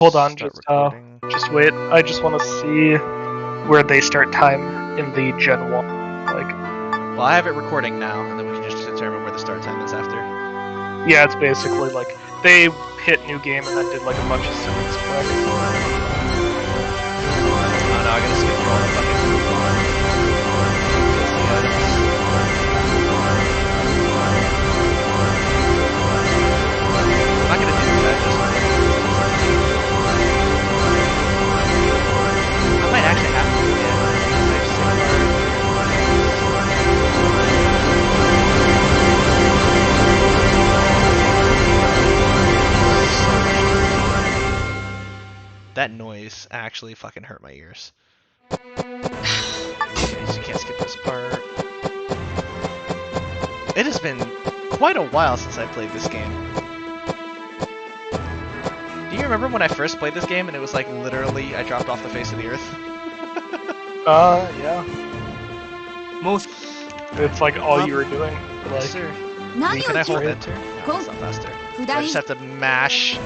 Hold on, Start recording. just wait. I just want to see where they start time in the Gen 1. Like, Well, I have it recording now, and then we can just determine where the start time is after. yeah, it's basically like they hit new game and then did like a bunch of scenes quick. Oh no, I gotta skip through all the fucking I'm not gonna do that, I might actually have to do it. That noise actually fucking hurt my ears. You can't skip this part. It has been quite a while since I played this game. Do you remember when I first played this game and it was like literally I dropped off the face of the earth? Yeah. It's like all you were doing. Like, Yes, sir. Can I hold enter? No, it's not faster. I just have to mash.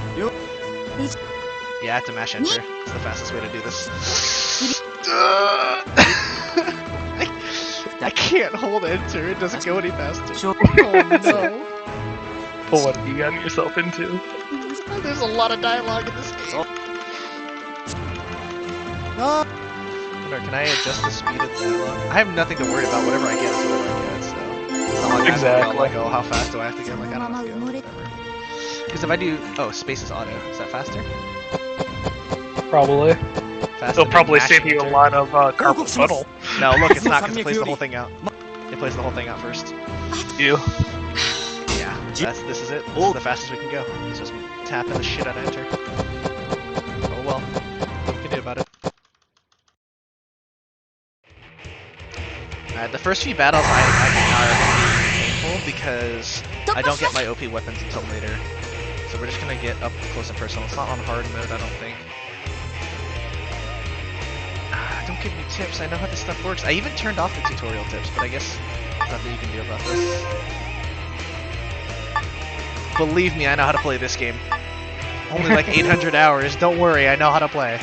Yeah, I have to mash enter. It's the fastest way to do this. I can't hold enter. It doesn't go any faster. Oh no. pull what you got yourself into. There's a lot of dialogue in this game. Can I adjust the speed of dialogue? I have nothing to worry about. Whatever I get is whatever I get, so. It's not like Exactly. I have to go, like, oh, how fast do I have to get? Like, I don't have to go. Whatever. Because if I do... Oh, space is auto. Is that faster? Probably. Faster It'll probably than save mashing you a enter? lot of carpal tunnel. No, look, it's not because it plays the whole thing out. It plays the whole thing out first. You. Yeah, this is it. This is the fastest we can go. It's just tapping the shit out of enter. Oh well. What can do about it? Alright, the first few battles I are painful because I don't get my OP weapons until later. So we're just gonna get up close and personal. It's not on hard mode, I don't think. Don't give me tips, I know how this stuff works. I even turned off the tutorial tips, but I guess nothing you can do about this. Believe me, I know how to play this game. Only like 800 hours, don't worry, I know how to play.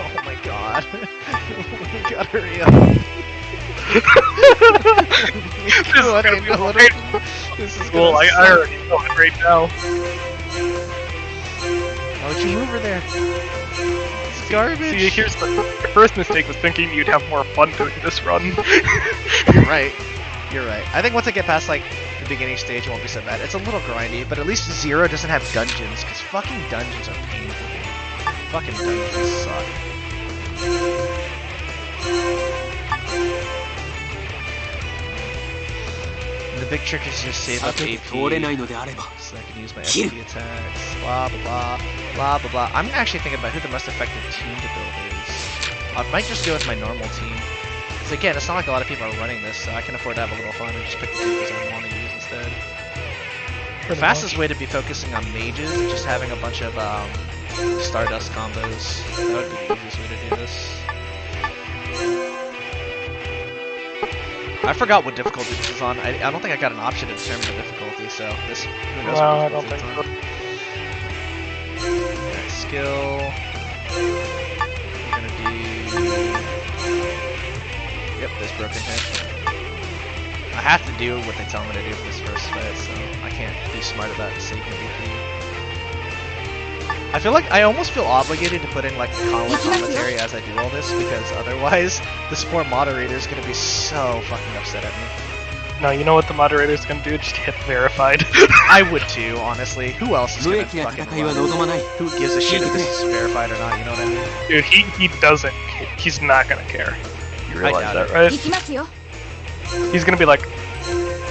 Oh my god. We gotta hurry up. This is Well, I already know it right now. Oh, you over there. It's garbage. See, here's your first mistake was thinking you'd have more fun doing this run. You're right. You're right. I think once I get past like the beginning stage, it won't be so bad. It's a little grindy, but at least Zero doesn't have dungeons, because fucking dungeons are painful. Fucking dungeons suck. And the big trick is just save up AP so I can use my SP attacks. Blah blah blah. Blah blah blah. I'm actually thinking about who the most effective team to build is. I might just go with my normal team. Because again, it's not like a lot of people are running this, so I can afford to have a little fun and just pick the teams I want to use instead. The fastest way to be focusing on mages is just having a bunch of Stardust combos. That would be the easiest way to do this. I forgot what difficulty this is on. I don't think I got an option to determine the difficulty, so this... Who knows No, what I don't think difficulty it's on. Alright, skill... We're gonna do... Yep, this broken hit. I have to do what they tell me to do for this first fight, so I can't be smart about saving BP. I feel like I almost feel obligated to put in like commentary as I do all this, because otherwise the support moderator is gonna be so fucking upset at me. No, you know what the moderator's gonna do? Just hit verified. I would too, honestly. Who else is gonna fucking run? Who gives a shit if this is verified or not, you know what I mean? Dude, he doesn't. He's not gonna care. You realize that, right? He's gonna be like,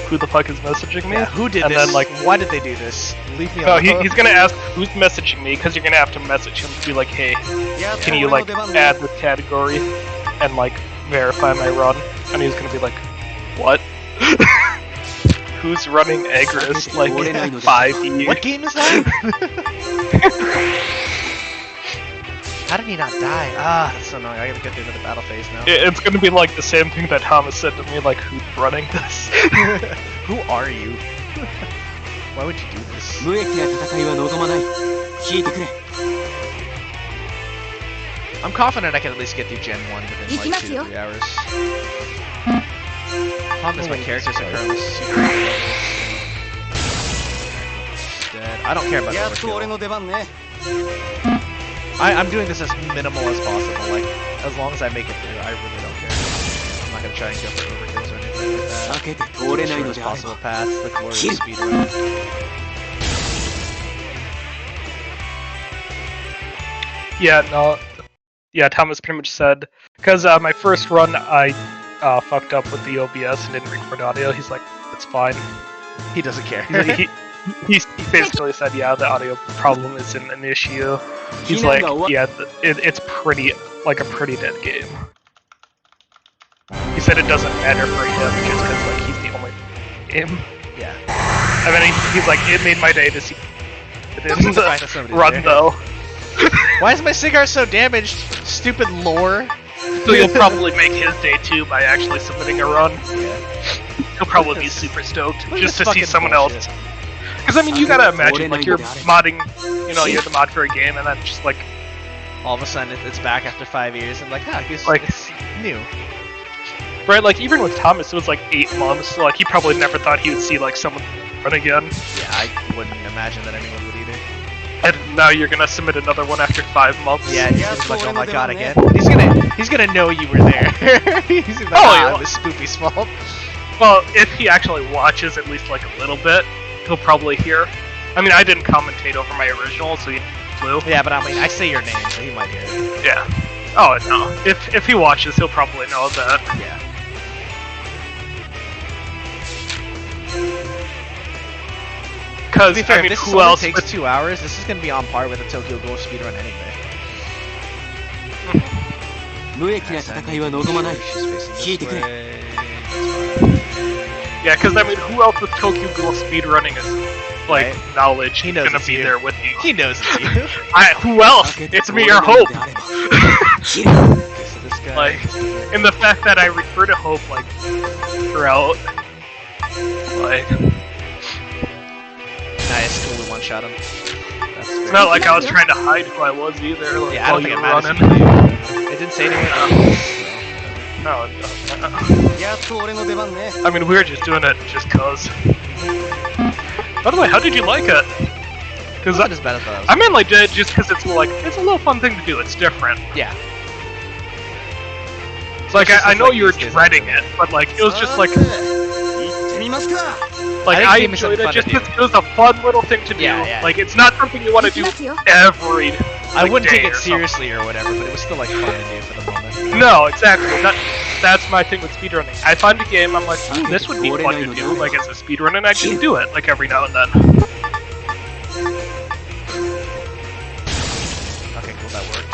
who the fuck is messaging me? Yeah, who did and this? Then, like, why did they do this? Leave me no, alone. he's gonna ask who's messaging me, because you're gonna have to message him to be like, hey, can you like add this category and like verify my run? And he's gonna be like, what? Who's running Agarest like 5 years? What game is that? How did he not die? Ah, that's so annoying. I gotta get through the battle phase now. It's gonna be like the same thing that Thomas said to me, like, who's running this? Who are you? Why would you do this? I'm confident I can at least get through Gen 1 within like 2 to 3 hours. Problem is my characters are currently super dead. I don't care about overkill. I'm doing this as minimal as possible. Like, as long as I make it through, I really don't care. I'm not gonna try and go for overkills or anything like that. The shortest possible path, the glorious speedrun. Yeah, no. Yeah, Thomas pretty much said, because my first run I fucked up with the OBS and didn't record audio. He's like, it's fine. He doesn't care. He basically said, yeah, the audio problem isn't an issue. He's like, yeah, it's pretty, like a pretty dead game. He said it doesn't matter for him just because like he's the only game. Yeah. I mean, he's like, it made my day to see it in the run though. Why is my cigar so damaged? Stupid lore. So you'll probably make his day too by actually submitting a run. Yeah. He'll probably be super stoked just to see someone bullshit. else. Because I mean, you gotta imagine like you're modding, you know, you're the mod for a game, and then just like all of a sudden it's back after 5 years, and like, it's new. Right, like even with Thomas, it was like 8 months. So, like he probably never thought he would see like someone run again. Yeah, I wouldn't imagine that anyone would either. And now you're gonna submit another one after 5 months. Yeah, he's like, oh my god, again. He's gonna know you were there. He's like, yeah. It was Spoopy's fault. Well, if he actually watches at least like a little bit, he'll probably hear. I mean, I didn't commentate over my original, so he flew. Yeah, but I mean, I say your name, so he might hear it. Yeah. Oh no. If he watches, he'll probably know that. Yeah. Because I mean, this who else takes 2 hours? This is gonna be on par with a Tokyo Ghoul speedrun anyway. Yeah, because I mean, who else with Tokyo Ghoul speedrunning is like knowledge? He knows gonna be there with you. He knows it's you. Who else? It's me or Hope. So this guy, Like, and the fact that I refer to Hope like throughout, like. Nice, totally one-shot him. It's not like I was trying to hide who I was either. Like, Yeah, I don't think it matters. It didn't say anything. No, it doesn't. I mean, we were just doing it just cause. By the way, how did you like it? Because Not as bad as that. I mainly did just because it's like it's a little fun thing to do. It's different. Yeah. It's like I know you were dreading it, but like it was just like I enjoyed it just because it was a fun little thing to do. Yeah. Like it's not something you want to do every. I wouldn't take it or seriously or whatever, but it was still like fun to do for the moment. No, exactly. That's my thing with speedrunning. I find a game, I'm like, this would be fun to do, like as a speedrun, and I just do it, like every now and then. Okay, cool, that worked.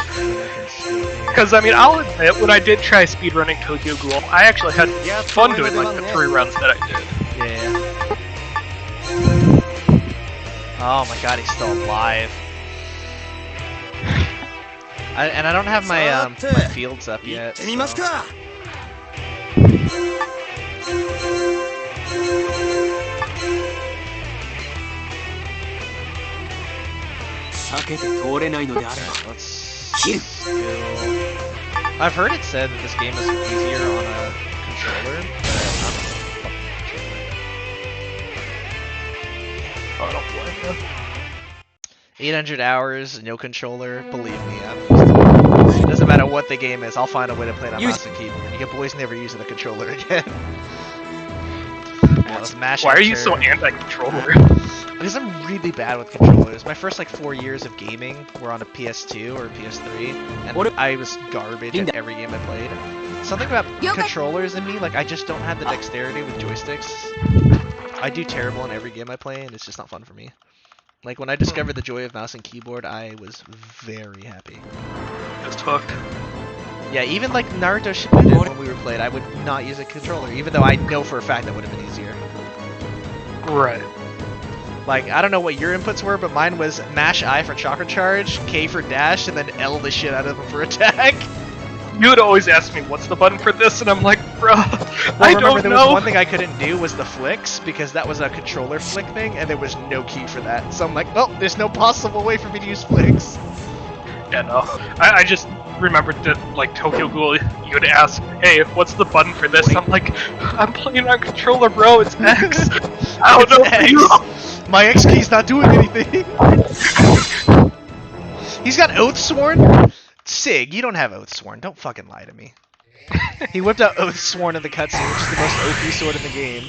Because, I mean, I'll admit, when I did try speedrunning Tokyo Ghoul, I actually had fun doing, like, the 3 runs that I did. Yeah. Oh my god, he's still alive. And I don't have my my fields up yet. So. Let's go. I've heard it said that this game is easier on a controller, but Oh, I don't blame you. 800 hours, no controller, believe me, it doesn't matter what the game is, I'll find a way to play it on mouse and keyboard. You boys never using the controller again. Why are you so anti-controller? Because I'm really bad with controllers. My first like 4 years of gaming were on a PS2 or a PS3, and I was garbage at every game I played. Something about controllers in me, like I just don't have the dexterity with joysticks. I do terrible in every game I play, and it's just not fun for me. Like, when I discovered the joy of mouse and keyboard, I was very happy. Just hooked. Yeah, even like Naruto Shippuden, when we were playing, I would not use a controller, even though I know for a fact that would have been easier. Right. Like, I don't know what your inputs were, but mine was mash I for chakra charge, K for dash, and then L the shit out of them for attack. You would always ask me, what's the button for this? And I'm like, bruh. I remember, don't there know. was one thing I couldn't do was the flicks, because that was a controller flick thing, and there was no key for that. So I'm like, well, there's no possible way for me to use flicks. Yeah, no. I just remembered that, like, Tokyo Ghoul, you would ask, hey, what's the button for this? I'm like, I'm playing on controller, bro, it's X. I don't know for you. My X key's not doing anything. He's got Oathsworn? Sig, you don't have Oathsworn. Don't fucking lie to me. He whipped out Oathsworn in the cutscene, which is the most OP sword in the game.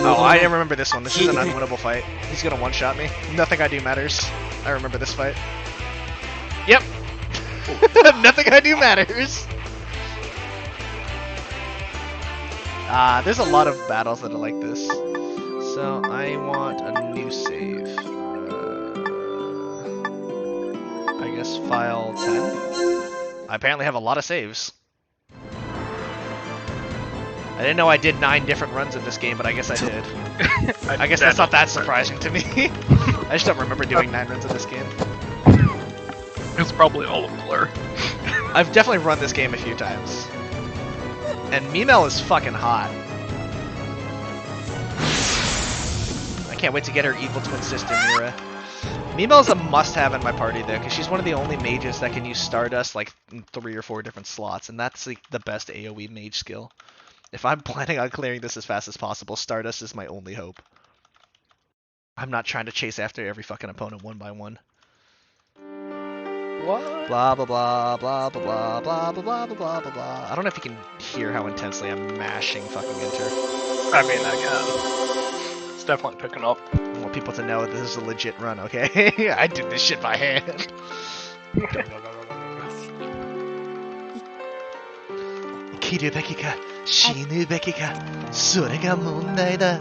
Oh, I remember this one. This is an unwinnable fight. He's gonna one-shot me. Nothing I do matters. I remember this fight. Yep. Nothing I do matters. There's a lot of battles that are like this. So I want a new save. I guess file 10. I apparently have a lot of saves. I didn't know I did 9 different runs of this game, but I guess I did. I guess that's not that surprising to me. I just don't remember doing 9 runs of this game. It's probably all a blur. I've definitely run this game a few times. And Mimel is fucking hot. I can't wait to get her evil twin sister, Mira. Mimel's a must-have in my party, though, because she's one of the only mages that can use Stardust like in 3 or 4 different slots, and that's like the best AoE mage skill. If I'm planning on clearing this as fast as possible, Stardust is my only hope. I'm not trying to chase after every fucking opponent one by one. What? Blah blah blah blah blah blah blah blah blah blah blah blah. I don't know if you can hear how intensely I'm mashing fucking enter. I mean, I can. It's definitely picking up. I want people to know this is a legit run, okay? I did this shit by hand. 生きるべきか死ぬべきかそれが問題だ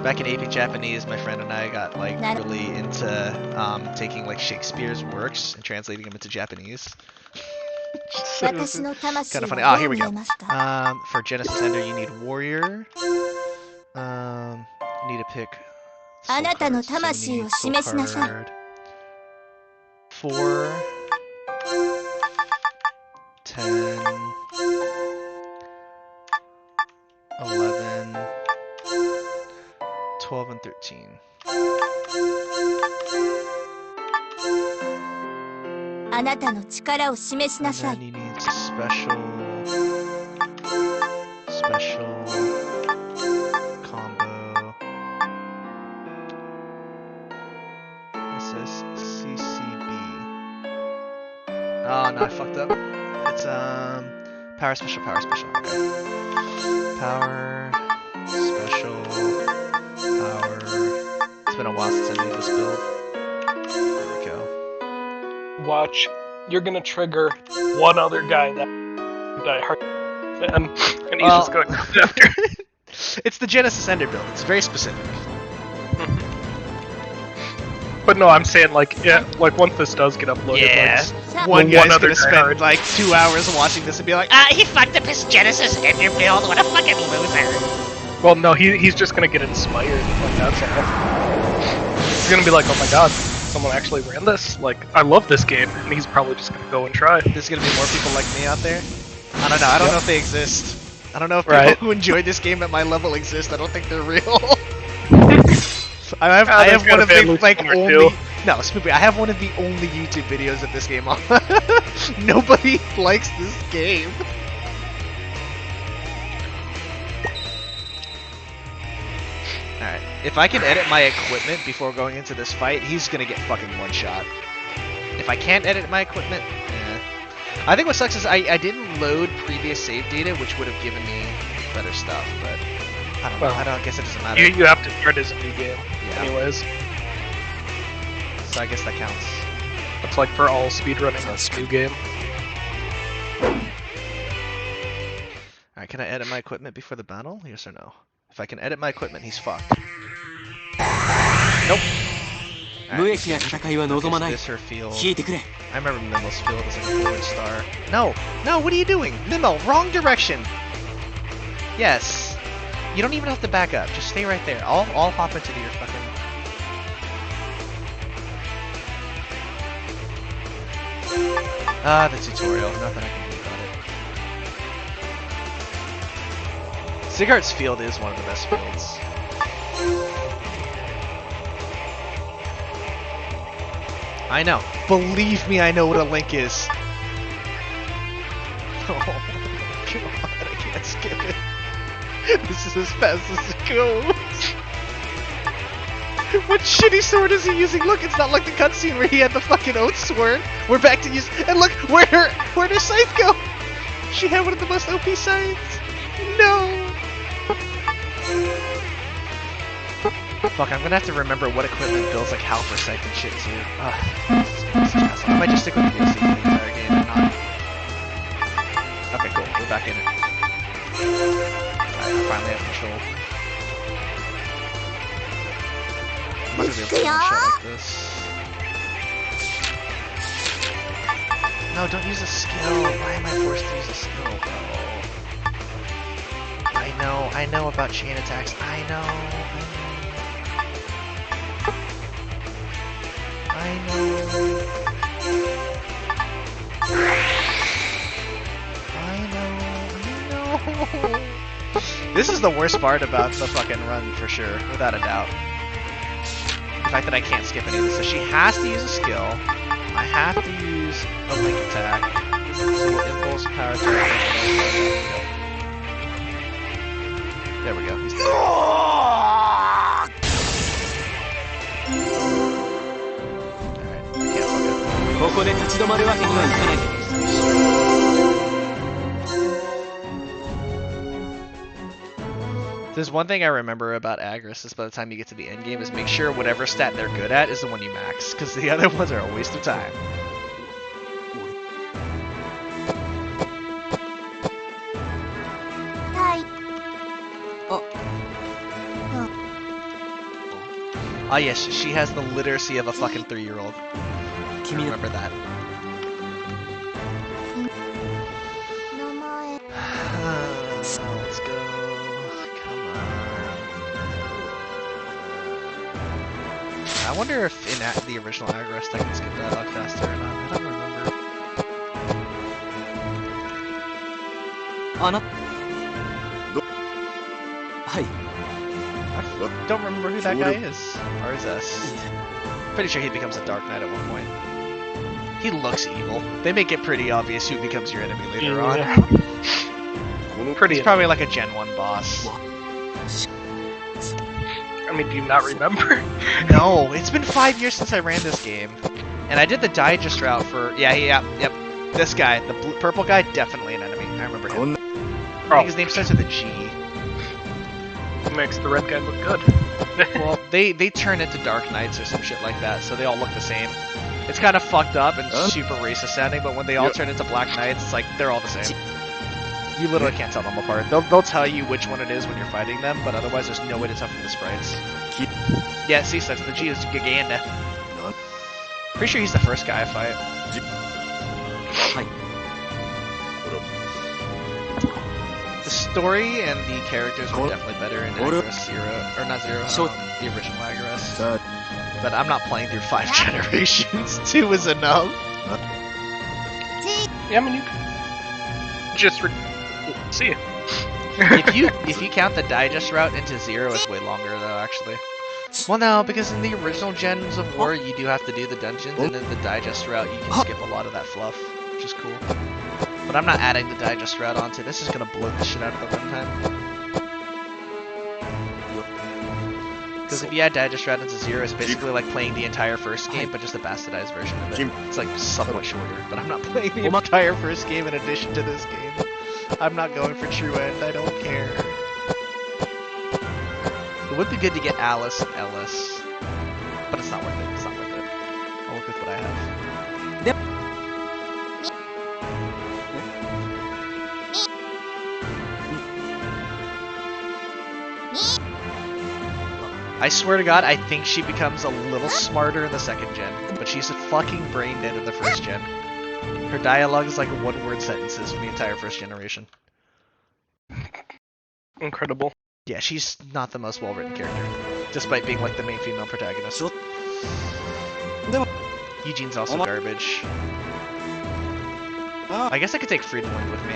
Back in AP Japanese, my friend and I got like really into taking like Shakespeare's works and translating them into Japanese. Kind of funny. Oh, here we go. For Genesis Ender, you need Warrior. You need to pick Soul Card. So you need Soul Card 4, 10, 11, 12, and 13. And then he needs special combo. This says CCB. Oh no, I fucked up. It's power special. Okay. Power special. Power. It's been a while since I made this build. There we go. Watch, you're gonna trigger one other guy that Die Hard fan, and he's just going after. It's the Genesis Ender build. It's very specific. But no, I'm saying like, yeah, like once this does get uploaded, yeah, like, one guy's other gonna spend like 2 hours watching this and be like, he fucked up his Genesis Ender build. What a fucking loser. Well, no, he's just gonna get inspired. Like that's all. He's gonna be like, oh my god, someone actually ran this. Like, I love this game, and he's probably just gonna go and try. There's gonna be more people like me out there. I don't know. I don't know if they exist. I don't know if people who enjoyed this game at my level exist. I don't think they're real. I have one of the like only. No, Spoopy, I have one of the only YouTube videos of this game on. Nobody likes this game. Alright, if I can edit my equipment before going into this fight, he's gonna get fucking one shot. If I can't edit my equipment, I think what sucks is I didn't load previous save data, which would have given me better stuff, but I don't know. I guess it doesn't matter. You have to start as a new game, anyways. So I guess that counts. That's like for all speedrunning, that's a new game. Alright, can I edit my equipment before the battle? Yes or no? If I can edit my equipment, he's fucked. Nope. Right, this her field. I remember Mimel's field as like a forward star. No! No, what are you doing? Mimel, wrong direction! Yes. You don't even have to back up. Just stay right there. I'll hop into your fucking... Ah, the tutorial. Nothing I can do about it. Sigart's field is one of the best fields. I know. Believe me, I know what a link is. Oh, God, I can't skip it. This is as fast as it goes. What shitty sword is he using? Look, it's not like the cutscene where he had the fucking oath sword. We're back to use. And look, where'd her scythe go? She had one of the most OP scythes. No. Fuck, I'm gonna have to remember what equipment builds like Halper scythe and shit too. Ugh, I might just stick with the DLC for the entire game or not. Okay, cool. We're back in it. Alright, I finally have control. I'm not gonna be able to one shot like this. No, don't use a skill. Why am I forced to use a skill, bro? I know about chain attacks. I know. This is the worst part about the fucking run for sure, without a doubt. The fact that I can't skip any of this. So she has to use a skill. I have to use a link attack. So impulse, power attack. There we go. He's dead. Alright, I can't fuck up. There's one thing I remember about Agarest is by the time you get to the end game is make sure whatever stat they're good at is the one you max, because the other ones are a waste of time. Ah yes, she has the literacy of a fucking 3-year-old. Remember that. Let's go. Come on. I wonder if in the original Agarest I can skip dialogue faster or not. I don't remember. I don't remember who that guy is. Or is this? Pretty sure he becomes a Dark Knight at one point. He looks evil. They make it pretty obvious who becomes your enemy later on. He's probably like a Gen 1 boss. I mean, do you not remember? No, it's been 5 years since I ran this game. And I did the digest route for... yep. This guy, the purple guy, definitely an enemy. I remember him. I think his name starts with a G. Makes the red guy look good. Well, they turn into Dark Knights or some shit like that, so they all look the same. It's kind of fucked up and super racist sounding, but when they all turn into Black Knights, it's like they're all the same. You literally can't tell them apart. They'll tell you which one it is when you're fighting them, but otherwise there's no way to tell from the sprites. Yeah, see, starts with the G is Giganda. Pretty sure he's the first guy I fight. The story and the characters were definitely better in Agarest Zero, or not Zero, the original Agarest. But I'm not playing through 5 generations. 2 is enough. Yeah, I mean, you can just see. if you count the digest route into 0, it's way longer though, actually. Well, no, because in the original gens of War, you do have to do the dungeons, and in the digest route, you can skip a lot of that fluff, which is cool. But I'm not adding the digest route onto this. Is gonna bloat the shit out of the runtime. Because if you add digest route into 0, it's basically like playing the entire first game, but just a bastardized version of it. It's like somewhat shorter, but I'm not playing the entire first game in addition to this game. I'm not going for true end. I don't care. It would be good to get Alice and Ellis, but it's not worth it. It's not worth it. I'll work with what I have. I swear to God, I think she becomes a little smarter in the 2nd gen, but she's a fucking brain dead in the 1st gen. Her dialogue is like 1-word sentences for the entire 1st generation. Incredible. Yeah, she's not the most well-written character, despite being like the main female protagonist. Eugene's also garbage. I guess I could take Friedland with me.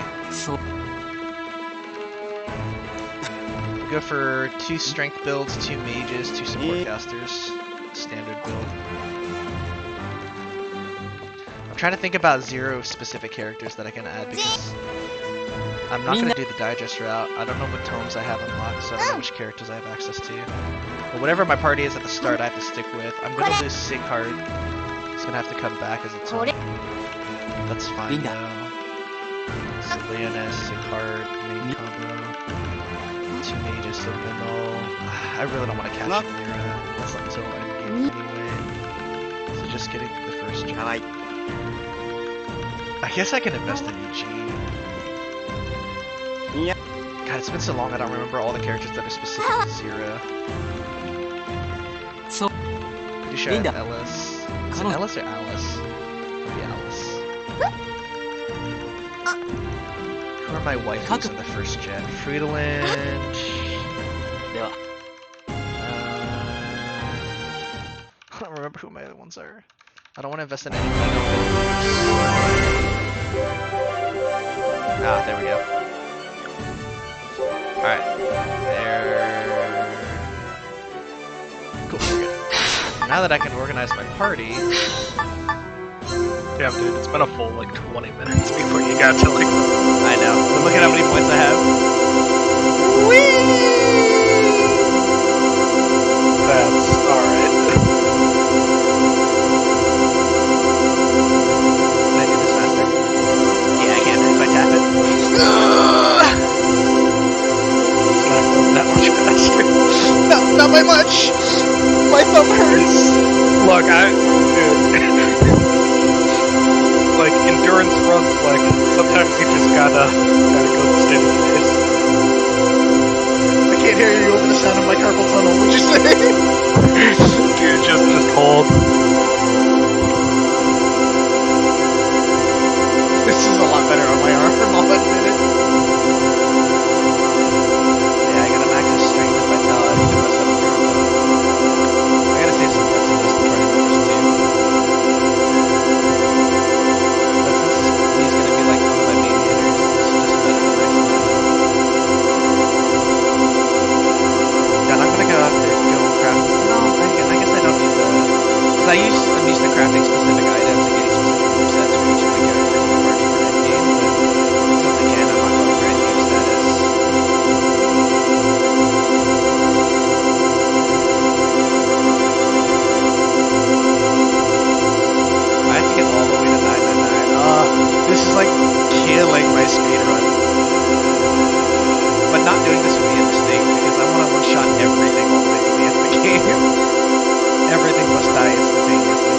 We'll go for 2 strength builds, 2 mages, 2 support casters. Standard build. I'm trying to think about 0 specific characters that I can add because I'm not going to do the digest route. I don't know what tomes I have unlocked, so I don't know which characters I have access to. But whatever my party is at the start, I have to stick with. I'm going to lose Sighart. It's going to have to come back as a tome. That's fine though. So Leoness, Sighart, main combo. 2 mages, so Vinol. I really don't want to catch Mira. That's not until endgame anyway. So just getting the first job. I guess I can invest in EG. God, it's been so long I don't remember all the characters that are specific to 0. Pretty sure I have Ellis. Is it Ellis or Alice? Maybe Alice. Who are my waifus in the first gen? Friedland. I don't remember who my other ones are. I don't want to invest in any. Ah, there we go. Alright. There. Cool, we're good. Now that I can organize my party. Damn, dude, it's been a full like 20 minutes before you got to like. I know. But look at how many points I have. Whee! That's alright. Can I do this faster? Yeah, I can if I tap it. Not much faster. Not by much! My thumb hurts! Look, dude. Like, endurance runs, like, sometimes you just gotta go the steady pace. I can't hear you over the sound of my carpal tunnel, what'd you say? Dude, just hold. This is a lot better on my arm, I'll admit it. Yeah, I gotta max his strength and vitality to mess up. I gotta save some points on this to try to members too. But since he's gonna be like one of my main hitters, it's just a better place. Then I'm gonna go out there and go craft. No, I guess I don't need the. Because I'm used to crafting specific items and getting specific move sets for each of my characters in the party for endgame, but since I can, I'm not going for endgame status. I have to get all the way to 999. This is like killing my speedrun. But not doing this would be a mistake because I want to one-shot everything all the way to the end of the game. Everything must die instantaneously.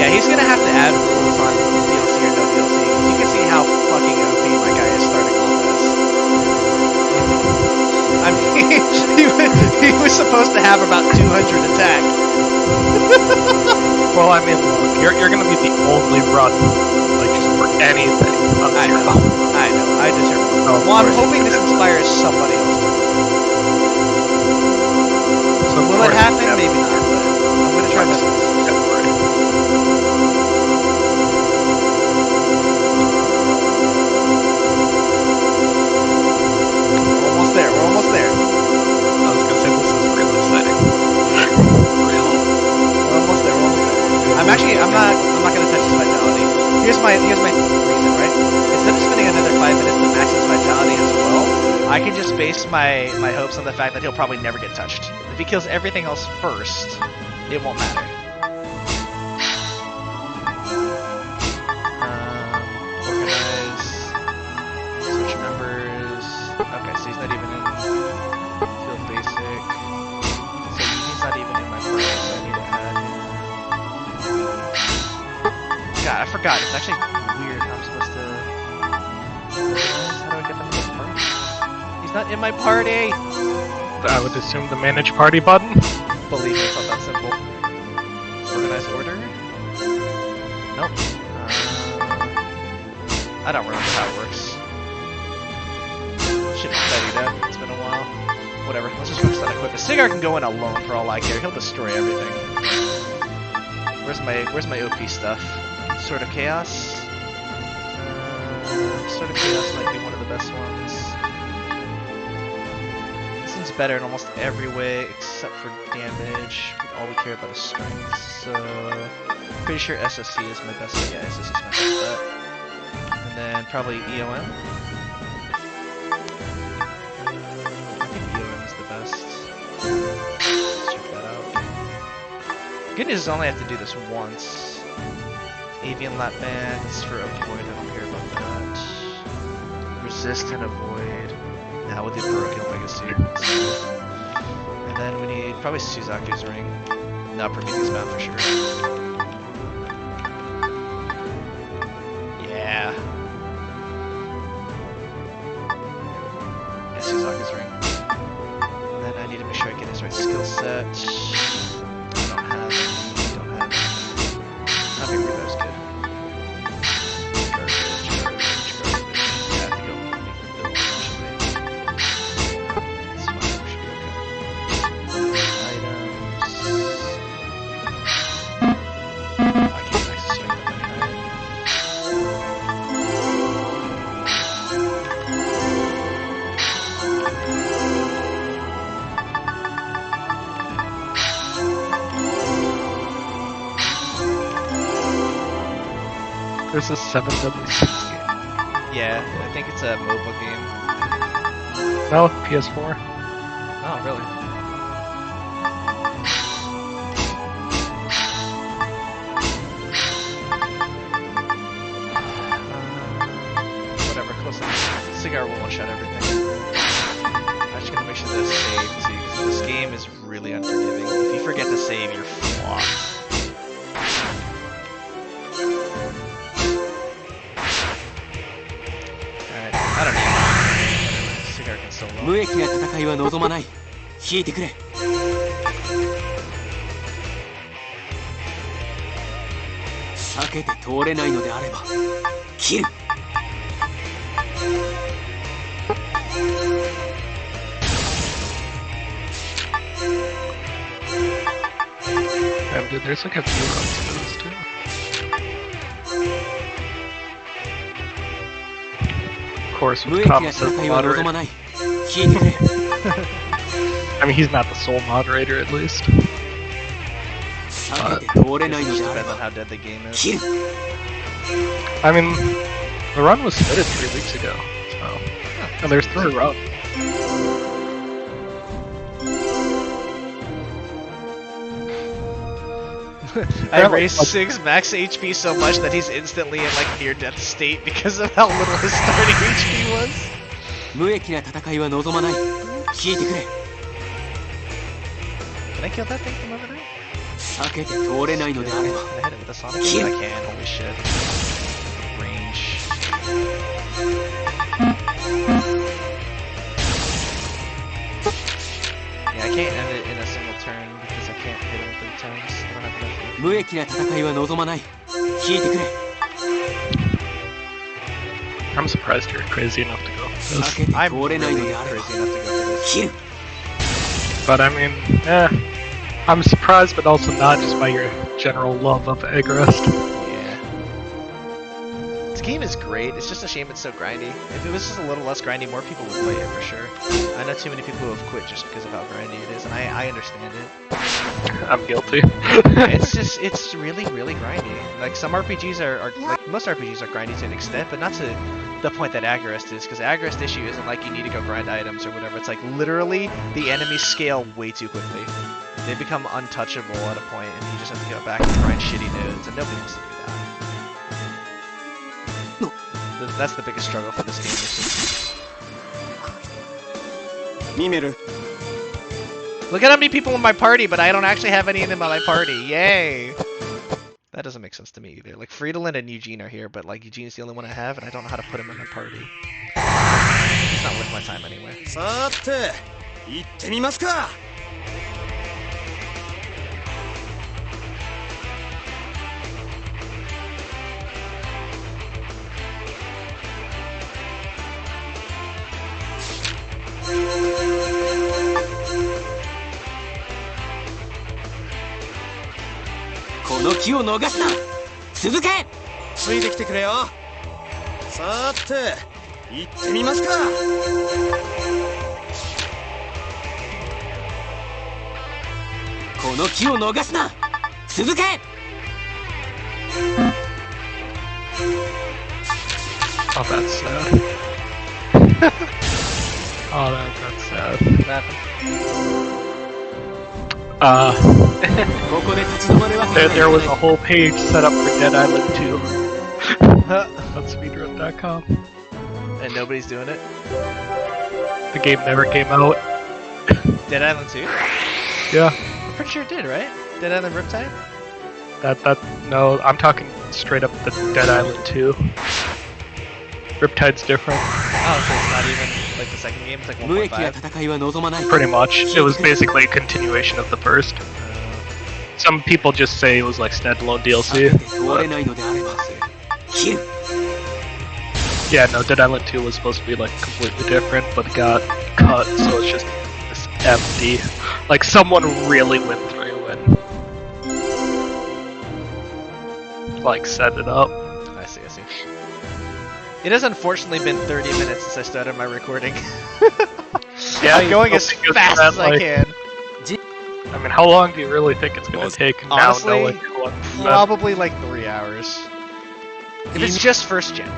Yeah, he's gonna have to add rules on DLC or no DLC because you can see how fucking OP my guy is starting off as. I mean, he was supposed to have about 200 attack. Well, I mean, look, you're gonna be the only run, like, just for anything on I know, I deserve it. Well, I'm hoping this inspires somebody else to run. So Will it happen? Maybe not, but I'm gonna try my best. We're almost there. I was gonna say this is really exciting. Real. We're almost there. I'm not gonna touch his vitality. Here's my reason, right? Instead of spending another 5 minutes to max his vitality as well, I can just base my hopes on the fact that he'll probably never get touched. If he kills everything else first, it won't matter. Organize. Switch members. Okay, so he's not even in field basic. So he's not even in my party, so I need to add him. God, I forgot. It's actually weird how I'm supposed to. How do I get them in this party? He's not in my party! I would assume the manage party button. Believe me, it's not that simple. Organize order? Nope. I don't remember how it works. Should have studied that. It's been a while. Whatever. Let's just focus on equipment. Sighart can go in alone for all I care. He'll destroy everything. Where's my OP stuff? Sword of Chaos. Sword of Chaos might be one of the best ones. This one's better in almost every way except for damage. But all we care about is strength. So pretty sure SSC is my best bet. Yeah, SSC is my best bet. And then probably EOM. I think EOM is the best. Let's check that out. Good news is I only have to do this once. Avian Lap Bands for Avoid, I don't care about that. Resist and Avoid. Now with the Parochial Mega Suit. And then we need probably Suzaku's Ring. Not Prometheus Mount for sure. Yeah. Yeah, Suzaku's Ring. And then I need to make sure I get his right skill set. I don't have any. I think we're those good. There's a 7W6 game. Yeah, I think it's a mobile game. No, PS4. Oh, really? Whatever, close enough. Cigar will one-shot everything. I'm just gonna make sure that it's saved, see, 'cause this game is really unforgiving. If you forget to save, you're flopped. I don't know. Cigar can solo. 無益な戦いは望まない。引いてくれ。避けて通れないのであれば切る。Damn, dude, there's like a few runs to this too. Of course, 無 with 益な Thomas as 戦 the いは望 moderator. まない。引いてくれ。I mean, he's not the sole moderator, at least. 避けて通れないの Just であれ depends on ば how dead the game is. 切る。 I mean, the run was submitted 3 weeks ago, so... And there's 3 runs. I raised 6 max HP so much that he's instantly in like near death state because of how little his starting HP was. 無益な戦いは望まない。引いてくれ。 Can I kill that thing from over there? 避けて通れないのであれば Can I hit it with a sonic? I can, holy shit. Range. Yeah, I can't end it in a single turn because I can't hit him 3 times. I don't have enough. 無益な戦いは望まない。引いてくれ。 I'm surprised you're crazy enough to go for this. 避けて I'm 通れないの really であれば crazy enough to go for this. 切る。 But I mean, I'm surprised, but also not just by your general love of Agarest. Yeah. This game is great, it's just a shame it's so grindy. If it was just a little less grindy, more people would play it for sure. I know too many people who have quit just because of how grindy it is, and I understand it. I'm guilty. It's really, really grindy. Like, some RPGs are like, most RPGs are grindy to an extent, but not to the point that Agarest is, because Agarest issue isn't like you need to go grind items or whatever. It's like, literally, the enemies scale way too quickly. They become untouchable at a point, and you just have to go back and grind shitty nodes, and nobody wants to do that. That's the biggest struggle for this game. Is just... Mimeru. Look at how many people in my party, but I don't actually have any of them in my party. Yay! That doesn't make sense to me either. Like, Fridolin and Eugene are here, but like Eugene's the only one I have, and I don't know how to put him in my party. It's not worth my time anyway. さて、行ってみますか。このの機を逃すな。続け。ついてきてくれよ。さーて行ってみますか。この機を逃すな。続け。Oh, that's sad. Oh, that's sad. What happened? ここで立ち止まるわけ There was a whole page set up for Dead Island 2 on speedrun.com. And nobody's doing it? The game never came out. Dead Island 2? Yeah, I'm pretty sure it did, right? Dead Island Riptide? no, I'm talking straight up the Dead Island 2. Riptide's different. Oh, so it's not even like the second game, it's like 無益な 1.5. 戦いは望まない。 Pretty much. It was basically a continuation of the first. Some people just say it was like standalone DLC. 通れないのであれば切る。 Yeah, no, Dead Island 2 was supposed to be like completely different, but it got cut, so it's just this empty. Like someone really went through and like set it up. I see. It has unfortunately been 30 minutes since I started my recording. Yeah, I'm going as fast as I can. I mean, how long do you really think it's gonna take Honestly, now knowing how long it's been? Probably like 3 hours. If it's just first gen.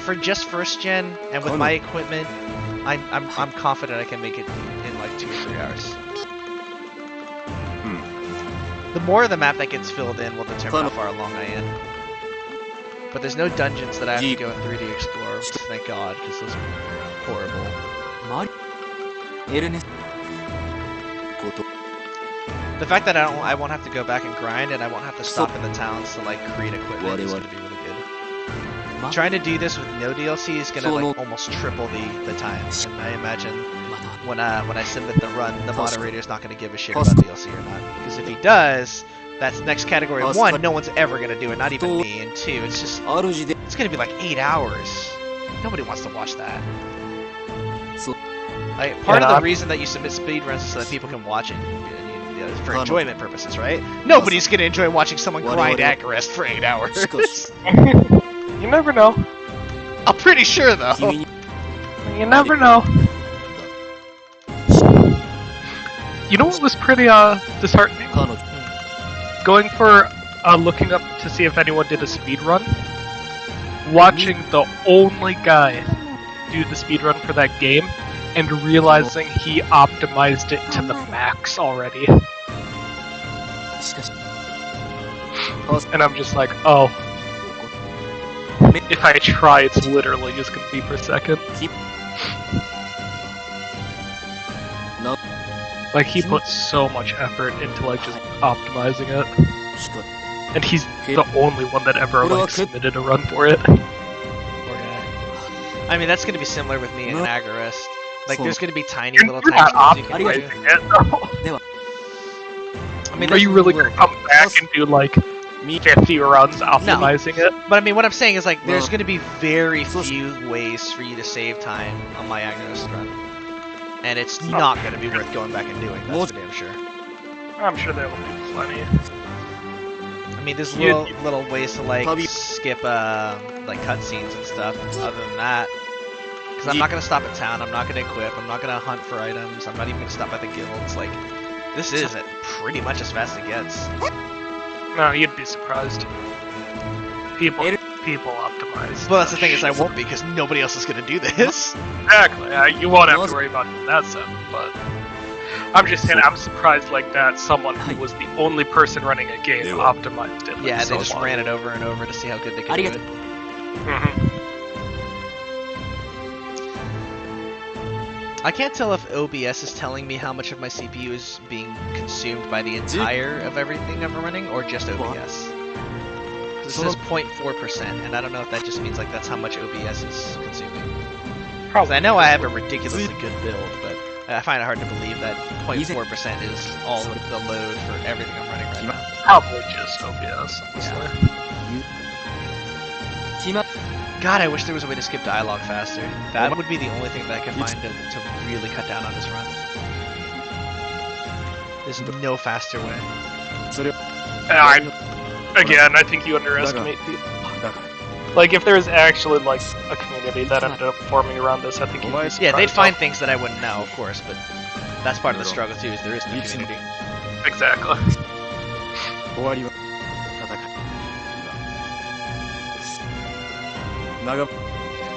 For just first gen and with my equipment, I'm confident I can make it in like 2 or 3 hours. The more of the map that gets filled in will determine how far along I am. But there's no dungeons that I have to go in 3D explore, thank God, because those are horrible. エルネス The fact that I won't have to go back and grind and I won't have to stop in the towns to like create equipment is gonna be really good. Trying to do this with no DLC is gonna like almost triple the time. And I imagine when I submit the run, the moderator's not gonna give a shit about DLC or not. Because if he does, that's next category 1, no one's ever gonna do it, not even me, and 2, it's just it's gonna be like 8 hours. Nobody wants to watch that. Like, part of the reason that you submit speedruns is so that people can watch it for enjoyment purposes, right? Nobody's gonna enjoy watching someone grind Agarest for 8 hours. You never know. I'm pretty sure though. You never know. You know what was pretty disheartening? Going for looking up to see if anyone did a speedrun. Watching the only guy do the speedrun for that game and realizing he optimized it to the max already. And I'm just like, oh. If I try, it's literally just gonna be per second. Like, he put so much effort into, like, just optimizing it. And he's the only one that ever, like, submitted a run for it. Poor guy. I mean, that's gonna be similar with me and Agarest. Like, there's gonna be tiny little You're not tiny things you can do. optimizing it, though. I mean, Are you really little- gonna come back and do, like, 50 runs optimizing it? But I mean, what I'm saying is, like, there's gonna be very few ways for you to save time on my Agarest run. And it's not gonna be worth going back and doing, that's for damn sure. I'm sure there will be plenty. I mean, there's little ways to, like, skip, like, cutscenes and stuff, other than that. Because I'm not gonna stop at town, I'm not gonna equip, I'm not gonna hunt for items, I'm not even gonna stop at the guilds, like, this is it pretty much as fast as it gets. No, you'd be surprised. People optimize. Well, that's the thing is I won't be, because nobody else is gonna do this. Exactly. You won't have to worry about that stuff, but I'm just saying, I'm surprised like that someone who was the only person running a game optimized it. Yeah, so they just long. ran it over and over to see how good they could do it. I can't tell if OBS is telling me how much of my CPU is being consumed by the entire of everything I'm running, or just OBS. It says 0.4%, and I don't know if that just means like that's how much OBS is consuming. Because I know I have a ridiculously good build, but I find it hard to believe that 0.4% is all of the load for everything I'm running right now. Probably just OBS, honestly. God, I wish there was a way to skip dialogue faster. That would be the only thing that I could find to really cut down on this run. There's no faster way. And Again, I think you underestimate people. Like, if there's actually, like, a community that ended up forming around this, I think you'd be surprised. Yeah, they'd find things that I wouldn't know, of course, but that's part of the struggle too, is there is no community. Exactly.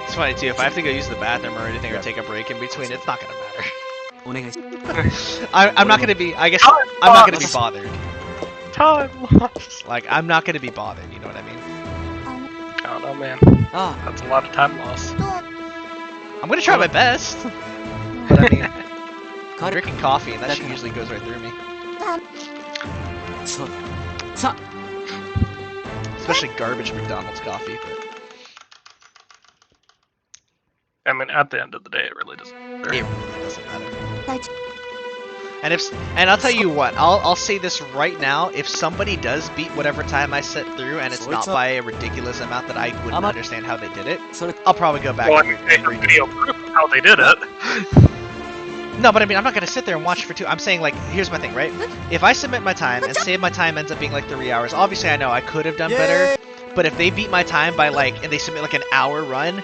It's funny too, if I have to go use the bathroom or anything or take a break in between, it's not gonna matter. I'm not gonna be, I guess, I'm not gonna be bothered. Time lost. Like, I'm not gonna be bothered, you know what I mean? I don't know, man. That's a lot of time lost. I'm gonna try my best. But I mean, I'm drinking coffee and that shit usually goes right through me. Especially garbage McDonald's coffee, but... I mean, at the end of the day, it really doesn't matter. It really doesn't matter. And I'll tell you what, I'll say this right now, if somebody does beat whatever time I set through and it's not by a ridiculous amount that I wouldn't understand how they did it, I'll probably go back Well, and they have video proof of how they did it. No, but I mean, I'm not gonna sit there and watch for 2. I'm saying, like, here's my thing, right? If I submit my time and say my time ends up being like 3 hours, obviously I know I could have done better, but if they beat my time by like, and they submit like an hour run,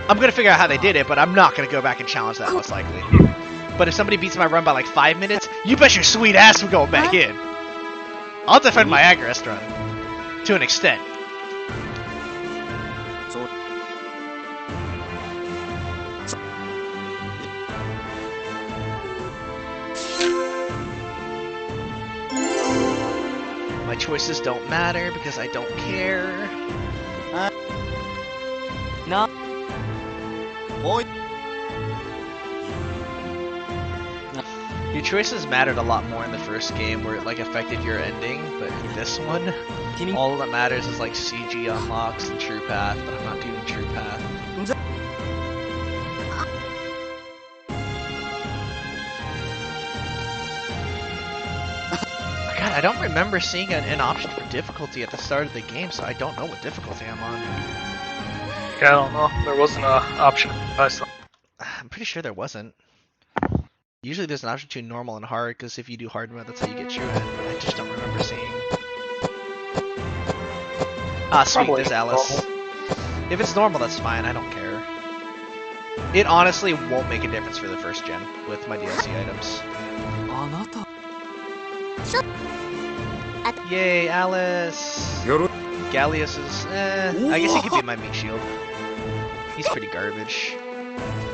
I'm gonna figure out how they did it, but I'm not gonna go back and challenge that most likely. But if somebody beats my run by like 5 minutes, you bet your sweet ass we're going back in. I'll defend my Agarest run. To an extent. My choices don't matter because I don't care. No. Your choices mattered a lot more in the first game where it like affected your ending, but in this one, all that matters is like CG unlocks and true path, but I'm not doing true path. God, I don't remember seeing an option for difficulty at the start of the game, so I don't know what difficulty I'm on. Yeah, I don't know. There wasn't an option. I'm pretty sure there wasn't. Usually there's an option between normal and hard, because if you do hard mode, that's how you get true end, but I just don't remember seeing. Ah, sweet, there's Alice. Normal. If it's normal, that's fine, I don't care. It honestly won't make a difference for the first gen with my DLC items. Yay, Alice! Gallius is, I guess he could be my meat shield. He's pretty garbage.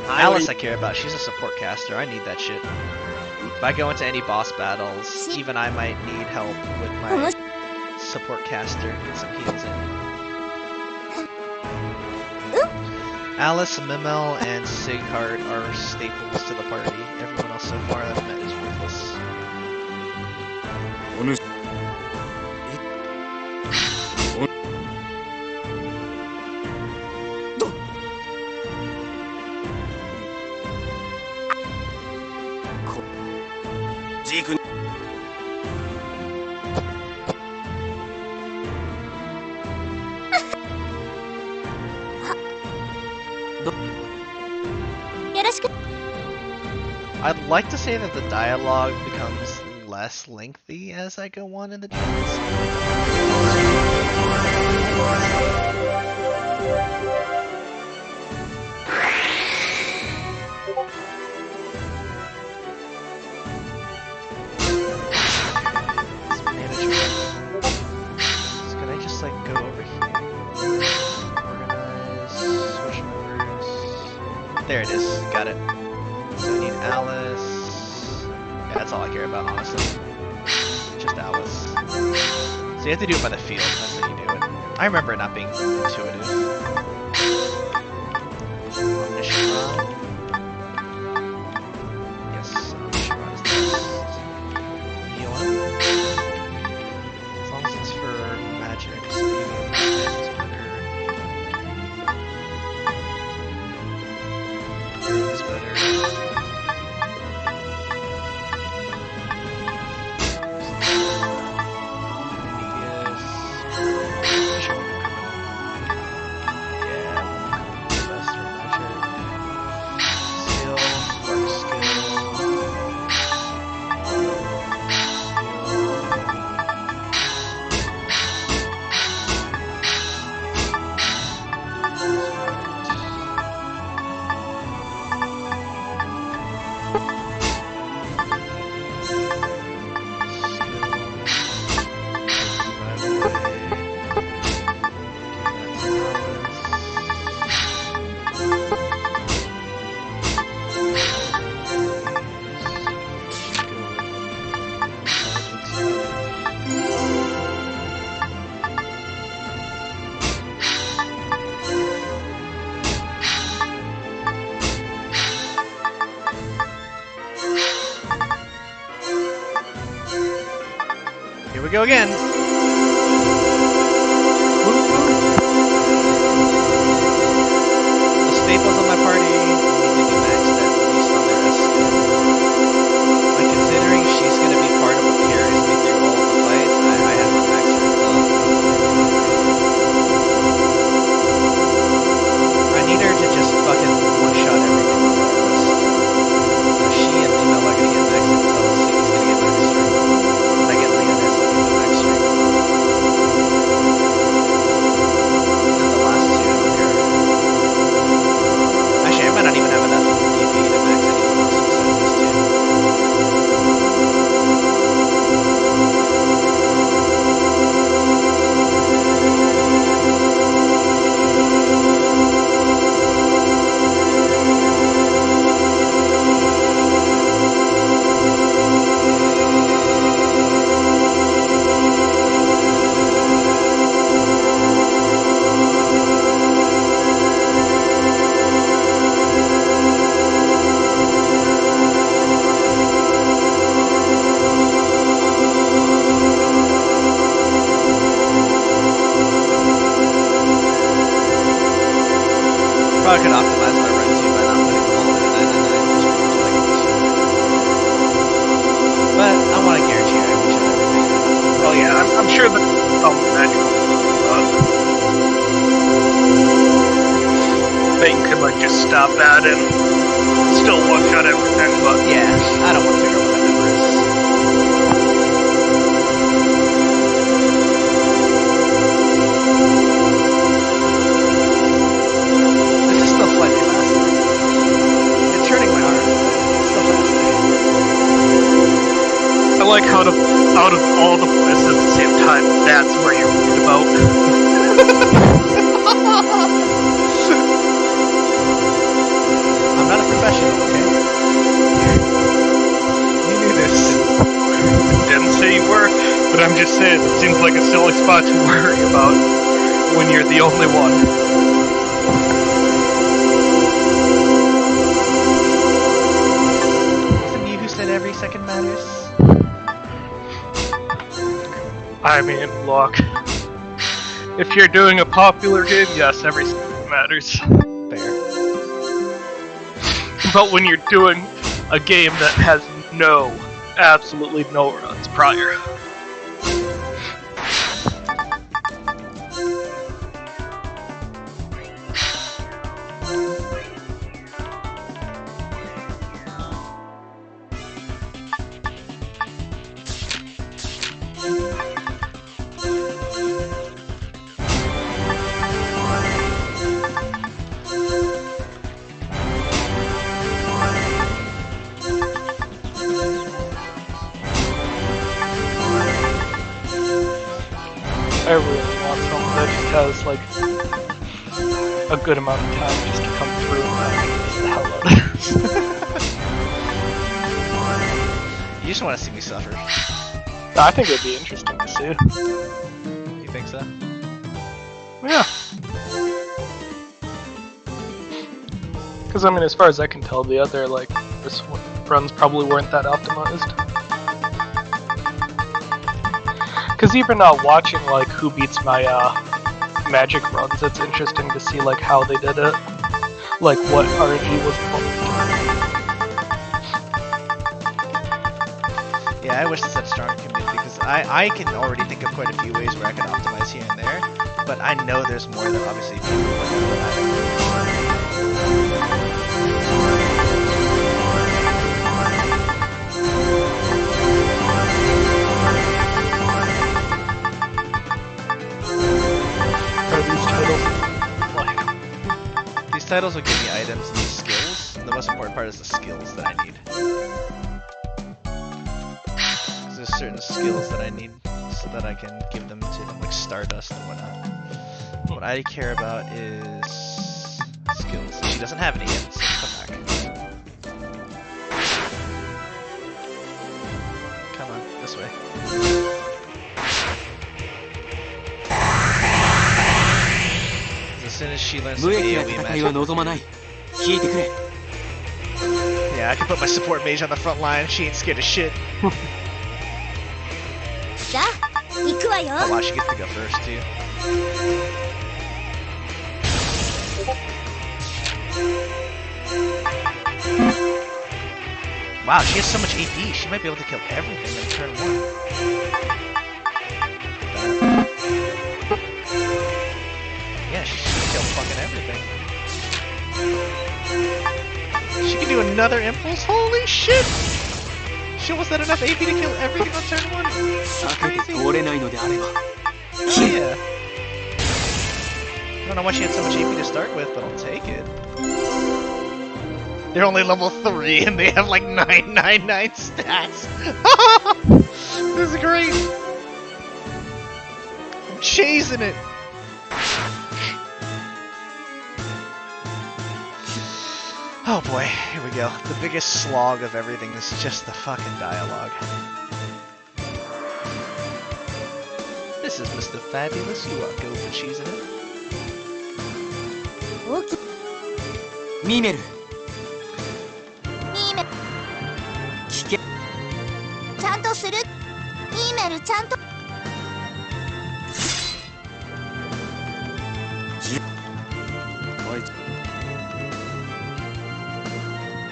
Alice I care about, she's a support caster, I need that shit. If I go into any boss battles, even I might need help with my support caster, get some heals in. Alice, Mimel, and Sighart are staples to the party. Everyone else so far I've met is worthless. I'd like to say that the dialogue becomes less lengthy as I go on in the gens. Can I just like go over here? Organize, switch orders. There it is, got it. So I need Alice. Yeah, that's all I care about, honestly. Just Alice. So you have to do it by the field, that's how you do it. I remember it not being intuitive. Omniscient Rod. Yes, Omniscient Rod is next. Healing. As long as it's for magic, so healing is better. Healing is better. Here we go again. The staples on my party need to be maxed at least on their S skill. Like considering she's gonna be part of what carries me through all the fights, I have to max her up. I need her to just fucking one-shot everything regardless. So she and Lino are gonna get maxed until Suki's gonna get maxed her. When I get Leoness, I'll get the max string. And the last two, I don't care. Actually, I might not even have enough DP to max anyone else besides these two. Probably could optimize my run too by not putting them all in a 999 just for like this. But I want to guarantee I will shut everything. Oh yeah, I'm sure that magical. That you could like just stop that and still one shot everything, but Yeah, I don't want to figure out what that number is. This is still slightly faster. It's hurting my arm, but it's still faster. I like how out of all the places at the same time, that's where you're worried about. I'm not a professional, okay? You knew this. Didn't say you were, but I'm just saying it seems like a silly spot to worry about when you're the only one. Wasn't you who said every second matters? I mean, look. If you're doing a popular game, yes, every second matters. Fair. But when you're doing a game that has absolutely no runs prior. I really want something that just has like a good amount of time just to come through and just the hell out of this. You just want to see me suffer. I think it'd be interesting to see. You think so? Yeah. Because I mean, as far as I can tell, the other like runs probably weren't that optimized. Because even watching like who beats my magic runs, it's interesting to see like how they did it, like what RNG was involved. Yeah, I wish this had strong community because I can already think of quite a few ways where I could optimize here and there, but I know there's more that obviously people would know that I don't. Are these titles like? These titles will give me items and skills, and the most important part is the skills that I need. 'Cause there's certain skills that I need so that I can give them to them, like Stardust and whatnot. What I care about is skills. She doesn't have any yet, so come back. Come on, this way. As soon as she learns some AoE magic. Yeah, I can put my support mage on the front line. She ain't scared of shit. Oh wow, she gets to go first too. Wow, she has so much AP. She might be able to kill everything in turn 1. Yeah, she should kill fucking everything. She can do another impulse? Holy shit! She almost had enough AP to kill everything on turn 1. That's crazy. Oh yeah. I don't know why she had so much AP to start with, but I'll take it. They're only level 3 and they have like 999 stats. This is great. I'm chasing it. Oh boy, here we go. The biggest slog of everything is just the fucking dialogue. This is Mr. Fabulous. You are go for cheesing it. Mimeru. ちゃんとする。ミーメルちゃんと。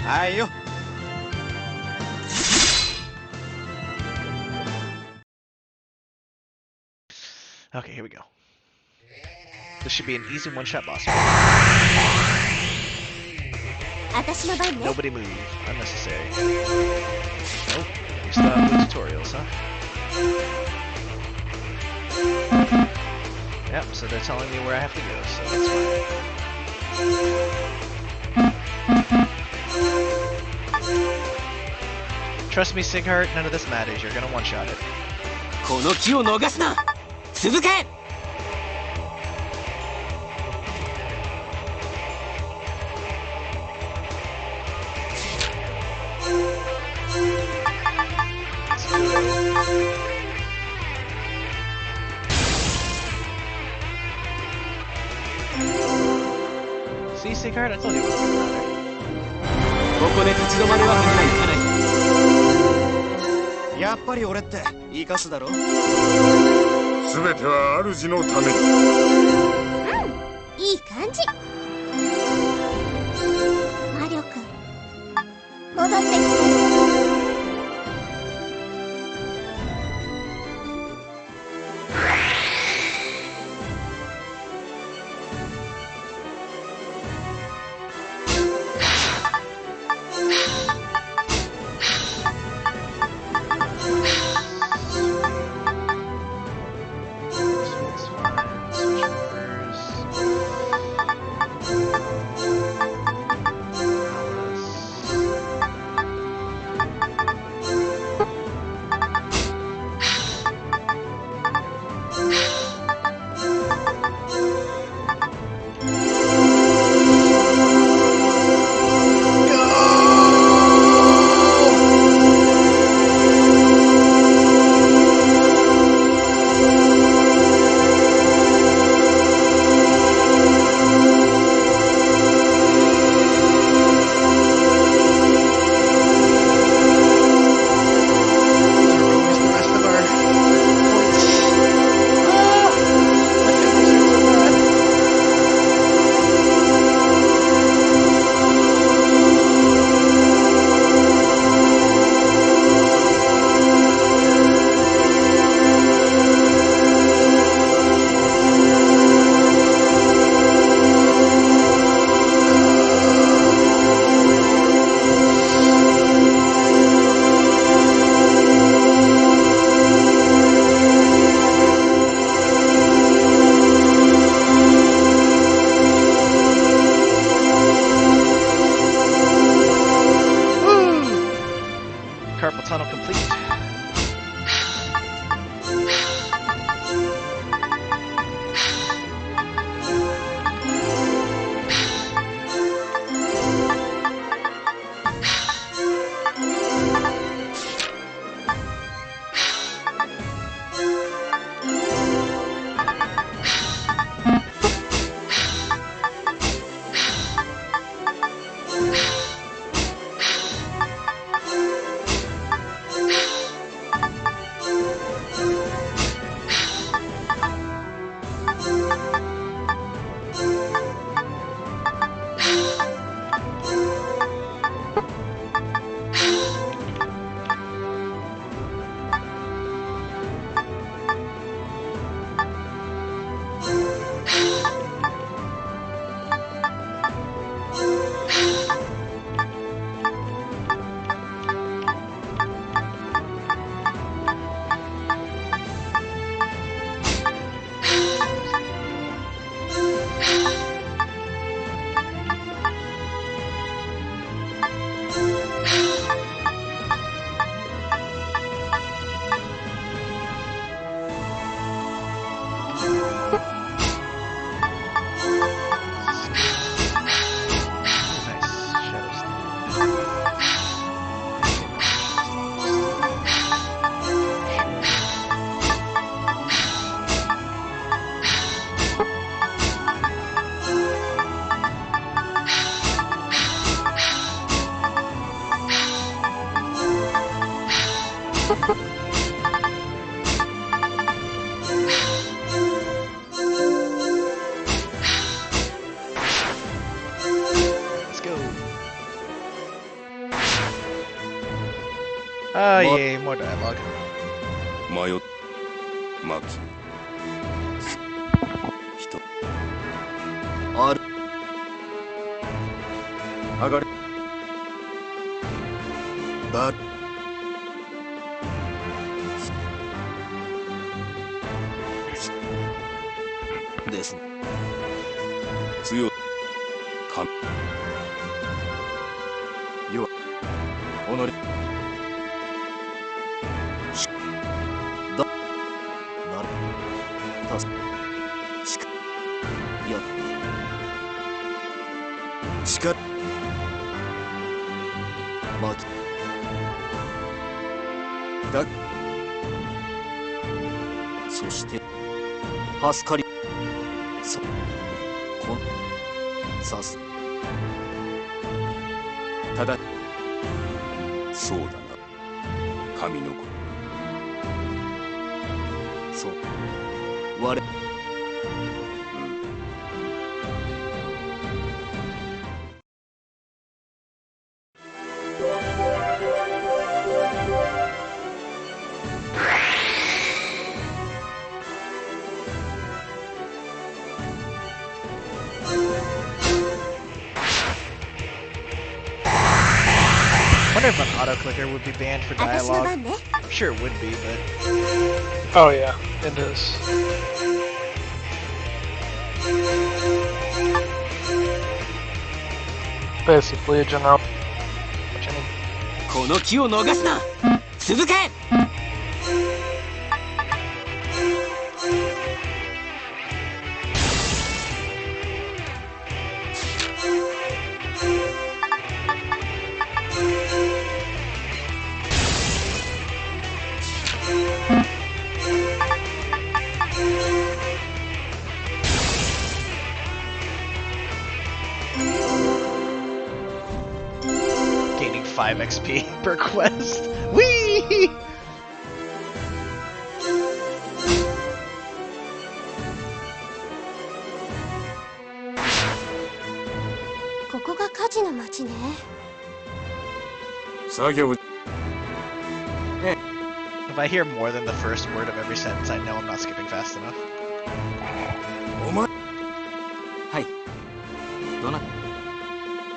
はいよ。 Okay, here we go. This should be an easy one-shot boss. 私の番ね。 Nobody move. Unnecessary. Nope. You still have the tutorials, huh? Yep, so they're telling me where I have to go, so that's fine. Trust me, Sighart, none of this matters. You're gonna one-shot it. この機を逃すな。続け。 See, Sighart, I told you it wasn't gonna matter. ここで立ち止まるわけにはいかない。やっぱり俺って生かすだろ。全ては主のために。いい感じ。マリオくん、戻ってきて。 This Carpal tunnel complete. Let's go. Oh, yay, more dialogue. 迷っ待つ人ある上がれだですね強い神よ己しだなるたすしかやしかまきだそして助かりそこんさすただそうだな神の子そう我I wonder if an auto clicker would be banned for 私の dialogue. 番ね I'm sure it would be, but Oh yeah, it is. Basically a general. この機を逃すな続けgaining 5 XP per quest. Whee! ここが火事の町ね作業 If I hear more than the first word of every sentence, I know I'm not skipping fast enough. お前はいどな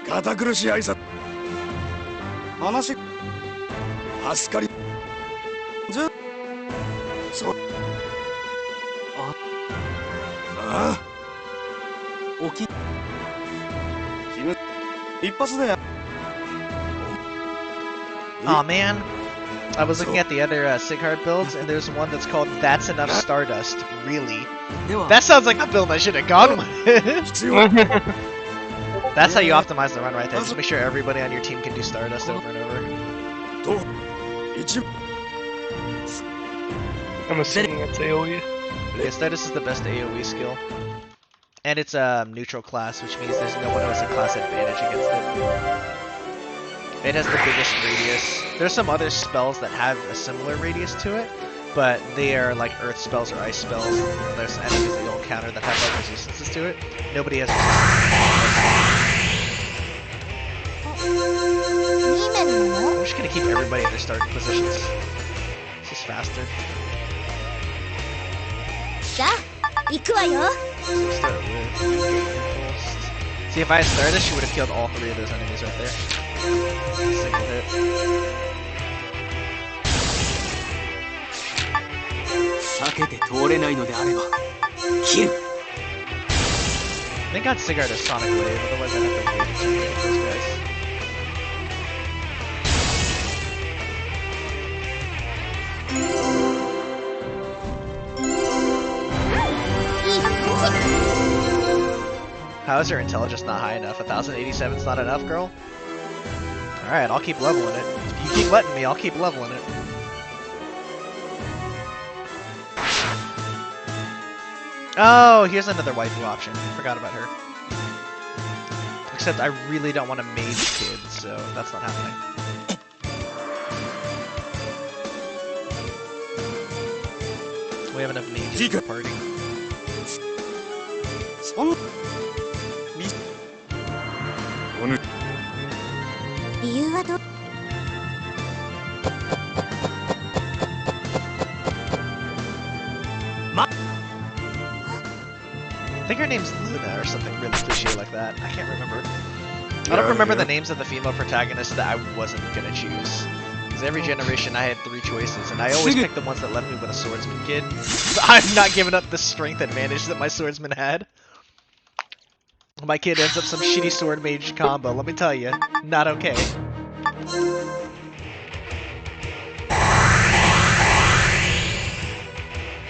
堅苦しい挨拶話助かりずそうああおき君一発でや Aw, man. I was looking at the other Sighart builds, and there's one that's called That's Enough Stardust. Really? That sounds like the build I should have gone with. That's how you optimize the run right there. Just make sure everybody on your team can do Stardust over and over. I'm assuming it's AoE. Yeah, Stardust is the best AoE skill. And it's a neutral class, which means there's no one who has a class advantage against it. It has the biggest radius. There's some other spells that have a similar radius to it, but they are like earth spells or ice spells. There's enemies that you'll counter that have like resistances to it. Nobody has resistance. I'm just gonna keep everybody at their starting positions. It's just faster. Start with See, if I had started this, she would have killed all 3 of those enemies right there. Single hit. Thank God Sighart has Sonic Wave, otherwise I'd have to wait until we get those guys. How is her intelligence not high enough? 1087 is not enough, girl? Alright, I'll keep leveling it. If you keep letting me, I'll keep leveling it. Oh, here's another waifu option. Forgot about her. Except I really don't want a mage kid, so that's not happening. We have enough mages in the party. I think her name's Luna or something really cliche like that. I can't remember. I don't remember the names of the female protagonists that I wasn't gonna choose. Because every generation I had 3 choices, and I always picked the ones that left me with a swordsman kid. I'm not giving up the strength advantage that my swordsman had. My kid ends up some shitty sword mage combo, let me tell you. Not okay.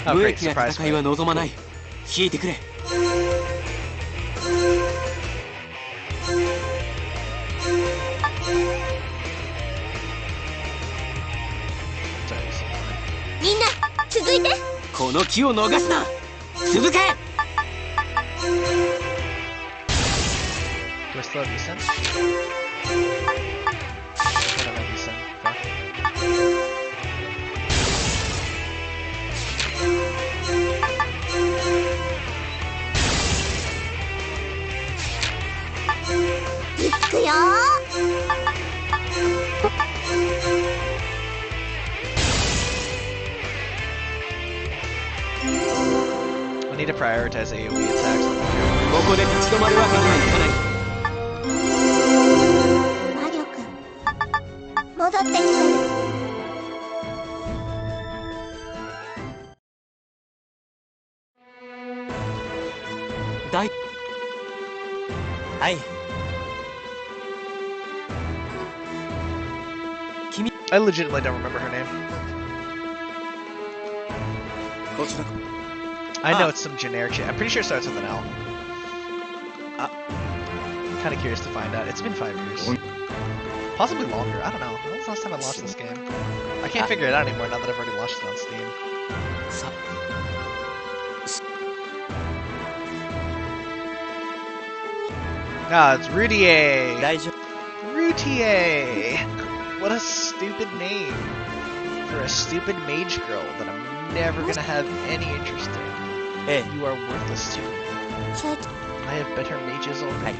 Oh great, surprise me. Do I still have Isen? I don't have Isen. Fuck. I need to prioritize AoE attacks on the I legitimately don't remember her name. I know it's some generic shit. I'm pretty sure it starts with an L. I'm kind of curious to find out. It's been 5 years. Possibly longer. I don't know. When was the last time I launched this game? I can't figure it out anymore now that I've already launched it on Steam. Ah, it's Routier! Routier! What a stupid name for a stupid mage girl that I'm never gonna have any interest in. Hey, you are worthless to me. I have better mages already.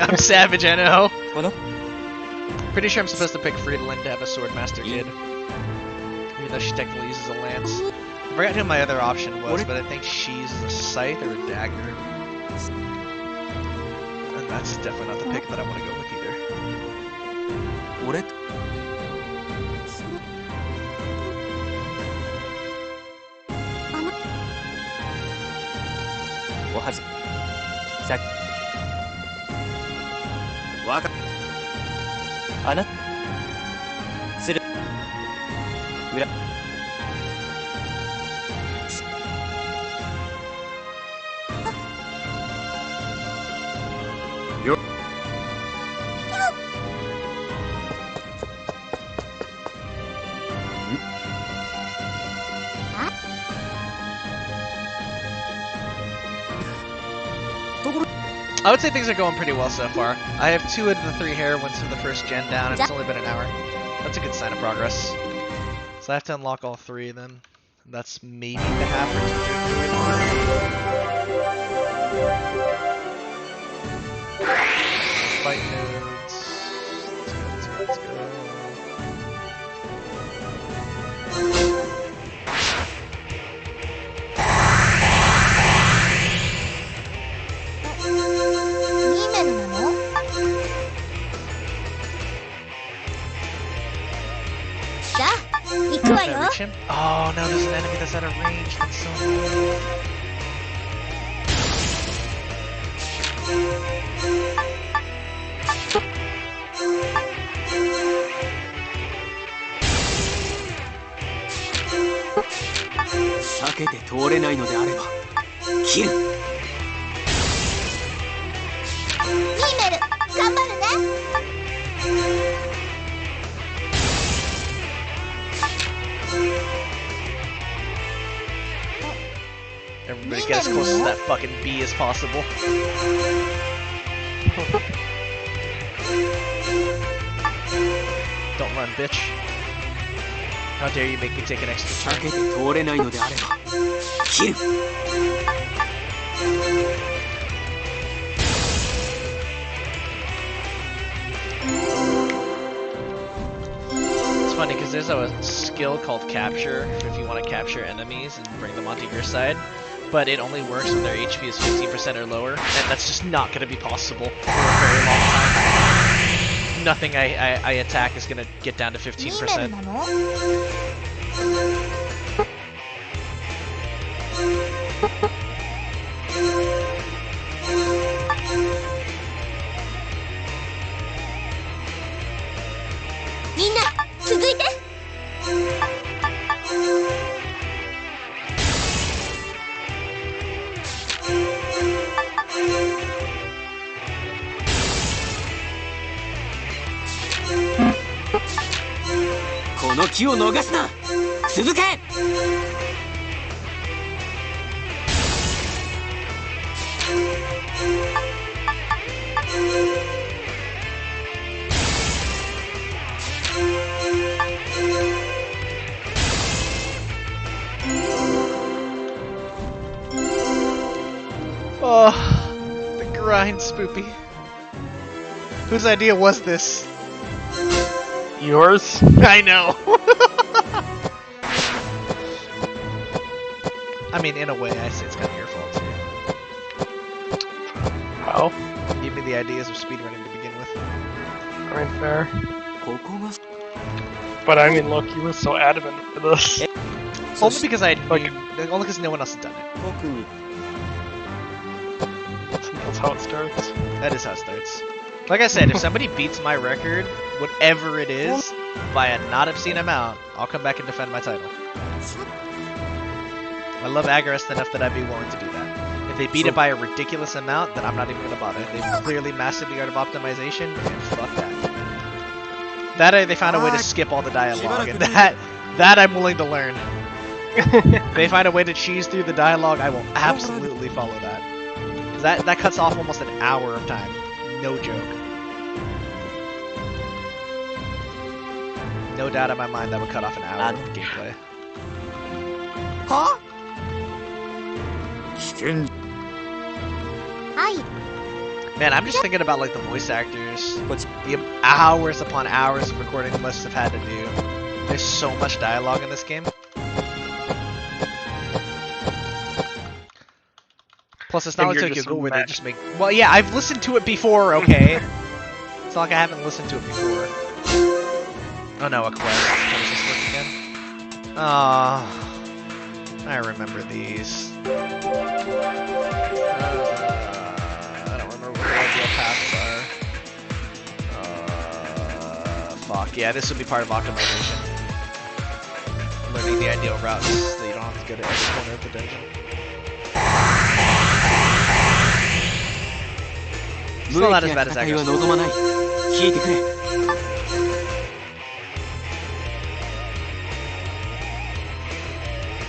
I'm savage, I know. Pretty sure I'm supposed to pick Friedlin to have a Swordmaster kid. Even though she technically uses a lance. I forgot who my other option was, but I think she's a scythe or a dagger. And that's definitely not the pick that I want to go with either. I would say things are going pretty well so far. I have 2 of the 3 heroines from the first gen down, and it's only been an hour. That's a good sign of progress. So I have to unlock all 3 then. That's maybe the halfway to fight nodes. Let's go. Can I reach him? Oh no, there's an enemy that's out of range. That's so annoying. Everybody get as close to that fucking bee as possible. Don't run, bitch. How dare you make me take an extra turn? It's funny because there's a skill called capture if you want to capture enemies and bring them onto your side, but it only works when their HP is 15% or lower, and that's just not going to be possible for a very long time. Nothing I attack is going to get down to 15%. Oh, the grind, Spoopy. Whose idea was this? Yours? I know. I mean, in a way, I say it's kind of your fault too. How? You gave me the ideas of speedrunning to begin with. I mean, fair. But I mean, look, you were so adamant for this. Only because I like, only because no one else has done it. That's how it starts. That is how it starts. Like I said, if somebody beats my record, whatever it is, by a not obscene amount, I'll come back and defend my title. I love Agarest enough that I'd be willing to do that. If they beat it by a ridiculous amount, then I'm not even going to bother. They've clearly mastered the art of optimization, and fuck that. That they found a way to skip all the dialogue, and that I'm willing to learn. If they find a way to cheese through the dialogue, I will absolutely follow that. That cuts off almost an hour of time. No joke. No doubt in my mind that would cut off an hour of gameplay. Huh? Man, I'm just thinking about like the voice actors. The hours upon hours of recording must have had to do. There's so much dialogue in this game. Plus, it's not like Tokyo Ghoul where they just make. Well, yeah, I've listened to it before. Okay, it's not like I haven't listened to it before. Oh no, a quest. How does this work again? Oh, I remember these. I don't remember what the ideal paths are. Fuck yeah, this would be part of optimization. learning the ideal routes so you don't have to go to every corner of the dungeon. Still not as bad as Agarest. 聞いてくれ。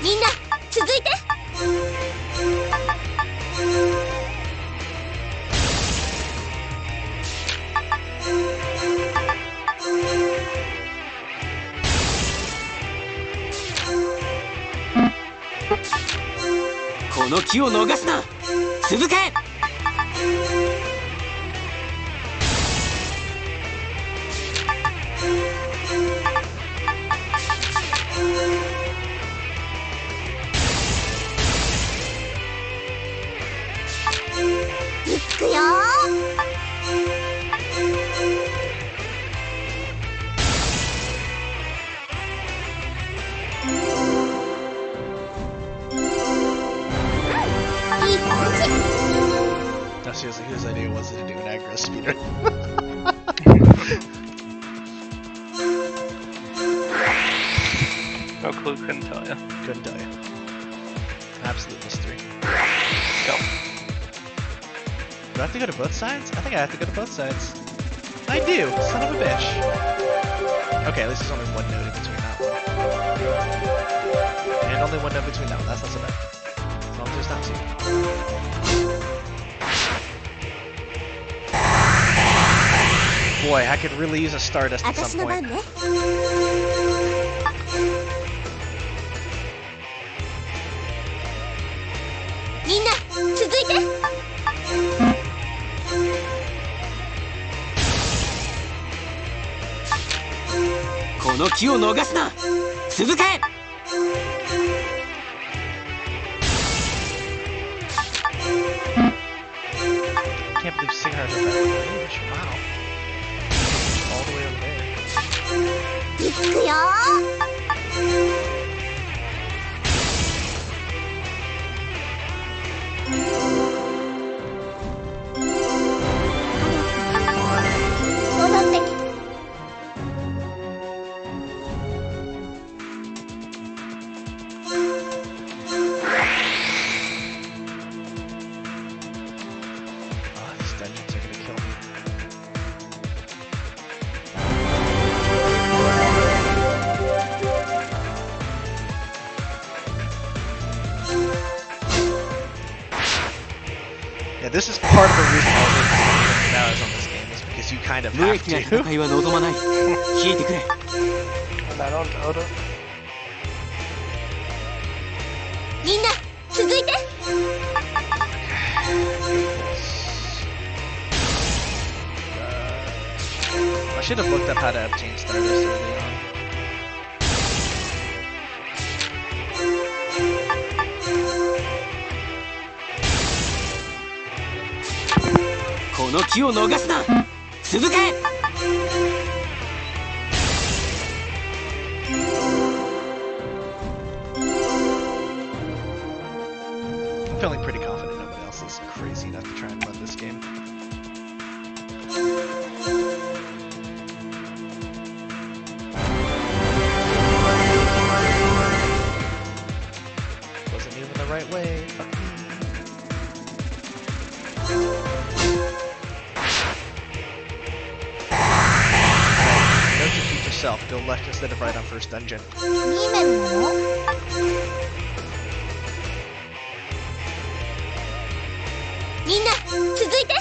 みんな続いて。この機を逃すな。続け。いくよー。いい感じ。 Now seriously, whose idea was it to do an Agarest speeder? No clue, couldn't tell ya. Couldn't tell you. Absolute mystery. Go. Do I have to go to both sides? I think I have to go to both sides. I do! Son of a bitch. Okay, at least there's only one node in between that one. And only one node between that one. That's not so bad. As long as there's not two. Boy, I could really use a Stardust at 私 some の番 point. ね。みんな続いて。この機を逃すな。続け。 I can't believe Singer has that range. Wow. All the way over there. いくよー。戻ってきて。Ah, these dungeons are gonna kill me. Yeah, this is part of the reason I was able to now is on this game, is because you kind of 無 have 益な to. 戦いは望まない。聞いてくれ。 And I don't doubt it. みんな続いて。 I should have looked up how to obtain Stardust early on. この機を逃すな。続け。 I'm feeling pretty confident nobody else is crazy enough to try and run this game. Wasn't even the right way. Fuck me. Alright, note to keep yourself. Go left instead of right on first dungeon. 2面なの。みんな続いて。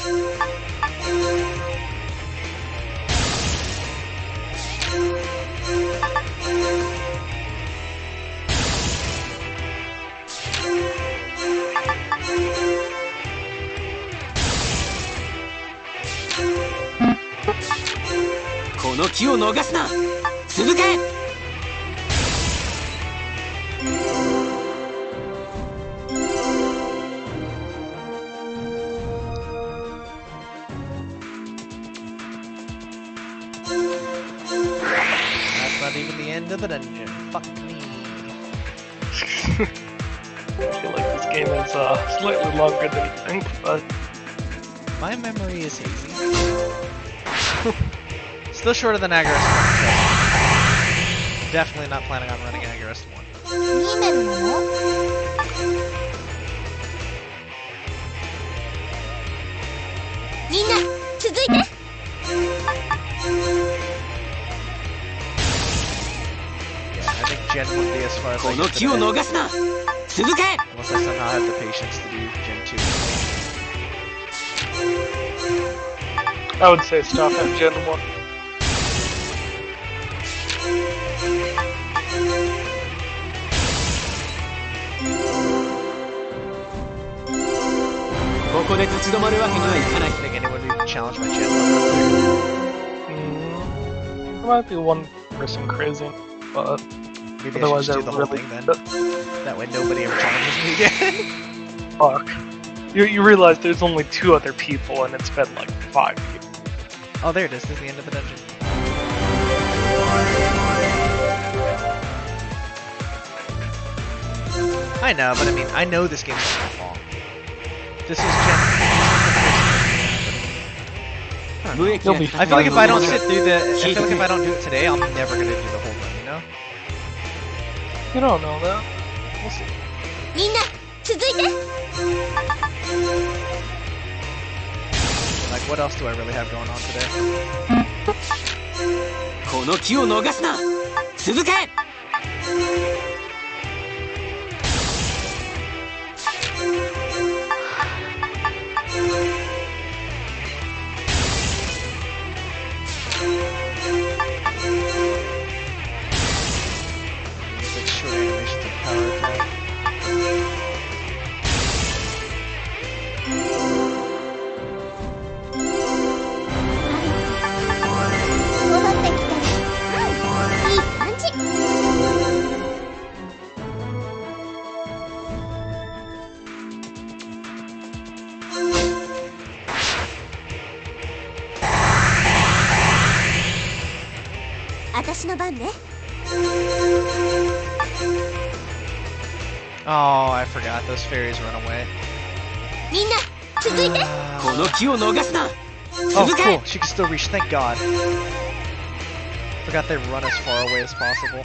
この機を逃すな。続け。 That's not even the end of the dungeon. Fuck me. I feel like this game is slightly longer than you think, but My memory is hazy. Still shorter than Agarest. definitely not planning on running Agarest 1. イメルなの？みんな続いて。 Yeah, I think Gen would be as far as I この get 機を today. 逃すな続け Unless I somehow have the patience to do Gen 2. I would say stop at Gen 1. ここで立ち止まるわけにはいかない I think anyone would challenge my Gen 1. There might be one person crazy, but Maybe I otherwise should just do the whole really thing then. That way nobody ever challenges me again. fuck. You realize there's only 2 other people and it's been like 5 people. Oh, there it is. This is the end of the dungeon. I know, but I mean, I know this game's not long. This is Gen. You'll be I feel like if I don't sit through I feel like if I don't do it today, I'm never gonna do the whole run. You know? You don't know that. We'll see. みんな続いて。 Like, what else do I really have going on today? この機を逃すな続け Like short animations of power attack. Oh, I forgot. Those fairies run away. みんな続いて。 この機を逃すな Oh, 続け cool. She can still reach. Thank God. Forgot they run as far away as possible.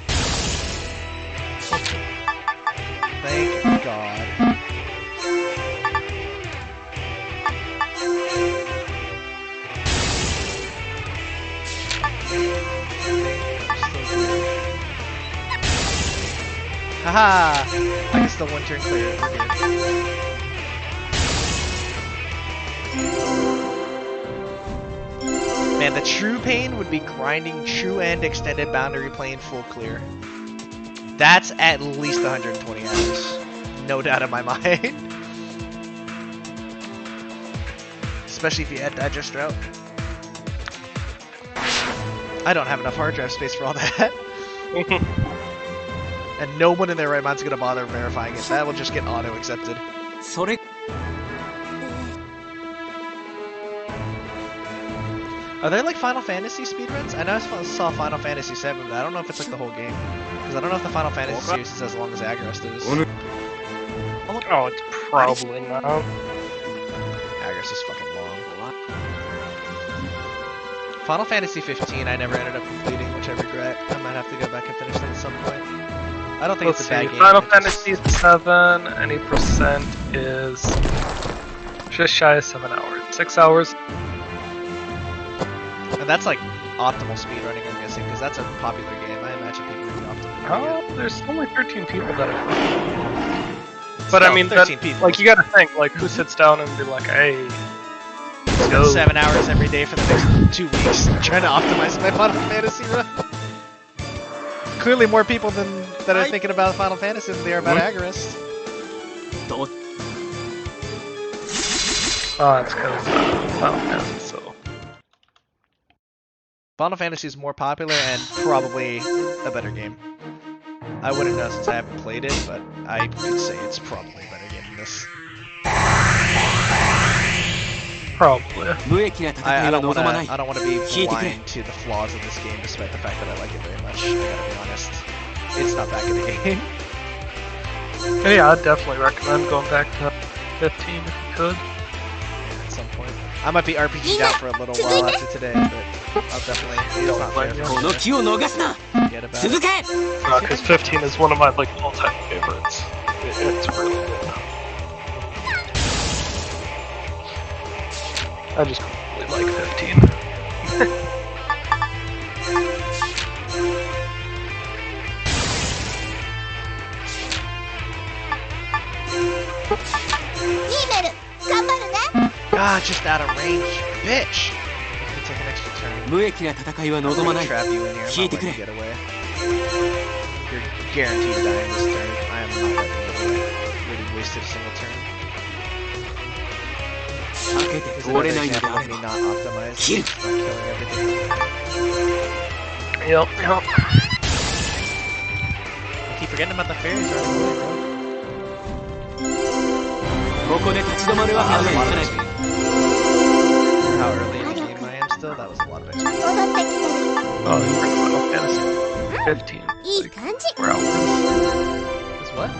Thank God. Haha! I can still one turn clear. We're good. Man, the true pain would be grinding true and extended boundary plane full clear. That's at least 120 hours. No doubt in my mind. Especially if you add digest route. I don't have enough hard drive space for all that. And no one in their right mind's gonna bother verifying it. That will just get auto-accepted. それ Are there like Final Fantasy speedruns? I know I saw Final Fantasy 7, but I don't know if it's like the whole game. Because I don't know if the Final Fantasy series is as long as Agarest is. Oh, it's probably not. Agarest is fucking long. Final Fantasy 15 I never ended up completing, which I regret. I might have to go back and finish that at some point. I don't think Let's it's a bad see. game. Final it just- Fantasy 7, any percent is just shy of 7 hours. 6 hours. And that's like optimal speedrunning, I'm guessing, because that's a popular game. I imagine people would optimally run it. Oh, there's only 13 people that are. But I Still, mean, 13 that, people. like, you gotta think, like, who sits down and be like, hey, let's go. 7 hours every day for the next 2 weeks trying to optimize my Final Fantasy run. Clearly more people that are thinking about Final Fantasy than they are about Agarest. Don't Oh, it's because Final Fantasy, so. Final Fantasy is more popular and probably a better game. I wouldn't know since I haven't played it, but I could say it's probably a better game than this. Probably. 無益な戦 I いは don't 望まない want to be 聞いてくれ blind to the flaws of this game, despite the fact that I like it very much. I gotta be honest. It's not that good a game. Yeah, I'd definitely recommend going back to 15 if you could. At some point. I might be RPG'd out for a little while after today, but I'll definitely. It's not fair for こ me の to- 機を逃すな Yeah, forget about it. Because 15 is one of my like all-time favorites. It's really good. I just really like 15. Ah, just out of range, bitch! If you take an extra turn, 無益な戦いは望まない I'm gonna trap you in here. I'm 引い not てく letting れ you get away. You're guaranteed to die in this turn. I am not letting you get away. You already wasted a single turn. 避けて Here's 通 another れないので example あ of れ me ば not optimized. 切る Not killing everything. Yep. I keep forgetting about the fairies right away, ここで立ち止まるわけ bro. に That は was い a か lot な of い XP. How early in the game I am still, that was a lot of XP. Oh, you were Final Fantasy 15. いい Like, 感じ 4 hours. Is what?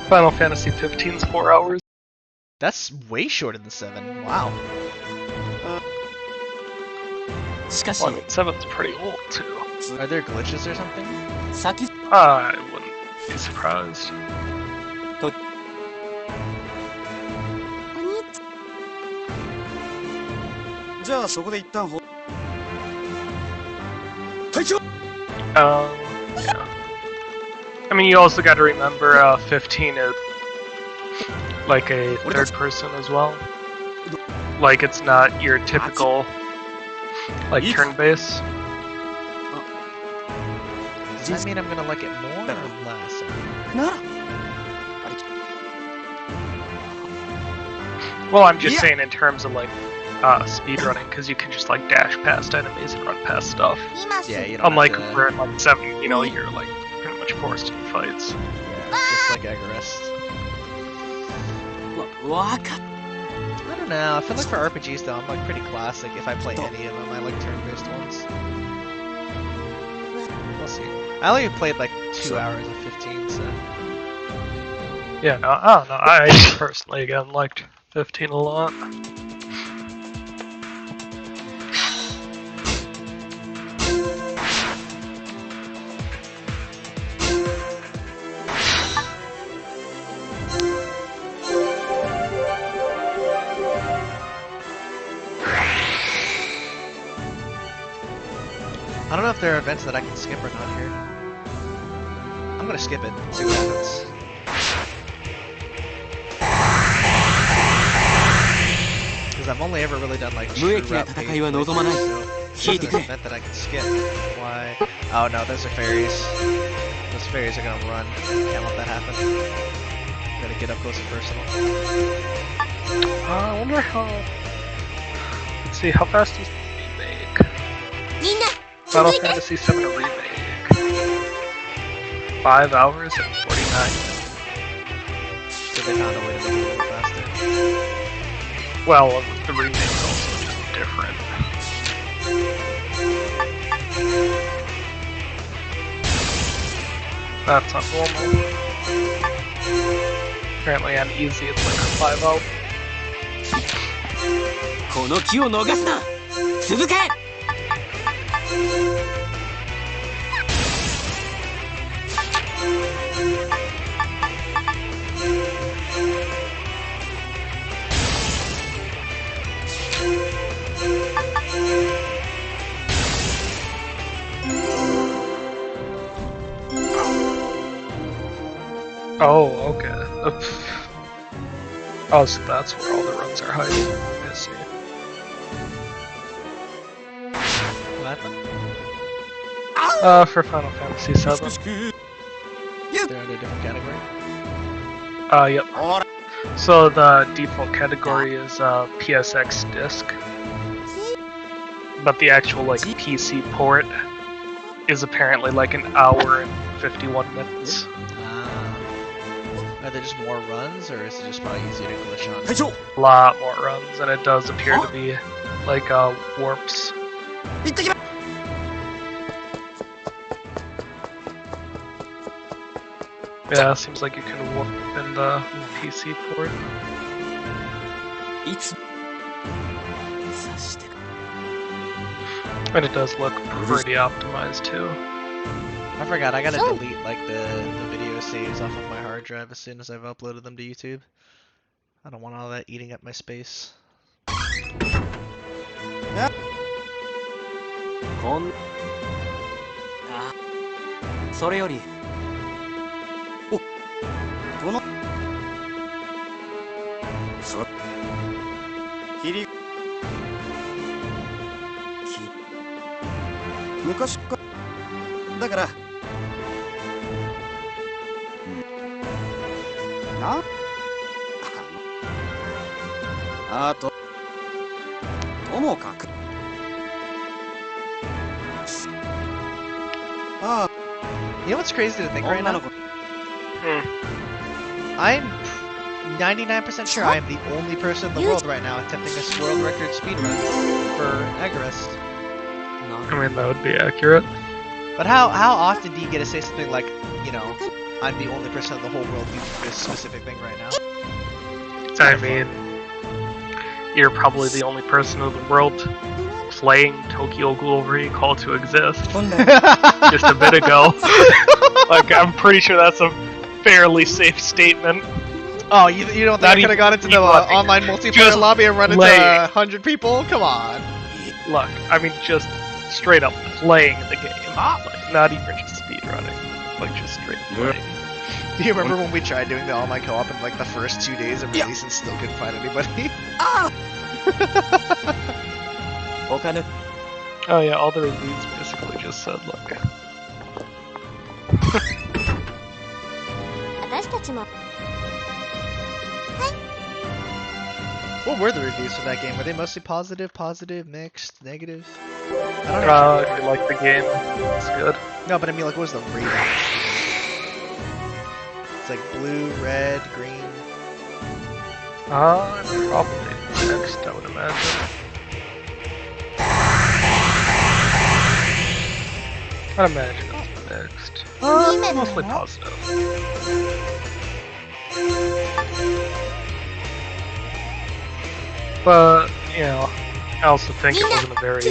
Final Fantasy 15's 4 hours. That's way shorter than 7. Wow. しかし Well, I mean, 7's pretty old too. Are there glitches or something? 先 I wouldn't be surprised. お兄ちじゃあそこで一旦ほ隊長 Yeah. I mean, you also got to remember 15 is like a third person as well. Like, it's not your typical like turn-based. Does that mean I'm gonna like it more or less? なら Well, I'm just Yeah. saying in terms of like speedrunning, because you can just like dash past enemies and run past stuff. 今す Yeah, ぐ you don't Unlike have to, where in like 7, you know, you're like pretty much forced in fights. yeah, just like Agarest. わかっ I don't know. I feel like for RPGs though, I'm like pretty classic. If I play any of them, I like turn-based ones. We'll see. I only played like 2 hours of 15, so Yeah, no, I don't know. I personally again liked 15 a lot. I don't know if there are events that I can skip or not here. I'm gonna skip it. See what happens. Because I've only ever really done like 無 true 益な route 戦いは based 望まない playthroughs, so 引いて there's く an れ event that I can skip. Why? Oh no, those are fairies. Those fairies are gonna run. Can't let that happen. Gotta get up close and personal. I wonder how. Let's see, how fast is the remake? みんな Final 続いて Fantasy VII Remake. 5 hours and 49. So they found a way to make it a little faster. Well, the remake's also just different. That's not normal. Apparently on easy it's like 5 hours. この機を逃すな続け Oh, okay. Oh, so that's where all the runs are hiding. I see. What happened? For Final Fantasy VII. They're in a different category? Yep. So the default category is PSX disc, but the actual like PC port is apparently like an hour and 51 minutes. Are there just more runs, or is it just probably easier to glitch on? 隊長 A lot more runs, and it does appear to be like warps. 行ってきま Yeah, seems like you can warp in the PC port. いつ察して And it does look pretty optimized too. I forgot, I gotta delete like the video saves off of my hard drive as soon as I've uploaded them to YouTube. I don't want all that eating up my space. こんあそれよりこのそ切り昔からだからなあとともかくああ You know what's crazy to think right 女 now? の子 I'm 99% sure I am the only person in the world right now attempting a world record speedrun for Agarest. I mean, that would be accurate. But how often do you get to say something like, you know, I'm the only person in the whole world doing this specific thing right now? I mean, you're probably the only person in the world playing Tokyo Ghoul Recall to exist just a bit ago. Like, I'm pretty sure that's a fairly safe statement. Oh, you don't think I could have got into the online multiplayer Just lobby and run into 100 people? Come on. Look, I mean, just straight up playing the game. Like, not even just speedrunning. Like, just straight playing. Do you remember when we tried doing the online co-op in like the first 2 days of release and still couldn't find anybody? Oh yeah, all the reviews basically just said, look. 私たちも What were the reviews for that game? Were they mostly positive, mixed, negative? I don't know. If you like the game, it's good. No, but I mean, like, what was the rating? It's like blue, red, green. Probably next, I would imagine. I'd imagine it's next. Mostly positive. But, you know, I also think it wasn't a very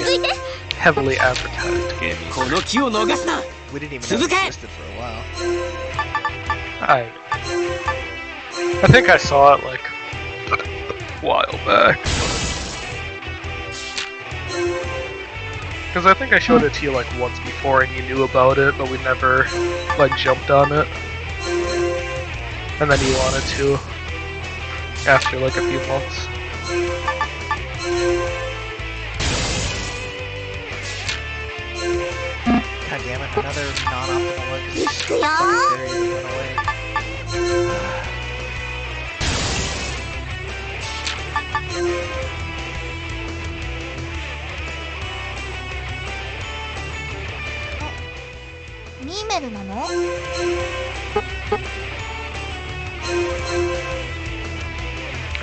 heavily advertised game. この機を逃すな We didn't even know it existed for a while. I think I saw it like a while back. Because I think I showed it to you like once before and you knew about it, but we never like jumped on it. And then you wanted to after like a few months. God damn it, another non-optimal one.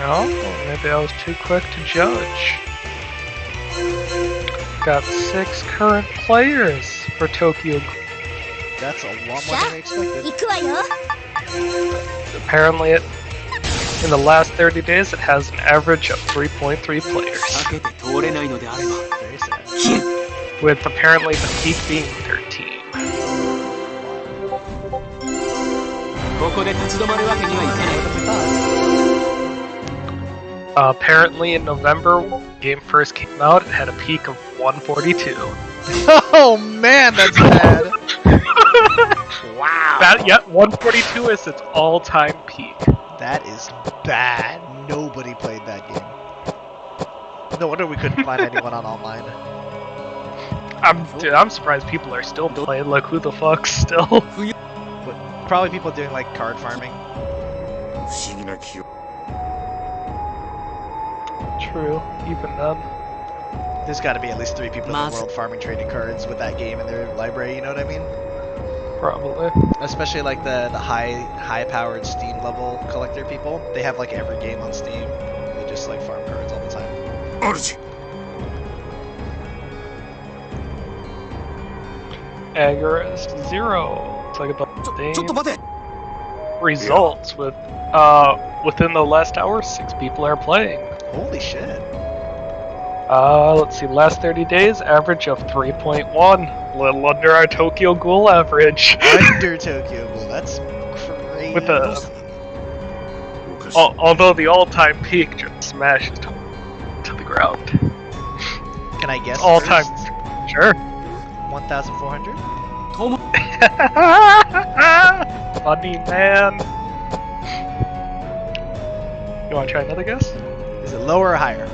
Oh, well, maybe I was too quick to judge. Got 6 current players for Tokyo. That's a lot more than I expected. Apparently, in the last 30 days, it has an average of 3.3 players. 避けて通れないのであれば Very sad. 切る With apparently the peak being 13. ここで立ち止まるわけにはいかない Apparently, in November, when the game first came out, it had a peak of 142. Oh man, that's bad. Wow. That, yeah, 142 is its all-time peak. That is bad. Nobody played that game. No wonder we couldn't find anyone on online. Dude, I'm surprised people are still playing. Like, who the fuck still? But probably people doing like card farming. 不思議な記憶 True, even then. There's got to be at least 3 people in the world farming trading cards with that game in their library. You know what I mean? Probably. Especially like the high-powered Steam level collector people. They have like every game on Steam. They just like farm cards all the time. 主 Agarest Zero. It's like about the ちょっと same 待て results with within the last hour, 6 people are playing. Holy shit. Let's see, last 30 days, average of 3.1. Little under our Tokyo Ghoul average. Under Tokyo Ghoul, that's crazy. With a, although the all-time peak just smashed to the ground. Can I guess? All-time, sure. 1,400? Funny man. You want to try another guess? Is it lower or higher?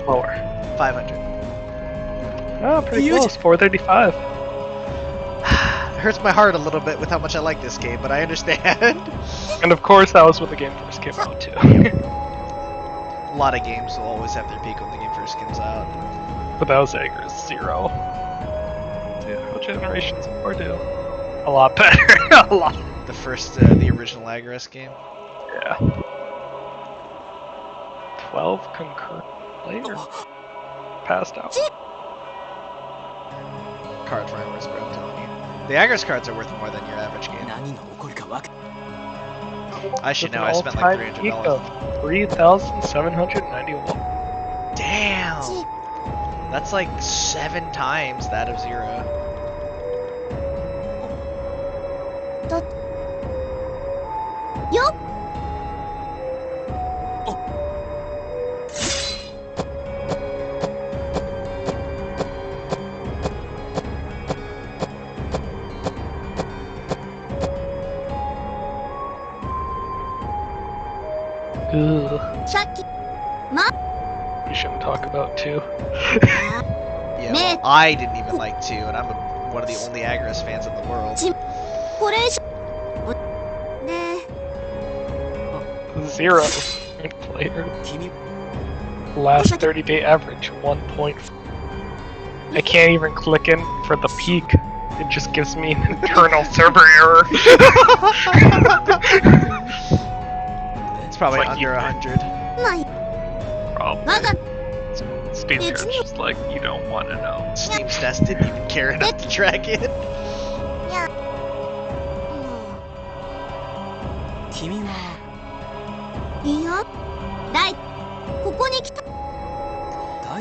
Lower. 500. Oh, pretty close. 435. It hurts my heart a little bit with how much I like this game, but I understand. And of course, that was when the game first came out too. A lot of games will always have their peak when the game first comes out. But that was Agarest Zero. Dude, how generations more do? A lot better. A lot. The first, the original Agarest game. Yeah. 12 concurrent players passed out. Card farmers, bro, I'm telling you. The Agarest cards are worth more than your average game. I should know, I spent like $300. Of 3,791. Damn! That's like 7 times that of Zero. Yup. Ugh. さっき We shouldn't talk about two. Yeah, well, I didn't even like 2, and I'm one of the only Agarest fans in the world. これ以上ね Zero player. Last 30-day average 1. I can't even click in for the peak. It just gives me an internal server error. It's probably like under 100. ない Probably. 我が Steam's just like, you don't want to know. Steam Stats didn't even care enough to track it. いや いやだいここに来た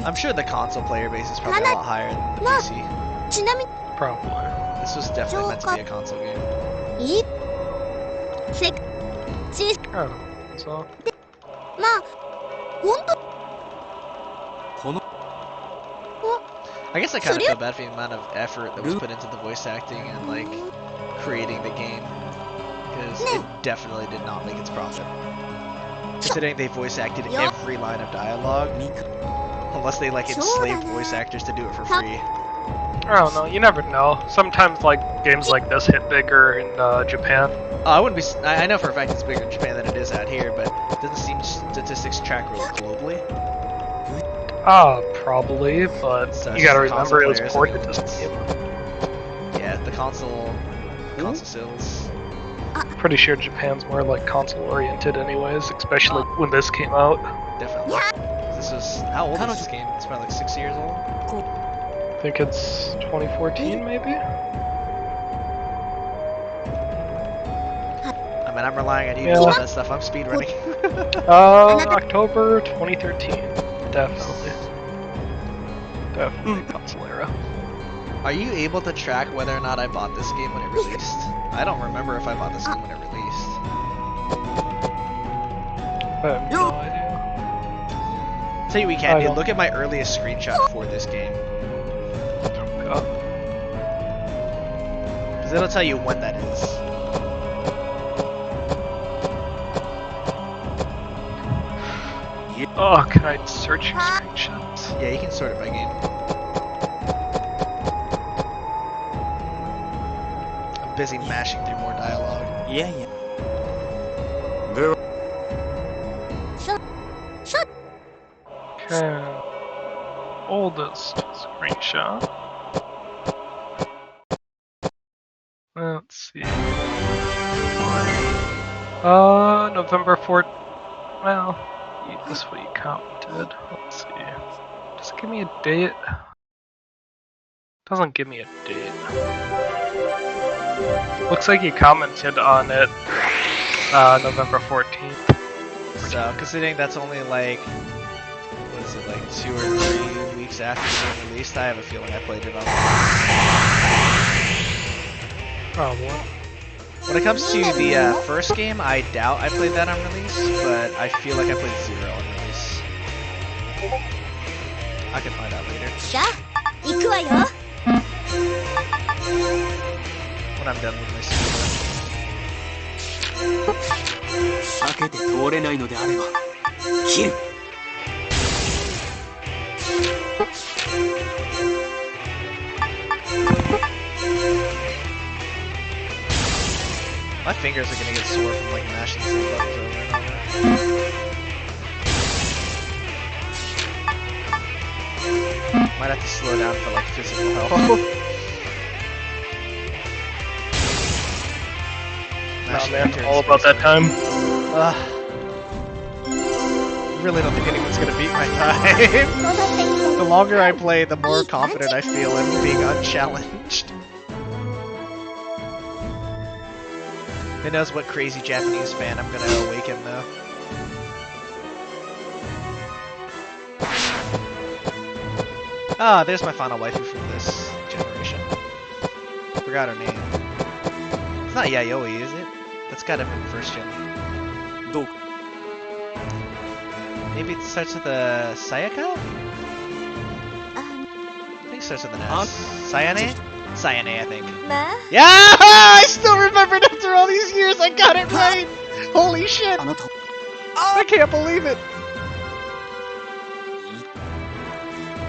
I'm sure the console player base is probably a lot higher than the PC. ちなみ Probably. This was definitely meant to be a console game. にいいせち Oh, so まあほんと I guess I kind of feel bad for the amount of effort that was put into the voice acting and like creating the game, because it definitely did not make its profit. Considering they voice acted every line of dialogue, unless they like enslaved voice actors to do it for free. I don't know. You never know. Sometimes like games like this hit bigger in Japan. I wouldn't be. I know for a fact it's bigger in Japan than it is out here, but it doesn't seem statistics track really globally. Probably, but So you gotta it's console remember it was players, ported and to Steam. Yeah, the console sales. Pretty sure Japan's more like console oriented anyways, especially when this came out. Definitely. This was how old is this game? It's probably like 6 years old. I think it's 2014 maybe? I mean, I'm relying on you Yeah. to all that stuff. I'm speedrunning. October 2013. Definitely. Definitely console era. Are you able to track whether or not I bought this game when it released? I don't remember if I bought this game when it released. I have no idea. Tell you what we I can do. don't- Look at my earliest screenshot for this game, Oh, because it'll tell you when that is. oh, can I search your screenshots? Yeah, you can sort it by game. I'm busy mashing through more dialogue. では Okay. Oldest screenshot. Let's see. November 4th. Well, this week counted. Let's see. Just give me a date. Doesn't give me a date. Looks like you commented on it November 14th. So, considering that's only like, what was it like 2 or 3 weeks after the game released? I have a feeling I played it on. Probably. When it comes to the first game, I doubt I played that on release, but I feel like I played 0 on release. I can find out later. じゃあ行くわよ。 When I'm done with my speedrun. 避けて通れないのであれば切る My fingers are gonna get sore from like mashing the same buttons over and over. Might have to slow down for like physical health. Oh man, all about that time. Really don't think anyone's gonna beat my time. The longer I play, the more confident I feel in being unchallenged. Who knows what crazy Japanese fan I'm gonna awaken though. Ah, there's my final waifu from this generation. Forgot her name. It's not Yayoi, is it? That's gotta have been first gen. Maybe it starts with a Sayaka? I think it starts with an S. Sayane? Sayane, I think. まあ Yeah! I still remembered after all these years I got it right! Holy shit! I can't believe it!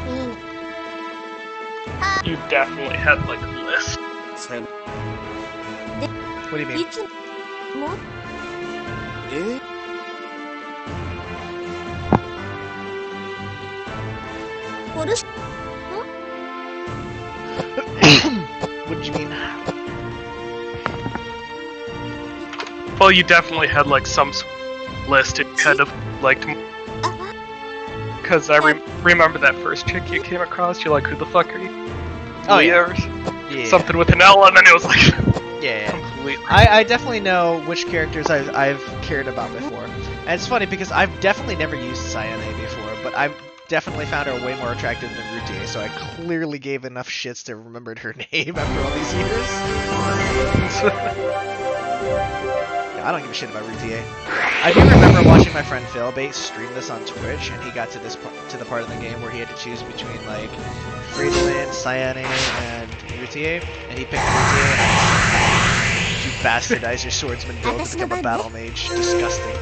いいね。 You definitely had like a list. What do you い mean? つも おるし What did you mean? Well, you definitely had like some list you kind of liked. Because I remember that first chick you came across, you're like, who the fuck are you? Oh, yeah. Leah or Yeah. something with an L, and then it was like, Yeah. completely. I definitely know which characters I've cared about before. And it's funny because I've definitely never used Sayane before, but I've definitely found her way more attractive than Rutie, so I clearly gave enough shits to remember her name after all these years. I don't give a shit about Rutie. I do remember watching my friend Philbait stream this on Twitch, and he got to this to the part of the game where he had to choose between like Friedland, Sayane, and Rutie, and he picked Rutie, and I was like, you bastardize your swordsman build to become a battle mage. Disgusting.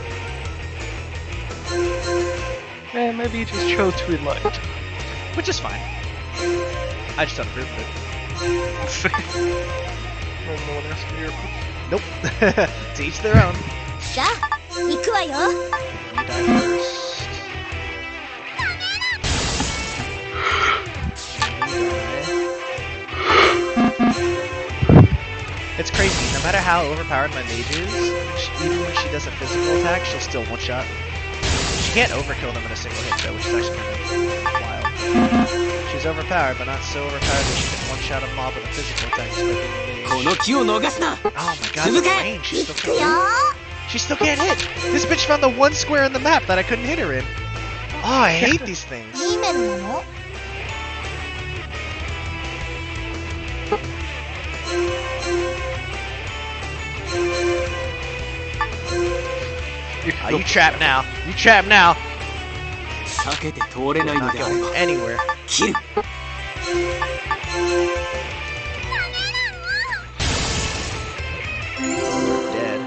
Man, maybe you just chose who he liked. Which is fine. I just don't approve of it. No one asked for your Nope. To each their own. じゃあ行くわよ。 You die first. It's crazy. No matter how overpowered my mage is, even when she does a physical attack, she'll still one-shot. She can't overkill them in a single hit though, which is actually kind of wild. She's overpowered, but not so overpowered that she can one-shot a mob with a physical attack just by being a mage. この木を逃すな Oh my god, the range! She 行 still くよ can't. She still can't hit! This bitch found the one square in the map that I couldn't hit her in. Oh, I hate these things. いい面なの Oh, you trapped now. You trapped now. 避けて通れないの Not であれ going ば anywhere. 切る Dead.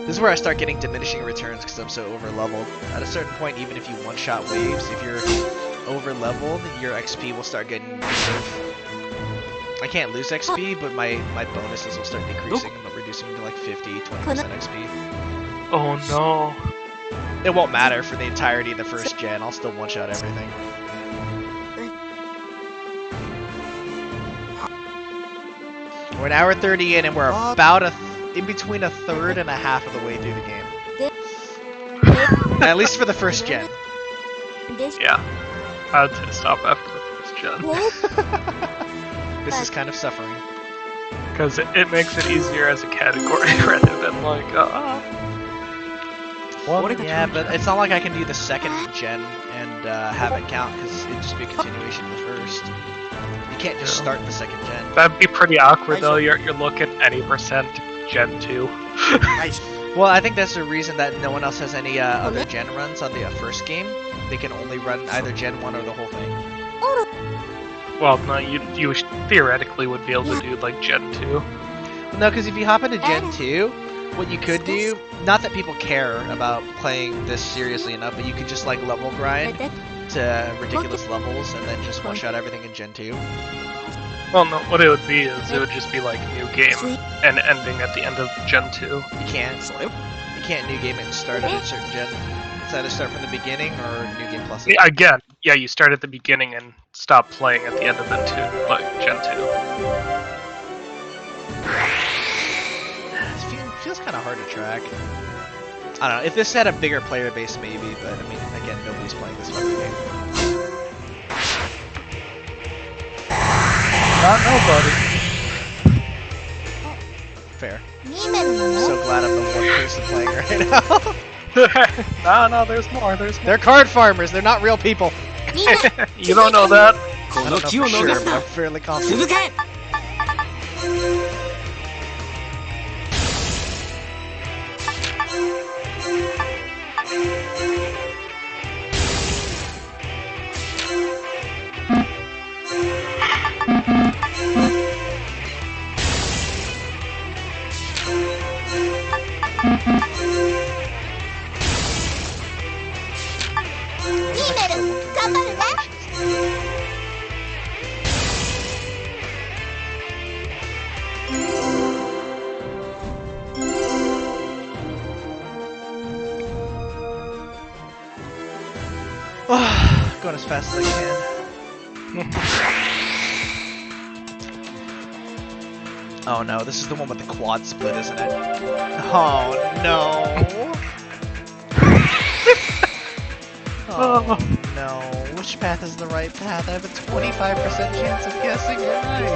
This is where I start getting diminishing returns because I'm so over leveled. At a certain point, even if you one-shot waves, if you're over leveled, your XP will start getting negative. I can't lose XP, but my bonuses will start decreasing, but reducing to like 50, 20% XP. Oh no. It won't matter for the entirety of the first gen, I'll still one-shot everything. We're an hour 30 in and we're about in between a third and a half of the way through the game. At least for the first gen. でし Yeah. I'd say stop after the first gen. ょ This is kind of suffering. Because it makes it easier as a category rather than like, Yeah, but it's not like I can do the second gen and have it count, because it'd just be a continuation of the first. You can't just start the second gen. That'd be pretty awkward though. You're looking any percent Gen 2. Well, I think that's the reason that no one else has any other gen runs on the first game. They can only run either Gen 1 or the whole thing. Well, no, you theoretically would be able to do like Gen 2. No, because if you hop into Gen 2, what you could do, not that people care about playing this seriously enough, but you could just like level grind to ridiculous levels and then just one shot everything in Gen 2. Well, no, what it would be is it would just be like new game and ending at the end of Gen 2. You can't. You can't new game it and start at a certain gen. It's either start from the beginning or new game plus it. Yeah, again, yeah, you start at the beginning and stop playing at the end of the like Gen 2. It feels kind of hard to track. I don't know. If this had a bigger player base, maybe, but I mean, again, nobody's playing this fucking game. Not nobody. Fair. I'm so glad I'm the one person playing right now. No, there's more. They're card farmers. They're not real people. You don't know that? I don't know for sure, but I'm fairly confident. Going as fast as I can. Oh no, this is the one with the quad split, isn't it? Oh no! Oh no, which path is the right path? I have a 25% chance of guessing it right!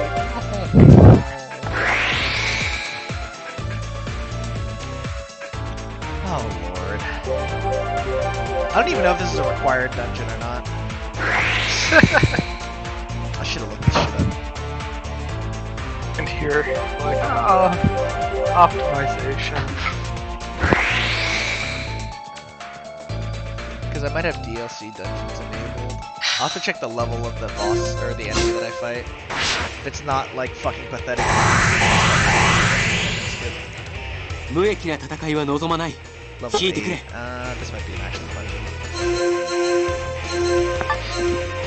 Oh lord. I don't even know if this is a required dungeon or not. I should have looked this shit up. And here, like, optimization. Because I might have DLC dungeons enabled. I'll have to check the level of the boss, or the enemy that I fight. If it's not, like, fucking pathetic. Level 8. This might be an actual dungeon.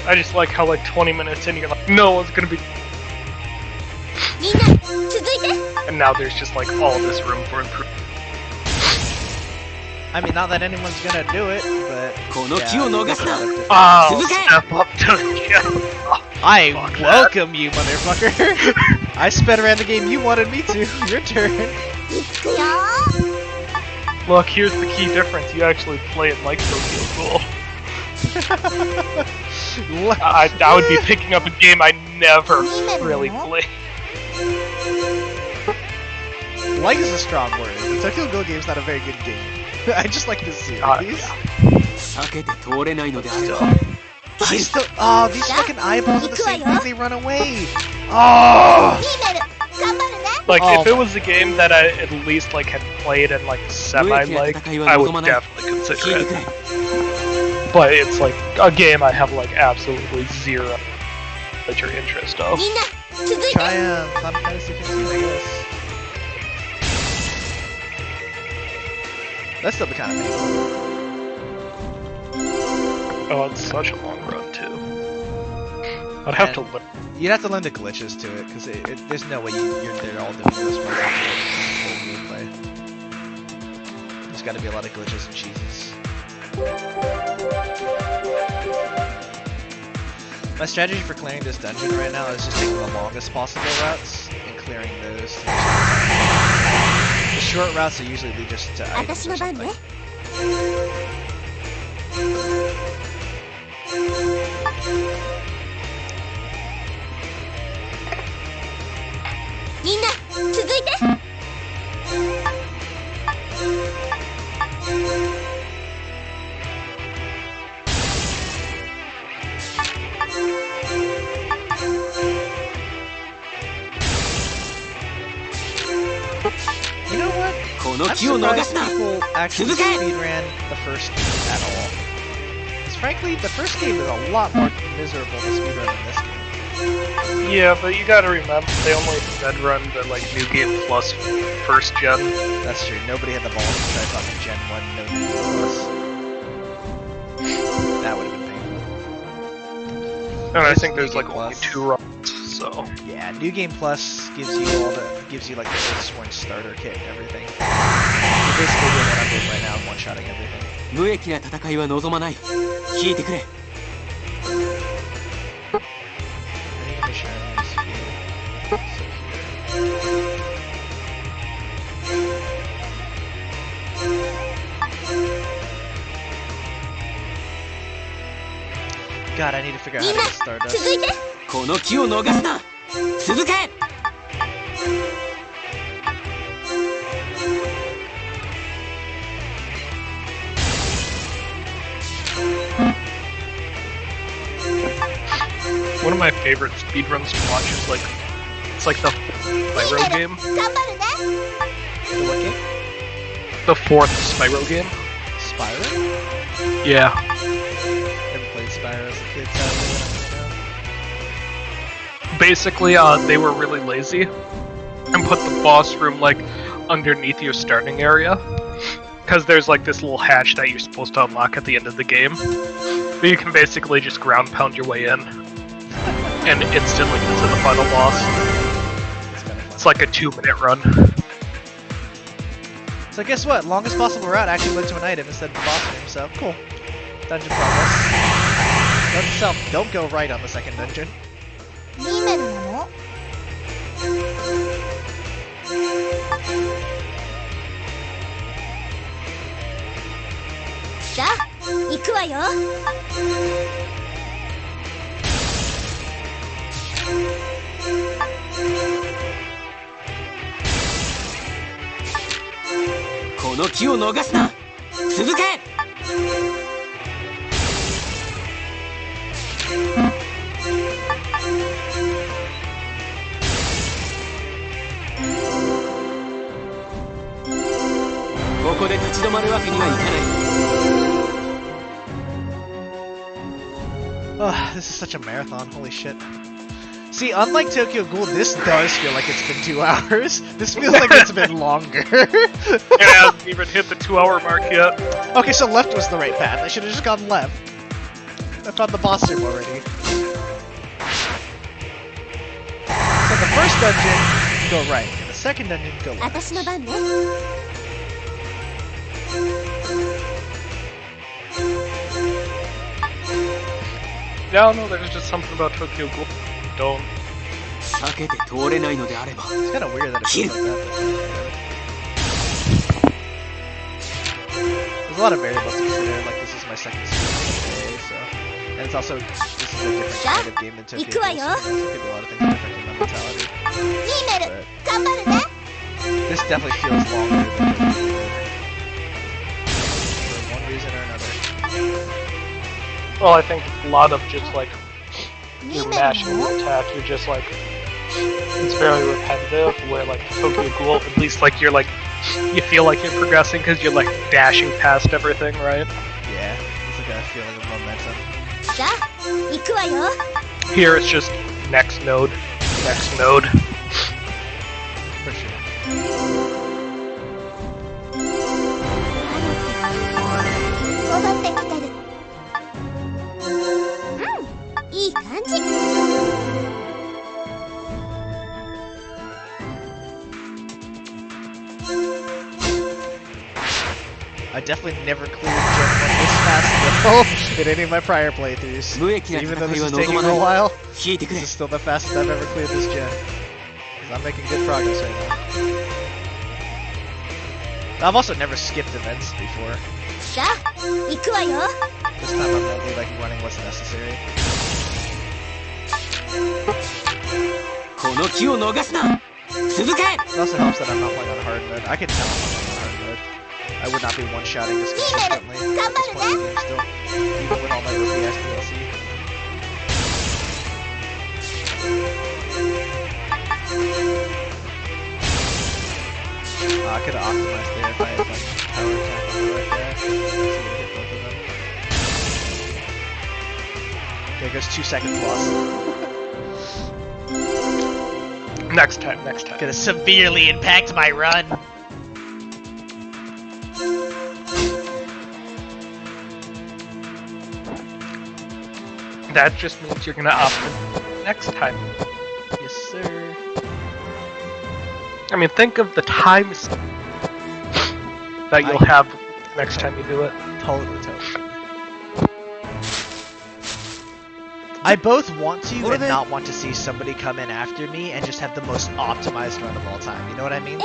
I just like how like 20 minutes in you're like, no, it's gonna be... And now there's just like all this room for improvement. I mean, not that anyone's gonna do it, but... Oh, step up to the I welcome you, motherfucker! I sped around the game you wanted me to. Your turn. Look, here's the key difference. You actually play it like Tokyo Ghoul. I would be picking up a game I never really played. Like is a strong word. The Tokyo Ghoul game's not a very good game. I just like this series. Oh, these fucking eyeballs are the same thing, they run away! Oh! Like, if it was a game that I at least like had played and like semi-liked, I would definitely consider it. But it's like a game I have like absolutely zero major interest of. Try Final Fantasy 15, I guess. That's still be kind of painful. Oh, it's such a long run too. I'd have to learn. You'd have to learn the glitches to it, because there's no way you're there all doing this whole gameplay. There's got to be a lot of glitches and cheeses. My strategy for clearing this dungeon right now is just taking the longest possible routes and clearing those. The short routes are usually lead just to items or something. I'm surprised people actually speedran the first game at all. Because frankly, the first game is a lot more miserable to speedrun than this game. Yeah, but you gotta remember, they only speedrun the like New Game Plus first gen. That's true. Nobody had the balls to try fucking Gen 1 no New Game Plus. That would have been painful. And I This think New there's Game like Plus. only 2 runs, so. Yeah, New Game Plus gives you like the Sworn starter kit and everything. You're basically doing what I'm doing right now, one-shotting everything. 無益な戦いは望まない。聞いてくれ。I need to make sure I'm in this field. So here. God, I need to figure out how to get Stardust. 続いてこの機を逃すな。続け。One of my favorite speedruns to watch is like, it's like the Spyro game. 頑張るね The what game? The 4th Spyro game. Spyro? Yeah. Never played Spyro as a kid, sadly. Basically, they were really lazy and put the boss room like underneath your starting area. Because there's like this little hatch that you're supposed to unlock at the end of the game. But you can basically just ground pound your way in. And instantly get to the final boss. It's kind of fun. It's like a 2-minute run. So guess what? Longest possible route actually led to an item instead of the boss room, so cool. Dungeon progress. Note to self, don't go right on the second dungeon. 2メルなのさあ行くわよこの機を逃すな。続け。ここで立ち止まるわけにはいかない。Ugh, this is such a marathon, holy shit. See, unlike Tokyo Ghoul, this does feel like it's been 2 hours. This feels like it's been longer. It hasn't even hit the 2-hour mark yet. Okay, so left was the right path. I should have just gone left. I found the boss room already. So the first dungeon, go right. And the second dungeon, go left. 私の番ね Yeah, no, there's just something about Tokyo Ghoul. Don't. 避けて通れないのであれば。 It's kind of weird that it feels like that. There's a lot of variables to consider. Like this is my second speed today, so and it's also this is a different kind of game than Tokyo Ghoul. So there could be a lot of things affecting my mentality. 2メル頑張るね This definitely feels longer than Tokyo Ghoul. For one reason or another. Well, I think a lot of just like 2 you're メル mashing なの your attack, you're just like it's very repetitive. Where like Tokyo Ghoul, at least like you're like you feel like you're progressing because you're like dashing past everything, right? Yeah, it's like a feeling of momentum. さあ行くわよ Here it's just next node, next node. For sure. 戻ってきてるうんいい感じ I definitely never cleared Gen 1 this fast though in any of my prior playthroughs. 無益な Even though 戦 this いは is 望 taking ま a ない。 while, 聞いてくれ this is。still the fastest I've ever cleared this gen. 'Cause I'm making good progress right now. I've also never skipped events before. さあ行くわよ This time I'm only like running what's necessary. この機を逃すな。続け。 It also helps that I'm not playing on hard mode. I can tell I'm not playing on hard mode. I would not be one-shotting this consistently at this point in the game still. Even with all my OPS DLC. not gonna optimize there if I had like power attack on the right there. So we hit both of them. There goes 2 seconds lost. Next time, next time. Gonna severely impact my run. That just means you're gonna opt in next time. Yes, sir. I mean, think of the times that you'll have next time you do it. Totally. I both want to and not want to see somebody come in after me and just have the most optimized run of all time. You know what I mean?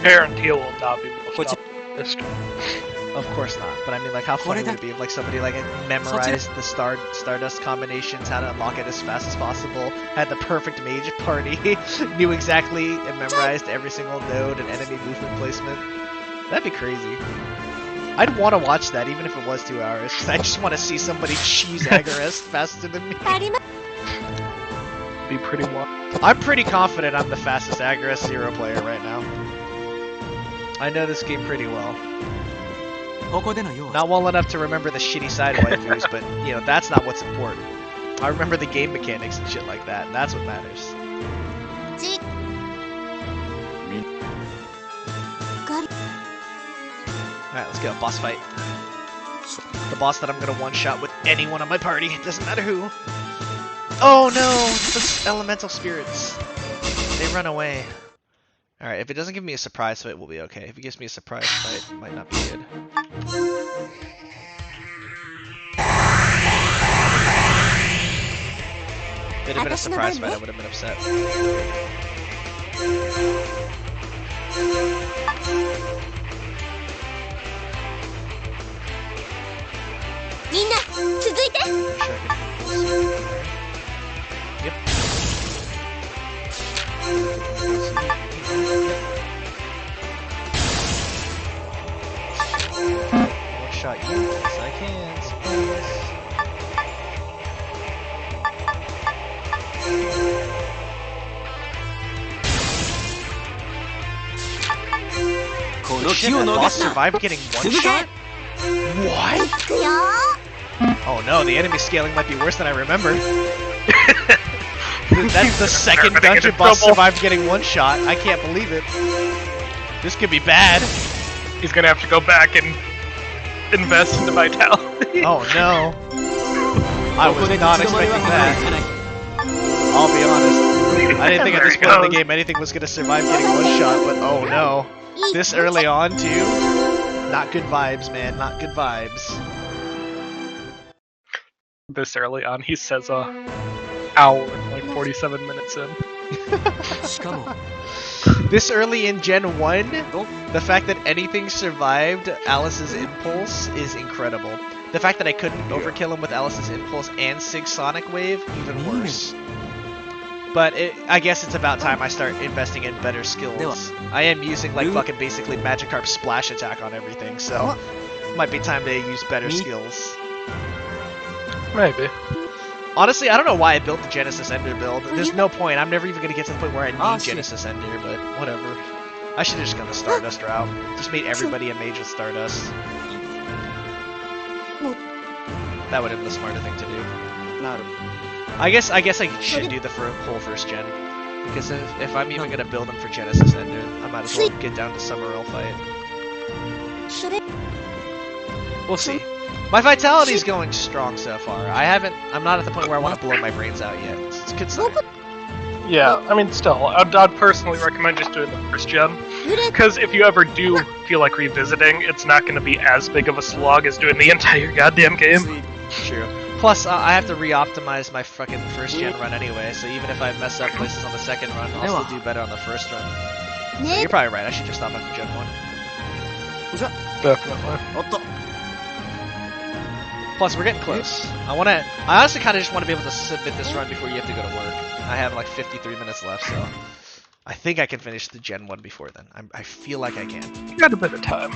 Guarantee will not be most optimistic. Of course not. But I mean, like, how funny would it be if like somebody like memorized the Stardust combinations, how to unlock it as fast as possible, had the perfect mage party, knew exactly and memorized every single node and enemy movement placement. That'd be crazy. I'd want to watch that even if it was 2 hours, because I just want to see somebody cheese Agarest faster than me. Be pretty wild. I'm pretty confident I'm the fastest Agarest Zero player right now. I know this game pretty well. Not well enough to remember the shitty side waifus, but you know, that's not what's important. I remember the game mechanics and shit like that, and that's what matters. Alright, let's go. Boss fight. The boss that I'm gonna one-shot with anyone on my party. It doesn't matter who. Oh no! It's the elemental spirits. They run away. Alright, if it doesn't give me a surprise fight, we'll be okay. If it gives me a surprise fight, it might not be good. If it had been a surprise fight, I would have been upset. Yep. One shot you, yes I can, suppose. Holy shit, that boss survived getting one shot? What? Oh no, the enemy scaling might be worse than I remember. That's the second dungeon boss survived getting one shot. I can't believe it. This could be bad. He's gonna have to go back and invest into vitality. Oh no. I was not expecting that. I'll be honest. I didn't think at this point in the game anything was gonna survive getting one shot, but oh no. This early on too? Not good vibes, man. Not good vibes. This early on, he says hour and like 47 minutes in. This early in Gen 1, the fact that anything survived Alice's Impulse is incredible. The fact that I couldn't overkill him with Alice's Impulse and Sig Sonic Wave, even worse. But I guess it's about time I start investing in better skills. I am using like fucking basically Magikarp Splash Attack on everything, so might be time to use better skills. Maybe. Honestly, I don't know why I built the Genesis Ender build. There's no point. I'm never even going to get to the point where I need Genesis Ender, but whatever. I should have just gone the Stardust route. Just made everybody a mage with Stardust. That would have been the smarter thing to do. I guess I should do the whole first gen. Because if I'm even going to build them for Genesis Ender, I might as well get down to Summerell fight. We'll see. My vitality's going strong so far. I'm not at the point where I want to blow my brains out yet. It's a good sign. Yeah, I mean, still, I'd personally recommend just doing the first gen. Because if you ever do feel like revisiting, it's not going to be as big of a slog as doing the entire goddamn game. True. Plus, I have to re-optimize my fucking first gen run anyway, so even if I mess up places on the second run, I'll still do better on the first run. So you're probably right, I should just stop after Gen 1. Definitely. Plus, we're getting close. I honestly kind of just want to be able to submit this run before you have to go to work. I have like 53 minutes left, so I think I can finish the Gen 1 before then. I feel like I can. You got a bit of time.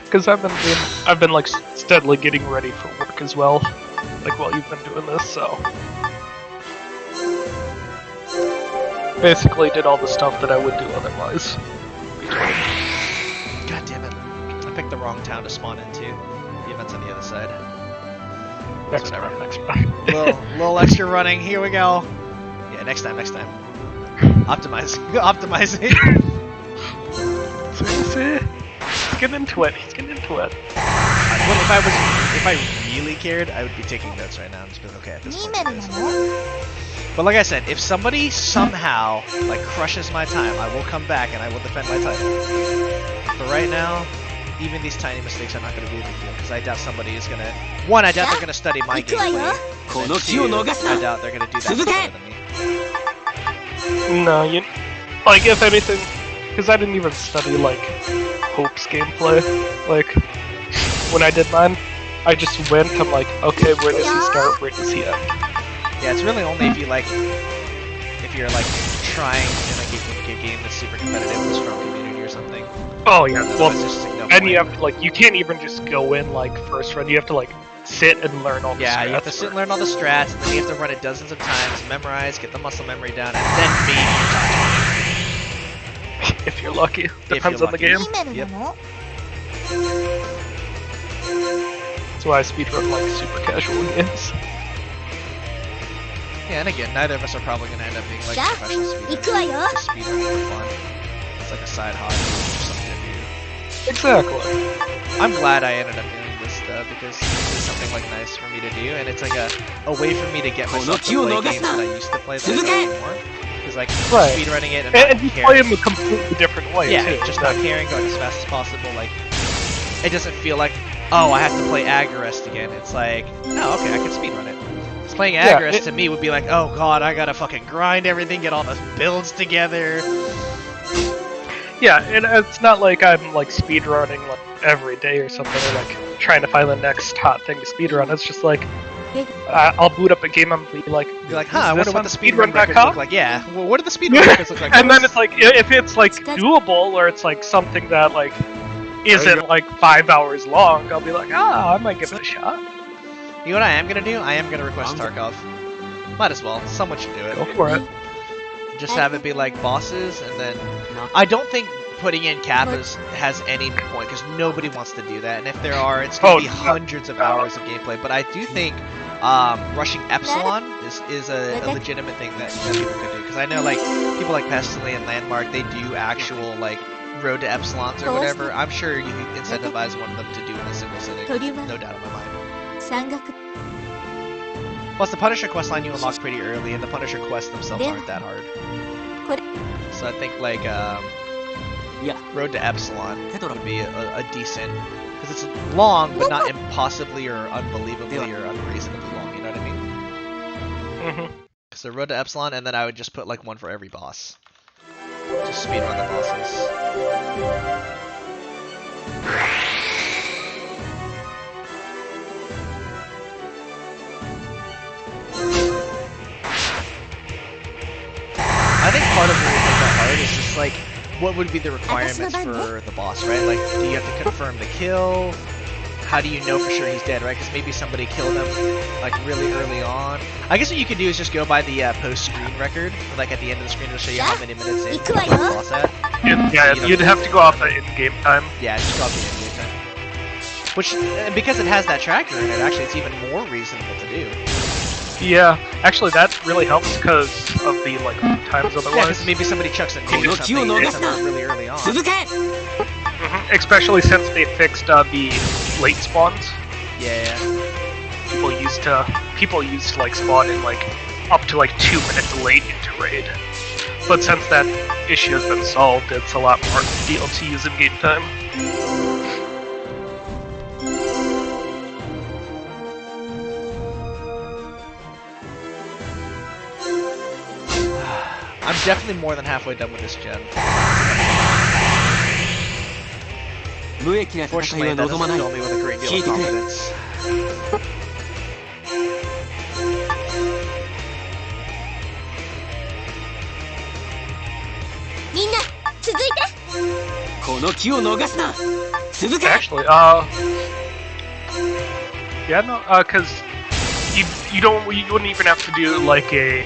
Because I've been like steadily getting ready for work as well, like while you've been doing this, so. basically did all the stuff that I would do otherwise. God damn it. I picked the wrong town to spawn into. The event's on the other side. Next Whatever. time, next time. little extra running. Here we go. Yeah, next time. Optimizing. See? He's getting into it. Well, if I really cared, I would be taking notes right now and just be like, okay, at this point. But like I said, if somebody somehow like crushes my time, I will come back and I will defend my title. But right now, even these tiny mistakes are not going to be a big deal because I doubt somebody is going to. One, I doubt they're going to study my gameplay. And then two, I doubt they're going to do that better than me. no, like if anything, because I didn't even study like Hope's gameplay. Like when I did mine, I just went. I'm like, okay, where does he start? Where does he end? Yeah, it's really only if you're like trying to like a game that's super competitive with a strong community or something. Oh yeah, well, just like, no and point. you have to like, you can't even just go in like first run. You have to like sit and learn all the strats. Yeah, you have to sit and learn all the strats, and then you have to run it dozens of times, memorize, get the muscle memory down, and then maybe you talk to me. If you're lucky. Depends on the game. Yep. That's why I speedrun like super casual games. Yeah, and again, neither of us are probably going to end up being like professional speedrunners. Just speedrunning for fun. It's like a side hobby or something to do. Exactly. I'm glad I ended up doing this stuff because it's something like nice for me to do, and it's like a way for me to get myself to play games that I used to play that I don't anymore. Because like speedrunning it and you caring. play them a completely different way too. Just not caring, going as fast as possible. Like it doesn't feel like, oh, I have to play Agarest again. It's like, no, okay, I can speedrun it. Because playing Agarest to me would be like, oh god, I gotta fucking grind everything, get all the builds together. Yeah, and it's not like I'm like speedrunning like every day or something, or like trying to find the next hot thing to speedrun. It's just like I'll boot up a game and be like, huh, I wonder what the speedrun records look like. Yeah, well, what do the speedrun records look like? And then it's like, if it's like doable, or it's like something that like isn't like 5 hours long, I'll be like, I might give it a shot. You know what I am gonna do? I am gonna request Tarkov. Might as well. Someone should do it. Go for it. Just have it be like bosses, and then I don't think putting in Kappas has any point because nobody wants to do that. And if there are, it's gonna be hundreds of hours of gameplay. But I do think rushing Epsilon is a legitimate thing that people could do, because I know like people like Pestilent and Landmark, they do actual like road to Epsilons or whatever. I'm sure you can incentivize one of them to do it in a single sitting. No doubt in my mind. Plus, the Punisher questline you unlock pretty early, and the Punisher quests themselves aren't that hard. So I think like Road to Epsilon would be a decent, because it's long but not impossibly or unbelievably or unreasonably long. You know what I mean? So Road to Epsilon, and then I would just put like one for every boss. Just speedrun the bosses. I think part of the reason it's that hard is just like, what would be the requirements for the boss, right? Like, do you have to confirm the kill? How do you know for sure he's dead, right? Because maybe somebody killed him, like, really early on. I guess what you could do is just go by the post-screen record. Like, at the end of the screen, it'll show you how many minutes in the boss at. Yeah, you'd have to go off the in-game time. Yeah, just go off the in-game time. Which, and because it has that tracker in it, actually, it's even more reasonable to do. Yeah, actually that really helps because of the like times otherwise. Yeah, because maybe somebody chucks a nade or something really early on. Especially since they fixed the late spawns. Yeah. People used to like spawn in like up to like 2 minutes late into raid. But since that issue has been solved, it's a lot more deal to use in game time. I'm definitely more than halfway done with this gen. Fortunately, that doesn't fill me with a great deal of confidence. Actually, yeah, no, cause you wouldn't even have to do like a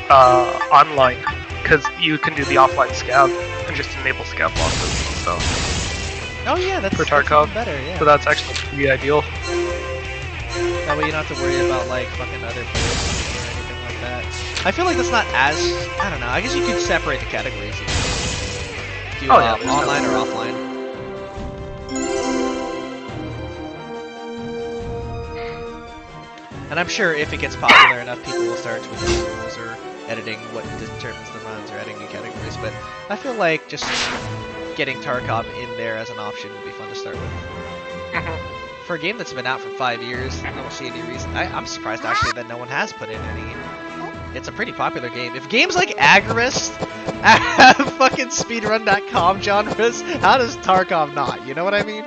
online, because you can do the offline scav and just enable scav losses and stuff. Oh yeah, that's For that's Tarkov. even better. Yeah. So that's actually pretty ideal. That way you don't have to worry about like fucking other players or anything like that. I feel like that's not as, I don't know. I guess you could separate the categories. Do Oh, yeah, there's online or no- offline. And I'm sure if it gets popular enough, people will start tweaking the rules or editing what determines the runs or adding new categories. But I feel like just getting Tarkov in there as an option would be fun to start with. For a game that's been out for 5 years, I don't see any reason. I'm surprised actually that no one has put in any. It's a pretty popular game. If games like Agarest have fucking speedrun.com genres, how does Tarkov not? You know what I mean?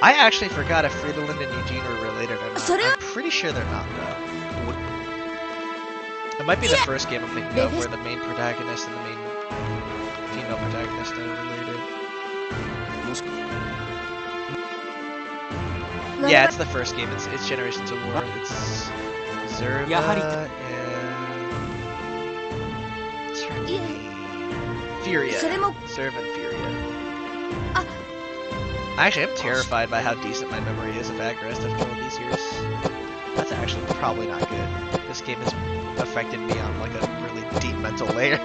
I actually forgot if Friedeland and Eugene were related or not. I'm pretty sure they're not, though. It might be the first game I'm thinking of where the main protagonist and the main female protagonist are related. Yeah, it's the first game. It's Generations of War. It's Zerva and Furia. Zerva and Furia. Actually, I'm terrified by how decent my memory is of Agarest after all these years. That's actually probably not good. This game has affected me on like a really deep mental layer.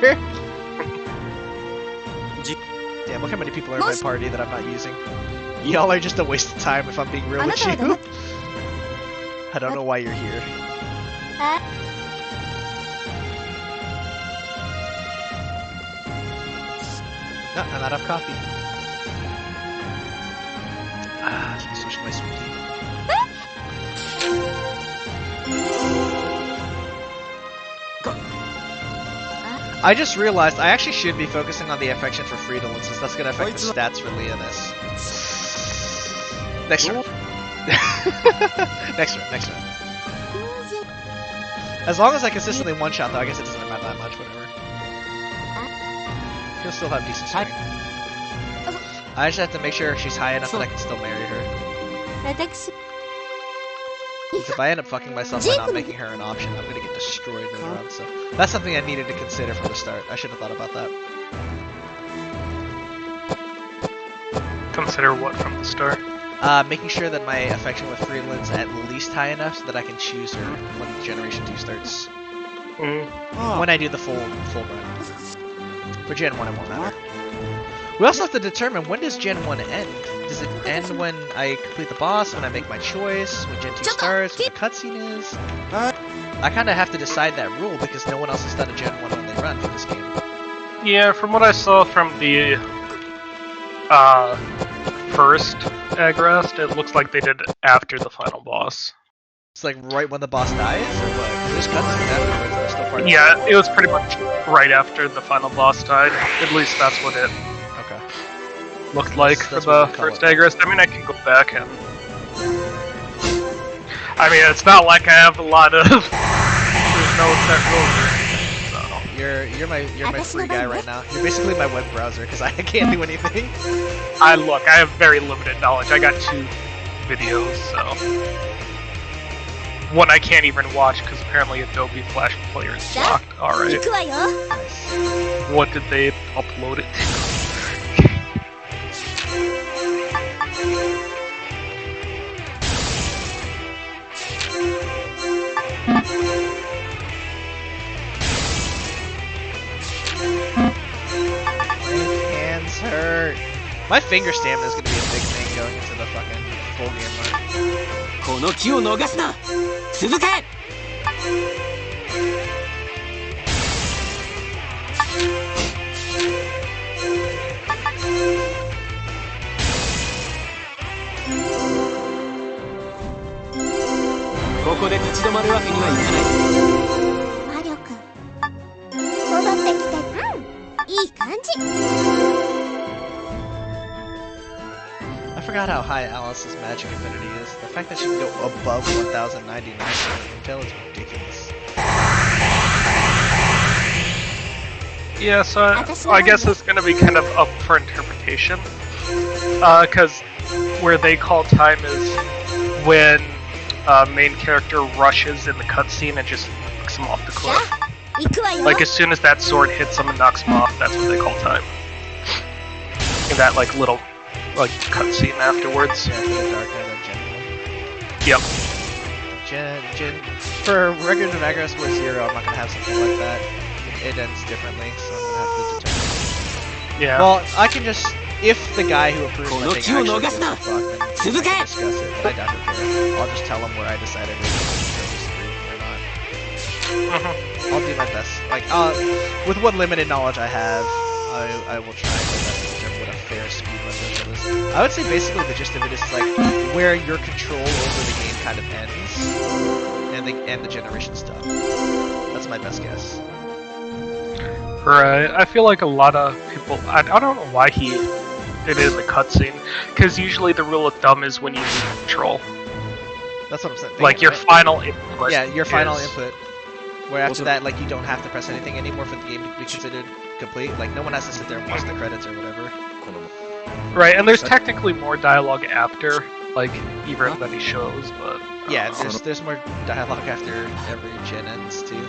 Damn, look how many people are in my party that I'm not using. Y'all are just a waste of time if I'm being real with you. I don't know why you're here. No, I'm out of coffee. Let me switch to my sweet tea. I just realized I actually should be focusing on the affection for Friedeland since that's gonna affect the stats for Leonis. Next round. Next round. As long as I consistently one-shot though, I guess it doesn't matter that much, whatever. He'll still have decent strength. I just have to make sure she's high enough that I can still marry her. If I end up fucking myself by not making her an option, I'm gonna get destroyed in the run, so that's something I needed to consider from the start. I should have thought about that. Consider what from the start? Making sure that my affection with Friedeland's at least high enough so that I can choose her when Generation 2 starts. When I do the full run. For Gen 1 it won't matter. We also have to determine when does Gen 1 end? Does it end when I complete the boss, when I make my choice, when Gen 2 starts, when the cutscene is? I kind of have to decide that rule because no one else has done a Gen 1 only run for this game. Yeah, from what I saw from the first Agarest, it looks like they did it after the final boss. It's like right when the boss dies, or what? There's cutscenes afterwards that are still part of Yeah, it was pretty much right after the final boss died. At least that's what it looked like for the first Agarest. I mean, I can go back and... I mean, it's not like I have a lot of... There's no set rules or anything, so... You're my free guy right now. You're basically my web browser, because I can't do anything. I have very limited knowledge. I got 2 videos, so... One I can't even watch, because apparently Adobe Flash Player is blocked. Alright. Nice. What did they upload it to? Hurt. My finger stamina is gonna be a big thing going into the fucking full game run. この機を逃すな続け ここで立ち止まるわけにはいかない魔力戻ってきていい感じ I forgot how high Alice's magic affinity is. The fact that she can go above 1099 intel is ridiculous. Yeah, so I guess it's gonna be kind of up for interpretation. Because where they call time is when main character rushes in the cutscene and just knocks him off the じゃ cliff. あ行くわよ Like as soon as that sword hits him and knocks him off, that's what they call time. In that like little like cutscene afterwards. Yeah, for the Dark Knight of Gen. Yep. For Record of Agarest Zero, I'm not gonna have something like that. It ends differently, so I'm gonna have to determine. Yeah. Well, I can just, if the guy who approves my thing actually gives a fuck, then we can discuss it. But I doubt he'll care. I'll just tell him where I decided to disagree or not. I'll do my best. Like, with what limited knowledge I have, I will try my best to determine what a fair speedrun version is. I would say basically the gist of it is like where your control over the game kind of ends, and the generation stuff. That's my best guess. Right. I feel like a lot of people. I don't know why he did it in the cutscene. Because usually the rule of thumb is when you lose control. That's what I'm saying. Like your right? final input. Yeah, your final is- input. Where after that, like, you don't have to press anything anymore for the game to be considered complete. Like, no one has to sit there and watch the credits or whatever. Right, and there's technically more dialogue after, like, even than he shows, but... Yeah, there's more dialogue after every gen ends, too.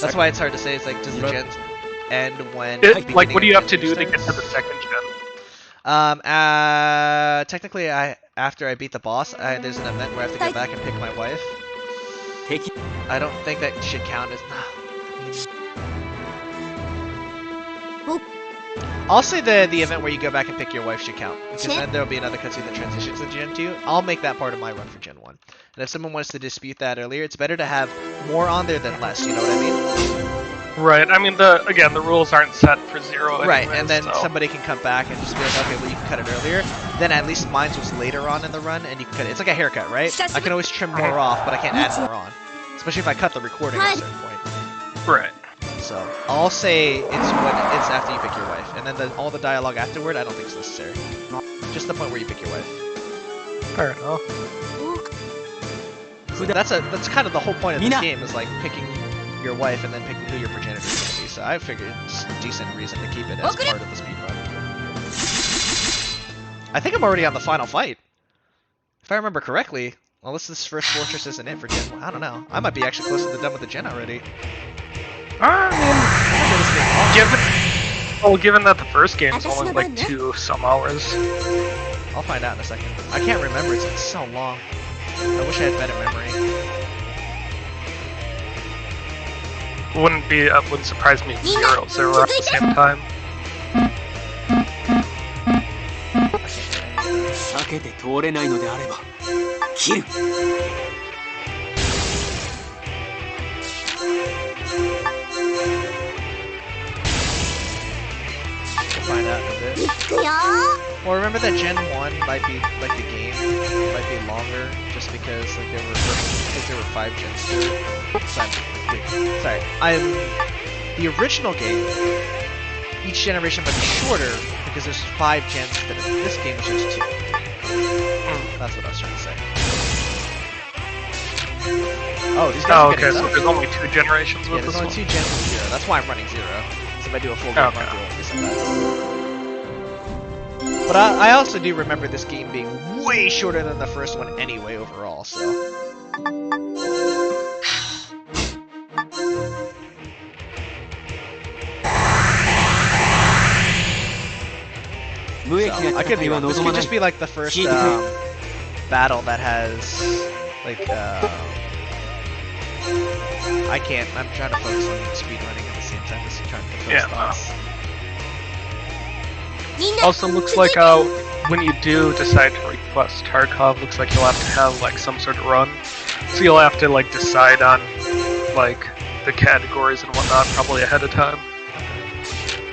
That's why it's hard to say. It's like, does the gen end when... like, what do you have to Gen do to get to starts? the second gen? Technically, after I beat the boss, there's an event where I have to go back and pick my wife. I don't think that should count as... I'll say the event where you go back and pick your wife should count, because then there'll be another cutscene that transitions to Gen 2. I'll make that part of my run for Gen 1. And if someone wants to dispute that earlier, it's better to have more on there than less, you know what I mean? Right, I mean, the rules aren't set for Zero anyway, Right, and then so. somebody can come back and just be like, okay, well, you can cut it earlier. Then at least mine was later on in the run, and you can cut it. It's like a haircut, right? I can always trim more off, but I can't add more on. Especially if I cut the recording at a certain point. Right. So, I'll say it's after you pick your wife. And then all the dialogue afterward, I don't think is necessary. Just the point where you pick your wife. Fair enough. That's kind of the whole point of this game, is like picking your wife and then picking who your progenitor is going to be. So I figured it's a decent reason to keep it as part of the speedrun. I think I'm already on the final fight. If I remember correctly, unless this first fortress isn't it for Gen 1, I don't know. I might be actually close to the done with the Gen already. I mean, given that the first game's only like 2 some hours. I'll find out in a second. I can't remember, it's been so long. I wish I had better memory. Wouldn't surprise me if Zero's around at the same time. Find out in a bit. 行くよ Well, remember that Gen 1 might be, like, the game might be longer, just because, like, there were 5 gens to it. Sorry, the original game, each generation might be shorter, because there's 5 gens instead of this game, which is 2. That's what I was trying to say. Oh, these guys are okay, getting so tough. there's only 2 generations Yeah, with there's this only one? 2 gens with 0. That's why I'm running 0. So if I do a full game run, I'll be set back. But I also do remember this game being way shorter than the first one anyway, overall, so... I could be wrong. This could just be like the first battle that has, like, I'm trying to focus on speedrunning at the same time as trying to focus thoughts. Also looks like when you do decide to request Tarkov, looks like you'll have to have like some sort of run. So you'll have to like decide on like the categories and whatnot probably ahead of time.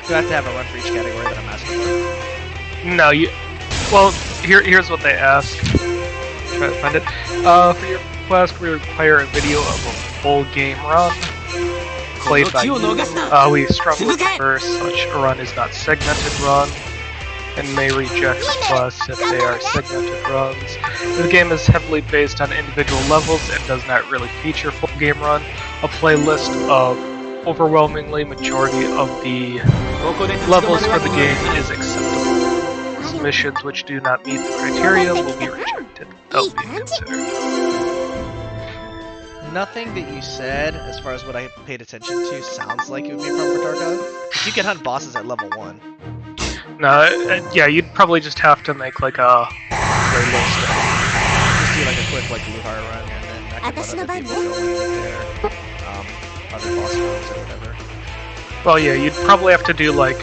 Do I have to have a run for each category that I'm asking for? No, well, here's what they ask. Try to find it. For your request, we require a video of a full game run played by you. We struggle with the first. Such a run is not segmented run, and may reject requests if they are segmented runs. The game is heavily based on individual levels and does not really feature full game run. A playlist of overwhelmingly majority of the levels for the game is acceptable. missions which do not meet the criteria will be rejected without being considered. Nothing that you said, as far as what I paid attention to, sounds like it would be from Tarkov. Because you can hunt bosses at level 1. No, yeah, you'd probably just have to make like a playlist. Just do like a quick like Luhar run, and then I can let other people go with their other boss runs or whatever. Well, yeah, you'd probably have to do like